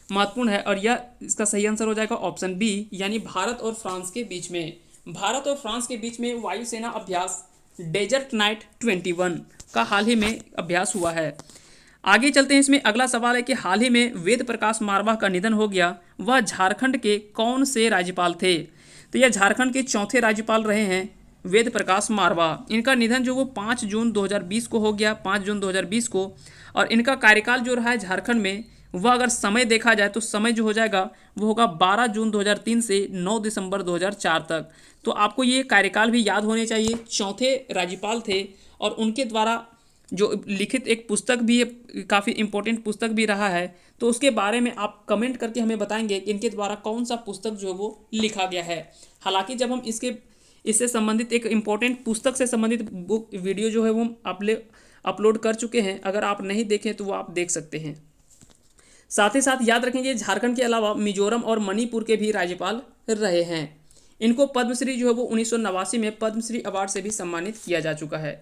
महत्वपूर्ण है, और यह इसका सही आंसर हो जाएगा ऑप्शन बी, यानी भारत और फ्रांस के बीच में, भारत और फ्रांस के बीच में वायुसेना अभ्यास डेजर्ट नाइट 21 का हाल ही में अभ्यास हुआ है। आगे चलते हैं, इसमें अगला सवाल है कि हाल ही में वेद प्रकाश मारवाह का निधन हो गया, वह झारखंड के कौन से राज्यपाल थे? तो यह झारखंड के चौथे राज्यपाल रहे हैं वेद प्रकाश मारवाह। इनका निधन जो वो 5 जून 2020 को हो गया, 5 जून 2020 को। और इनका कार्यकाल जो रहा है झारखंड में, वह अगर समय देखा जाए तो समय जो हो जाएगा वो होगा 12 जून 2003 से 9 दिसंबर 2004 तक। तो आपको ये कार्यकाल भी याद होने चाहिए। चौथे राज्यपाल थे और उनके द्वारा जो लिखित एक पुस्तक भी है, काफ़ी इम्पोर्टेंट पुस्तक भी रहा है, तो उसके बारे में आप कमेंट करके हमें बताएंगे कि इनके द्वारा कौन सा पुस्तक जो है वो लिखा गया है। हालांकि जब हम इससे संबंधित एक इम्पोर्टेंट पुस्तक से संबंधित बुक वीडियो जो है वो हम अपलोड कर चुके हैं, अगर आप नहीं देखें तो वो आप देख सकते हैं। साथ ही साथ याद रखेंगे, झारखंड के अलावा मिजोरम और मणिपुर के भी राज्यपाल रहे हैं। इनको पद्मश्री जो है वो 1989 में पद्मश्री अवार्ड से भी सम्मानित किया जा चुका है।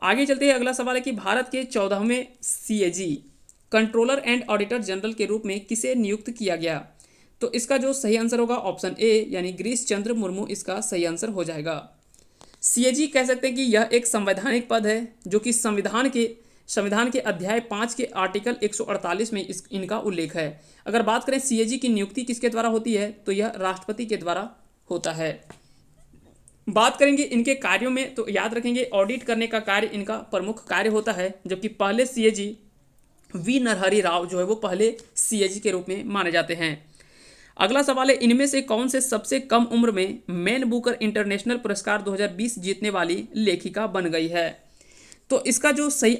आगे चलते हैं, अगला सवाल है कि भारत के 14वें CAG controller and auditor general के रूप में किसे नियुक्त किया गया? तो इसका जो सही आंसर होगा ऑप्शन ए, यानी गिरीश चंद्र मुर्मू इसका सही आंसर हो जाएगा। सीएजी कह सकते हैं कि यह एक संवैधानिक पद है जो कि संविधान के अध्याय 5 के आर्टिकल 148 में इनका उल्लेख है। अगर बात करें सीएजी की नियुक्ति किसके द्वारा होती है, तो यह राष्ट्रपति के द्वारा होता है। बात करेंगे इनके कार्यों में, तो याद रखेंगे ऑडिट करने का कार्य इनका प्रमुख कार्य होता है, जबकि पहले सीएजी वी नरहरि राव जो है वो पहले सीएजी के रूप में माने जाते हैं। अगला सवाल है, इनमें से कौन से सबसे कम उम्र में मैन बुकर इंटरनेशनल पुरस्कार 2020 जीतने वाली लेखिका बन गई है? तो इसका जो सही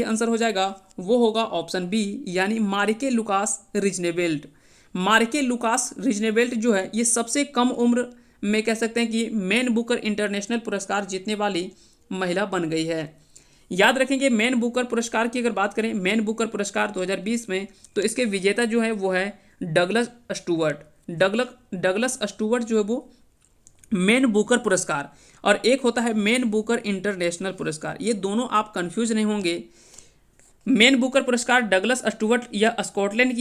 आंसर हो जाएगा वो होगा ऑप्शन बी, यानी मारिके लुकास रिजनेवेल्ट। मारिके लुकास रिजनेवेल्ट जो है ये सबसे कम उम्र में कह सकते हैं कि मैन बुकर इंटरनेशनल पुरस्कार जीतने वाली महिला बन गई है। याद रखेंगे, मैन बुकर पुरस्कार की अगर बात करें, मैन बुकर पुरस्कार 2020 में, तो इसके विजेता जो है वो है डगलस स्टुअर्ट। डगलस स्टुअर्ट जो है वो मैन बुकर पुरस्कार, और एक होता है मैन बुकर इंटरनेशनल पुरस्कार। ये दोनों आप कंफ्यूज नहीं होंगे। मैन बुकर पुरस्कार डगलस स्टुअर्ट यह स्कॉटलैंड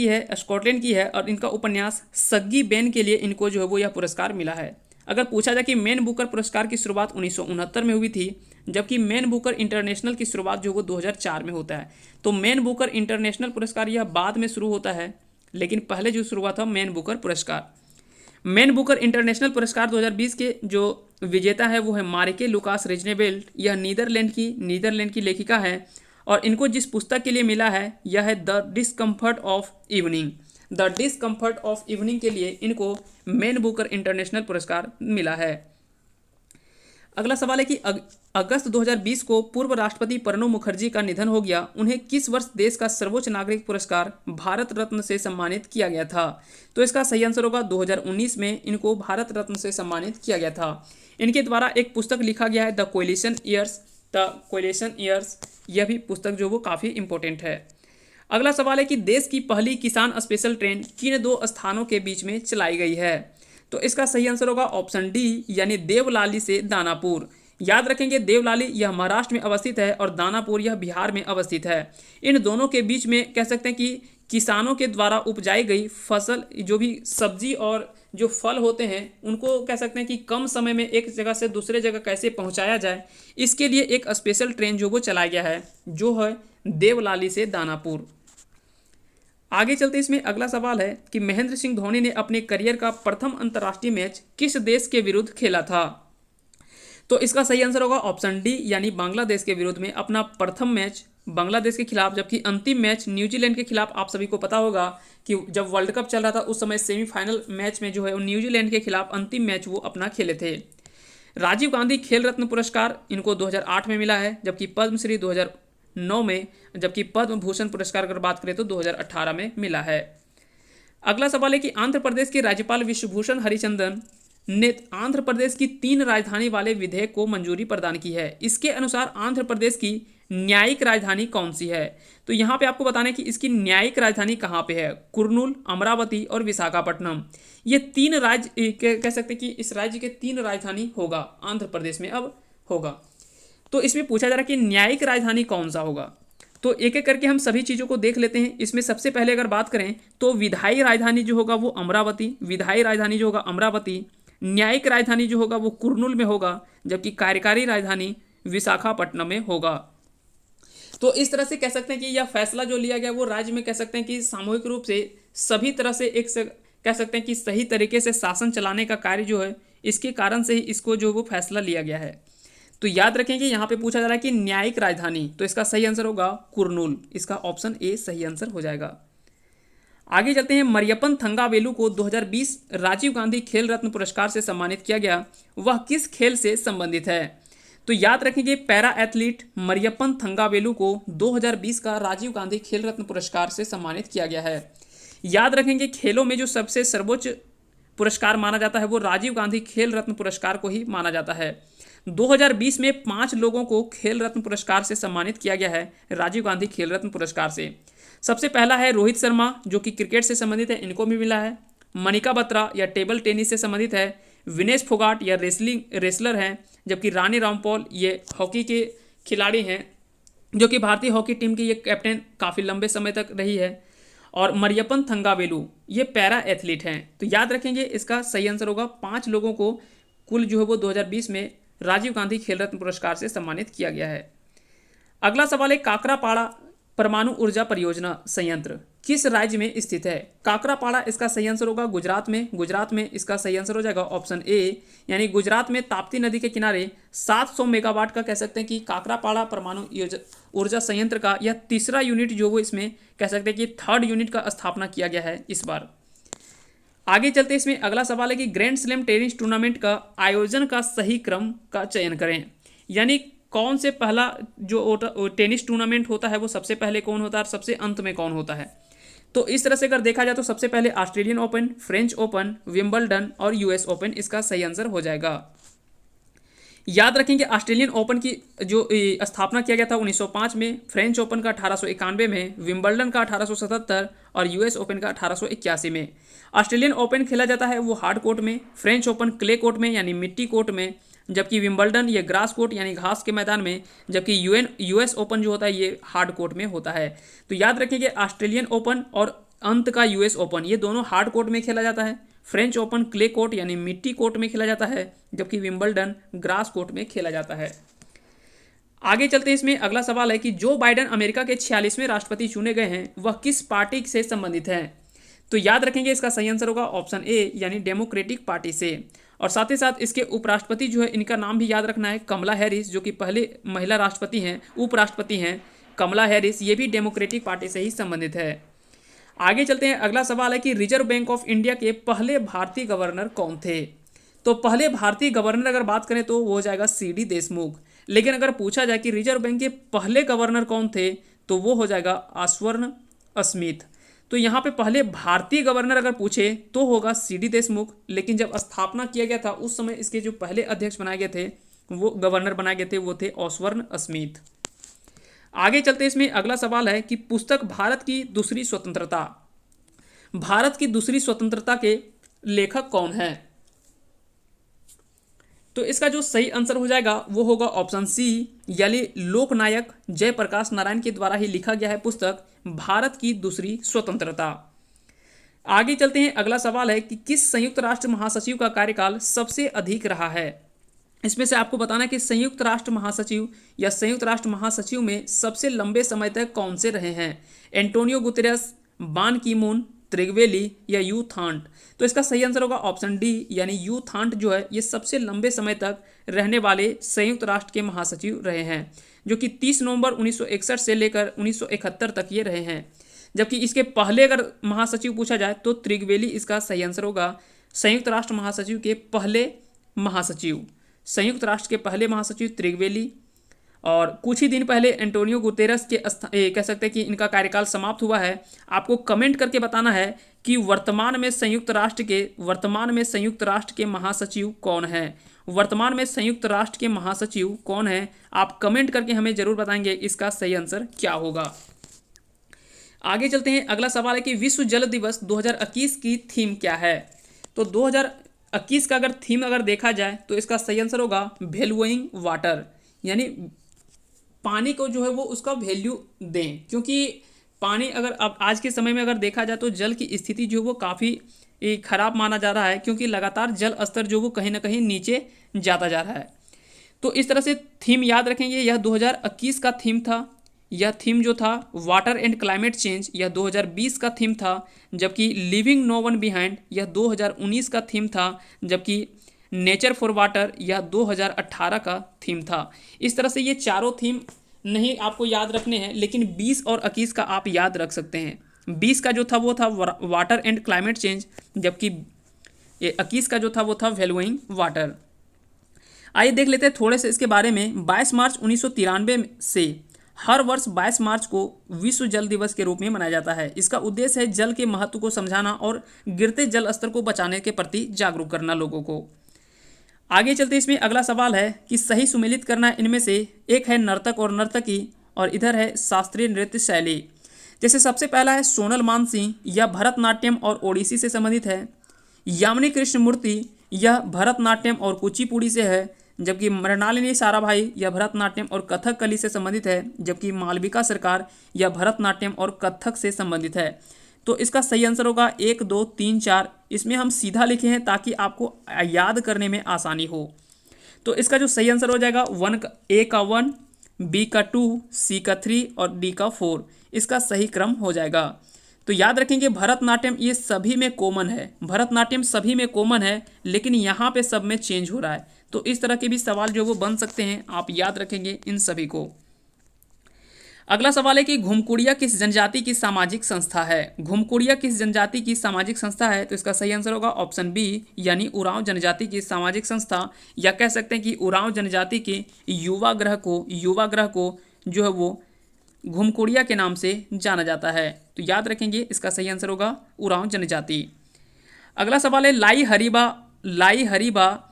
की है और इनका उपन्यास सग्गी बेन के लिए इनको जो है वो यह पुरस्कार मिला है। अगर पूछा जाए कि मैन बुकर पुरस्कार की शुरुआत 1969 में हुई थी, जबकि मैन बुकर इंटरनेशनल की शुरुआत जो वो 2004 में होता है। तो मैन बुकर इंटरनेशनल पुरस्कार यह बाद में शुरू होता है, लेकिन पहले जो शुरुआत था मैन बुकर पुरस्कार। मैन बुकर इंटरनेशनल पुरस्कार 2020 के जो विजेता है वो है मारिके लुकास रिजनेवेल्ट। यह नीदरलैंड की लेखिका है, और इनको जिस पुस्तक के लिए मिला है यह है the discomfort of evening. The discomfort of evening के लिए इनको मैन बुकर इंटरनेशनल पुरस्कार मिला है। अगला सवाल है कि अगस्त 2020 को पूर्व राष्ट्रपति प्रणब मुखर्जी का निधन हो गया। उन्हें किस वर्ष देश का सर्वोच्च नागरिक पुरस्कार भारत रत्न से सम्मानित किया गया था? तो इसका सही आंसर होगा 2019 में इनको भारत रत्न से सम्मानित किया गया था। इनके द्वारा एक पुस्तक लिखा गया है द कोएलिशन ईयर्स। यह भी पुस्तक जो वो काफ़ी इंपॉर्टेंट है। अगला सवाल है कि देश की पहली किसान स्पेशल ट्रेन किन दो स्थानों के बीच में चलाई गई है? तो इसका सही आंसर होगा ऑप्शन डी, यानी देवलाली से दानापुर। याद रखेंगे, देवलाली यह महाराष्ट्र में अवस्थित है और दानापुर यह बिहार में अवस्थित है। इन दोनों के बीच में कह सकते हैं कि किसानों के द्वारा उपजाई गई फसल, जो भी सब्जी और जो फल होते हैं, उनको कह सकते हैं कि कम समय में एक जगह से दूसरे जगह कैसे पहुंचाया जाए, इसके लिए एक स्पेशल ट्रेन जो वो चलाया गया है, जो है देवलाली से दानापुर। आगे चलते इसमें अगला सवाल है कि महेंद्र सिंह धोनी ने अपने करियर का प्रथम अंतर्राष्ट्रीय मैच किस देश के विरुद्ध खेला था? तो इसका सही आंसर होगा ऑप्शन डी, यानी बांग्लादेश के विरुद्ध में अपना प्रथम मैच बांग्लादेश के खिलाफ, जबकि अंतिम मैच न्यूजीलैंड के खिलाफ। आप सभी को पता होगा कि जब वर्ल्ड कप चल रहा था उस समय सेमीफाइनल मैच में जो है न्यूजीलैंड के खिलाफ अंतिम मैच वो अपना खेले थे। राजीव गांधी खेल रत्न पुरस्कार इनको 2008 में मिला है, जबकि पद्मश्री 2009 में, जबकि पद्म भूषण पुरस्कार अगर बात करें तो 2018 में मिला है। अगला सवाल है कि आंध्र प्रदेश के राज्यपाल विश्वभूषण हरिचंदन ने आंध्र प्रदेश की 3 राजधानी वाले विधेयक को मंजूरी प्रदान की है। इसके अनुसार आंध्र प्रदेश की न्यायिक राजधानी कौन सी है? तो यहाँ पे आपको बताना है कि इसकी न्यायिक राजधानी कहाँ पे है। कुर्नूल, अमरावती और विशाखापट्टनम, ये 3 राज्य कह सकते हैं कि इस राज्य के 3 राजधानी होगा आंध्र प्रदेश में अब होगा। तो इसमें पूछा जा रहा है कि न्यायिक राजधानी कौन सा होगा। तो एक एक करके हम सभी चीज़ों को देख लेते हैं। इसमें सबसे पहले अगर बात करें तो विधायी राजधानी जो होगा वो अमरावती, विधायी राजधानी जो होगा अमरावती, न्यायिक राजधानी जो होगा वो कुर्नूल में होगा, जबकि कार्यकारी राजधानी विशाखापट्टनम में होगा। तो इस तरह से कह सकते हैं कि यह फैसला जो लिया गया वो राज्य में कह सकते हैं कि सामूहिक रूप से सभी तरह से कह सकते हैं कि सही तरीके से शासन चलाने का कार्य जो है, इसके कारण से ही इसको जो वो फैसला लिया गया है। तो याद रखें कि यहाँ पे पूछा जा रहा है कि न्यायिक राजधानी, तो इसका सही आंसर होगा कुर्नूल, इसका ऑप्शन ए सही आंसर हो जाएगा। आगे चलते हैं। मरियप्पन थंगावेलु को 2020 राजीव गांधी खेल रत्न पुरस्कार से सम्मानित किया गया, वह किस खेल से संबंधित है? तो याद रखेंगे पैरा एथलीट मरियप्पन थंगावेलु को 2020 का राजीव गांधी खेल रत्न पुरस्कार से सम्मानित किया गया है। याद रखेंगे खेलों में जो सबसे सर्वोच्च पुरस्कार माना जाता है वो राजीव गांधी खेल रत्न पुरस्कार को ही माना जाता है। 2020 में 5 लोगों को खेल रत्न पुरस्कार से सम्मानित किया गया है राजीव गांधी खेल रत्न पुरस्कार से। सबसे पहला है रोहित शर्मा जो कि क्रिकेट से संबंधित है, इनको भी मिला है। मनिका बत्रा या टेबल टेनिस से संबंधित है। विनेश फोगाट या रेसलर हैं, जबकि रानी रामपॉल ये हॉकी के खिलाड़ी हैं जो कि भारतीय हॉकी टीम की ये कैप्टन काफ़ी लंबे समय तक रही है। और मरियप्पन थंगावेलु ये पैरा एथलीट हैं। तो याद रखेंगे इसका सही आंसर होगा 5 लोगों को कुल जो है वो 2020 में राजीव गांधी खेल रत्न पुरस्कार से सम्मानित किया गया है। अगला सवाल है काकरापाड़ा परमाणु ऊर्जा परियोजना संयंत्र किस राज्य में स्थित है? काकरापाड़ा इसका सही आंसर होगा गुजरात में। गुजरात में इसका सही आंसर हो जाएगा ऑप्शन ए, यानी गुजरात में ताप्ती नदी के किनारे 700 मेगावाट का कह सकते हैं कि काकरापाड़ा परमाणु ऊर्जा संयंत्र का यह तीसरा यूनिट जो वो इसमें कह सकते हैं कि 3rd यूनिट का स्थापना किया गया है इस बार। आगे चलते इसमें अगला सवाल है कि ग्रैंड स्लैम टेनिस टूर्नामेंट का आयोजन का सही क्रम का चयन करें, यानी कौन से पहला जो टेनिस टूर्नामेंट होता है वो सबसे पहले कौन होता है और सबसे अंत में कौन होता है। तो इस तरह से अगर देखा जाए तो सबसे पहले Australian open, French open, Wimbledon और यूएस ओपन इसका सही आंसर हो जाएगा। याद रखेंगे ऑस्ट्रेलियन ओपन की जो स्थापना किया गया था 1905 में, फ्रेंच ओपन का 1891 में, विंबलडन का 1877 और यूएस ओपन का 1881 में। ऑस्ट्रेलियन ओपन खेला जाता है वो हार्ड कोर्ट में, फ्रेंच ओपन क्ले कोर्ट में यानी मिट्टी कोर्ट में, जबकि विंबलडन ये ग्रास कोर्ट यानी घास के मैदान में, जबकि यूएस ओपन जो होता है ये हार्ड कोर्ट में होता है। तो याद रखेंगे ऑस्ट्रेलियन ओपन और अंत का यूएस ओपन ये दोनों हार्ड कोर्ट में खेला जाता है। फ्रेंच ओपन क्ले कोर्ट यानी मिट्टी कोर्ट में खेला जाता है, जबकि विंबलडन ग्रास कोर्ट में खेला जाता है। आगे चलते हैं। इसमें अगला सवाल है कि जो बाइडेन अमेरिका के 46वें राष्ट्रपति चुने गए हैं वह किस पार्टी से संबंधित हैं? तो याद रखेंगे इसका सही आंसर होगा ऑप्शन ए, यानी डेमोक्रेटिक पार्टी से। और साथ ही साथ इसके उपराष्ट्रपति जो है इनका नाम भी याद रखना है, कमला हैरिस, जो कि पहले महिला राष्ट्रपति हैं, उपराष्ट्रपति हैं कमला हैरिस, ये भी डेमोक्रेटिक पार्टी से ही संबंधित है। आगे चलते हैं। अगला सवाल है कि रिजर्व बैंक ऑफ इंडिया के पहले भारतीय गवर्नर कौन थे? तो पहले भारतीय गवर्नर अगर बात करें तो वो हो जाएगा सीडी देशमुख। लेकिन अगर पूछा जाए कि रिजर्व बैंक के पहले गवर्नर कौन थे तो वो हो जाएगा आश्वर्ण स्मिथ। तो यहाँ पे पहले भारतीय गवर्नर अगर पूछे तो होगा सीडी देशमुख, लेकिन जब स्थापना किया गया था उस समय इसके जो पहले अध्यक्ष बनाए गए थे वो गवर्नर बनाए गए थे वो थे आश्वर्ण स्मिथ। आगे चलते इसमें अगला सवाल है कि पुस्तक भारत की दूसरी स्वतंत्रता, भारत की दूसरी स्वतंत्रता के लेखक कौन है? तो इसका जो सही आंसर हो जाएगा वो होगा ऑप्शन सी, यानी लोकनायक जयप्रकाश नारायण के द्वारा ही लिखा गया है पुस्तक भारत की दूसरी स्वतंत्रता। आगे चलते हैं। अगला सवाल है कि किस संयुक्त राष्ट्र महासचिव का कार्यकाल सबसे अधिक रहा है? इसमें से आपको बताना है कि संयुक्त राष्ट्र महासचिव या संयुक्त राष्ट्र महासचिव में सबसे लंबे समय तक कौन से रहे हैं? एंटोनियो गुतेरेस, बान की मून, त्रिगवेली या यू थांट? तो इसका सही आंसर होगा ऑप्शन डी, यानी यू थांट जो है ये सबसे लंबे समय तक रहने वाले संयुक्त राष्ट्र के महासचिव रहे हैं, जो कि 30 नवंबर 1961 से लेकर 1971 तक ये रहे हैं। जबकि इसके पहले अगर महासचिव पूछा जाए तो त्रिगवेली इसका सही आंसर होगा। संयुक्त राष्ट्र महासचिव के पहले महासचिव, संयुक्त राष्ट्र के पहले महासचिव त्रिगवेली, और कुछ ही दिन पहले एंटोनियो गुतेरस के कह सकते हैं कि इनका कार्यकाल समाप्त हुआ है। आपको कमेंट करके बताना है कि वर्तमान में संयुक्त राष्ट्र के महासचिव कौन है, वर्तमान में संयुक्त राष्ट्र के महासचिव कौन है? आप कमेंट करके हमें जरूर बताएंगे इसका सही आंसर क्या होगा। आगे चलते हैं। अगला सवाल है कि विश्व जल दिवस 2021 की थीम क्या है? तो 2021 का अगर थीम अगर देखा जाए तो इसका सही आंसर होगा वैल्यूइंग वाटर, यानी पानी को जो है वो उसका वैल्यू दें, क्योंकि पानी अगर अब आज के समय में अगर देखा जाए तो जल की स्थिति जो वो काफ़ी खराब माना जा रहा है, क्योंकि लगातार जल स्तर जो वो कहीं ना कहीं नीचे जाता जा रहा है। तो इस तरह से थीम याद रखेंगे, यह 2021 का थीम था। यह थीम जो था वाटर एंड क्लाइमेट चेंज, यह 2020 का थीम था। जबकि लिविंग नो वन बिहाइंड, यह 2019 का थीम था। जबकि नेचर फॉर वाटर, यह 2018 का थीम था। इस तरह से ये चारों थीम नहीं आपको याद रखने हैं, लेकिन 20 और 21 का आप याद रख सकते हैं। 20 का जो था वो था वाटर एंड क्लाइमेट चेंज, जबकि ये 21 का जो था वो था वैल्यूइंग वाटर। आइए देख लेते हैं थोड़े से इसके बारे में। 22 मार्च 1993 से हर वर्ष 22 मार्च को विश्व जल दिवस के रूप में मनाया जाता है। इसका उद्देश्य है जल के महत्व को समझाना और गिरते जल स्तर को बचाने के प्रति जागरूक करना लोगों को। आगे चलते इसमें अगला सवाल है कि सही सुमेलित करना इनमें से। एक है नर्तक और नर्तकी, और इधर है शास्त्रीय नृत्य शैली। जैसे सबसे पहला है सोनल मानसिंह, यह भरतनाट्यम और ओडिसी से संबंधित है। यामिनी कृष्णमूर्ति, यह भरतनाट्यम और कुचिपुड़ी से है। जबकि मृणालिनी साराभाई, यह भरतनाट्यम और कथकली से संबंधित है। जबकि मालविका सरकार, यह भरतनाट्यम और कथक से संबंधित है। तो इसका सही आंसर होगा 1, 2, 3, 4। इसमें हम सीधा लिखे हैं ताकि आपको याद करने में आसानी हो। तो इसका जो सही आंसर हो जाएगा ए का 1, बी का 2, सी का 3 और डी का 4। इसका सही क्रम हो जाएगा। तो याद रखेंगे भरतनाट्यम ये सभी में कॉमन है, भरतनाट्यम सभी में कॉमन है, लेकिन यहाँ पे सब में चेंज हो रहा है। तो इस तरह के भी सवाल जो वो बन सकते हैं, आप याद रखेंगे इन सभी को। अगला सवाल है कि घुमकुड़िया किस जनजाति की सामाजिक संस्था है। घुमकुड़िया किस जनजाति की सामाजिक संस्था है। तो इसका सही आंसर होगा ऑप्शन बी, यानी उरांव जनजाति की सामाजिक संस्था, या कह सकते हैं कि उरांव जनजाति के युवा ग्रह को जो है वो घुमकुड़िया के नाम से जाना जाता है। तो याद रखेंगे इसका सही आंसर होगा उरांव जनजाति। अगला सवाल है लाई हरीबा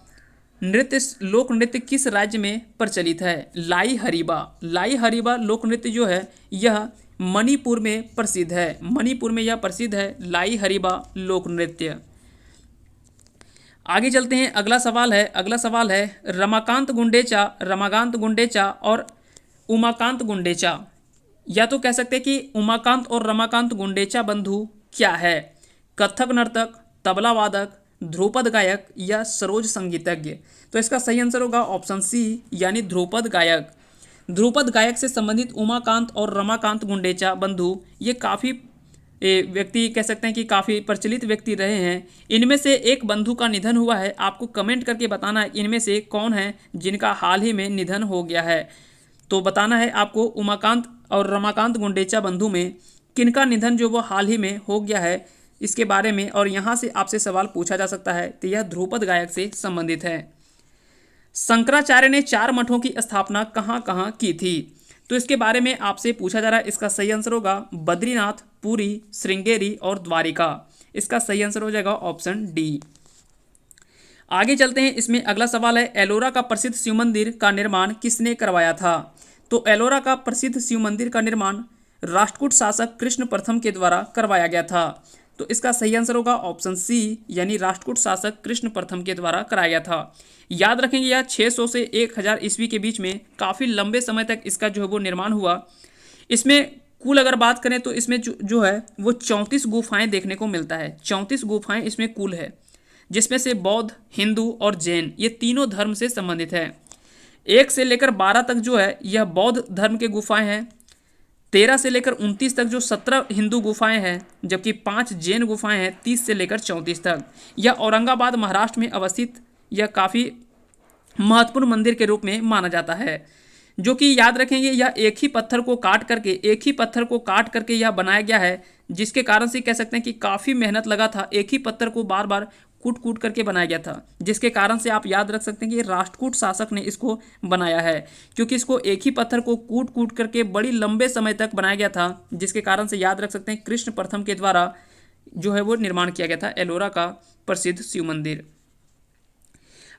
नृत्य लोक नृत्य किस राज्य में प्रचलित है। लाई हरीबा लोक नृत्य जो है यह मणिपुर में प्रसिद्ध है। मणिपुर में यह प्रसिद्ध है लाई हरीबा लोक नृत्य। आगे चलते हैं, अगला सवाल है रमाकांत गुंडेचा और उमाकांत गुंडेचा, या तो कह सकते हैं कि उमाकांत और रमाकांत गुंडेचा बंधु क्या है। कथक नर्तक, तबला वादक, ध्रुपद गायक या सरोज संगीतज्ञ। तो इसका सही आंसर होगा ऑप्शन सी, यानी ध्रुपद गायक। ध्रुपद गायक से संबंधित उमाकांत और रमाकांत गुंडेचा बंधु ये काफ़ी व्यक्ति कह सकते हैं कि काफ़ी प्रचलित व्यक्ति रहे हैं। इनमें से एक बंधु का निधन हुआ है। आपको कमेंट करके बताना है इनमें से कौन है जिनका हाल ही में निधन हो गया है। तो बताना है आपको उमाकांत और रमाकांत गुंडेचा बंधु में किनका निधन जो वो हाल ही में हो गया है इसके बारे में, और यहाँ से आपसे सवाल पूछा जा सकता है। तो यह ध्रुपद गायक से संबंधित है। शंकराचार्य ने 4 मठों की स्थापना कहाँ कहाँ की थी। तो इसके बारे में आपसे पूछा जा रहा है। इसका सही आंसर होगा बद्रीनाथ, पुरी, श्रृंगेरी और द्वारिका। इसका सही आंसर हो जाएगा ऑप्शन डी। आगे चलते हैं, इसमें अगला सवाल है एलोरा का प्रसिद्ध शिव मंदिर का निर्माण किसने करवाया था। तो एलोरा का प्रसिद्ध शिव मंदिर का निर्माण राष्ट्रकूट शासक कृष्ण प्रथम के द्वारा करवाया गया था। तो इसका सही आंसर होगा ऑप्शन सी, यानी राष्ट्रकूट शासक कृष्ण प्रथम के द्वारा कराया गया था। याद रखेंगे यह 600 से 1000 ईस्वी के बीच में काफ़ी लंबे समय तक इसका जो है वो निर्माण हुआ। इसमें कुल अगर बात करें तो इसमें जो है वो 34 गुफाएं देखने को मिलता है। 34 गुफाएं इसमें कुल है, जिसमें से बौद्ध, हिंदू और जैन ये तीनों धर्म से संबंधित है। 1 से लेकर 12 तक जो है यह बौद्ध धर्म के गुफाएं हैं। 13 से लेकर 29 तक जो 17 हिंदू गुफाएं हैं, जबकि 5 जैन गुफाएं हैं 30 से लेकर 34 तक। यह औरंगाबाद महाराष्ट्र में अवस्थित यह काफ़ी महत्वपूर्ण मंदिर के रूप में माना जाता है, जो कि याद रखेंगे यह एक ही पत्थर को काट करके यह बनाया गया है, जिसके कारण से कह सकते हैं कि काफ़ी मेहनत लगा था। एक ही पत्थर को बार बार कूट करके बनाया गया था, जिसके कारण से आप याद रख सकते हैं कि राष्ट्रकूट शासक ने इसको बनाया है, क्योंकि इसको एक ही पत्थर को कूट करके बड़ी लंबे समय तक बनाया गया था, जिसके कारण से याद रख सकते हैं कृष्ण प्रथम के द्वारा जो है वो निर्माण किया गया था एलोरा का प्रसिद्ध शिव मंदिर।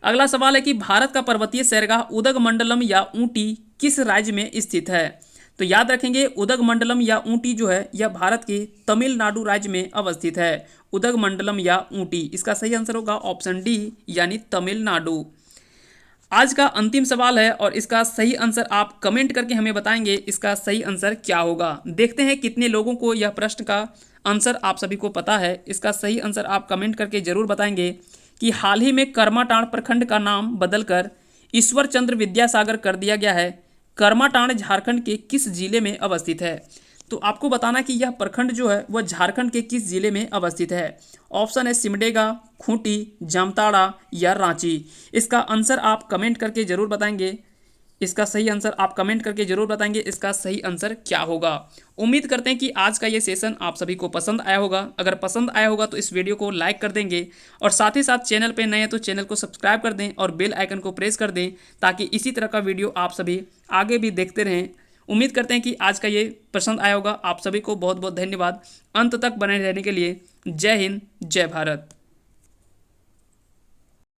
अगला सवाल है कि भारत का पर्वतीय सैरगाह उदगमंडलम या ऊटी किस राज्य में स्थित है। तो याद रखेंगे उदगमंडलम या ऊटी जो है यह भारत के तमिलनाडु राज्य में अवस्थित है। उदगमंडलम या ऊटी, इसका सही आंसर होगा ऑप्शन डी, यानी तमिलनाडु। आज का अंतिम सवाल है और इसका सही आंसर आप कमेंट करके हमें बताएंगे इसका सही आंसर क्या होगा। देखते हैं कितने लोगों को यह प्रश्न का आंसर आप सभी को पता है। इसका सही आंसर आप कमेंट करके जरूर बताएंगे कि हाल ही में करमाटांड़ प्रखंड का नाम बदलकर ईश्वर चंद्र विद्यासागर कर दिया गया है। करमाटांड़ झारखंड के किस जिले में अवस्थित है? तो आपको बताना कि यह प्रखंड जो है वह झारखंड के किस जिले में अवस्थित है। ऑप्शन है सिमडेगा, खूंटी, जामताड़ा या रांची। इसका आंसर आप कमेंट करके जरूर बताएंगे। इसका सही आंसर आप कमेंट करके जरूर बताएंगे इसका सही आंसर क्या होगा। उम्मीद करते हैं कि आज का ये सेशन आप सभी को पसंद आया होगा। अगर पसंद आया होगा तो इस वीडियो को लाइक कर देंगे और साथ ही साथ चैनल पे नए हैं तो चैनल को सब्सक्राइब कर दें और बेल आइकन को प्रेस कर दें ताकि इसी तरह का वीडियो आप सभी आगे भी देखते रहें। उम्मीद करते हैं कि आज का ये पसंद आया होगा। आप सभी को बहुत बहुत धन्यवाद अंत तक बने रहने के लिए। जय हिंद, जय भारत।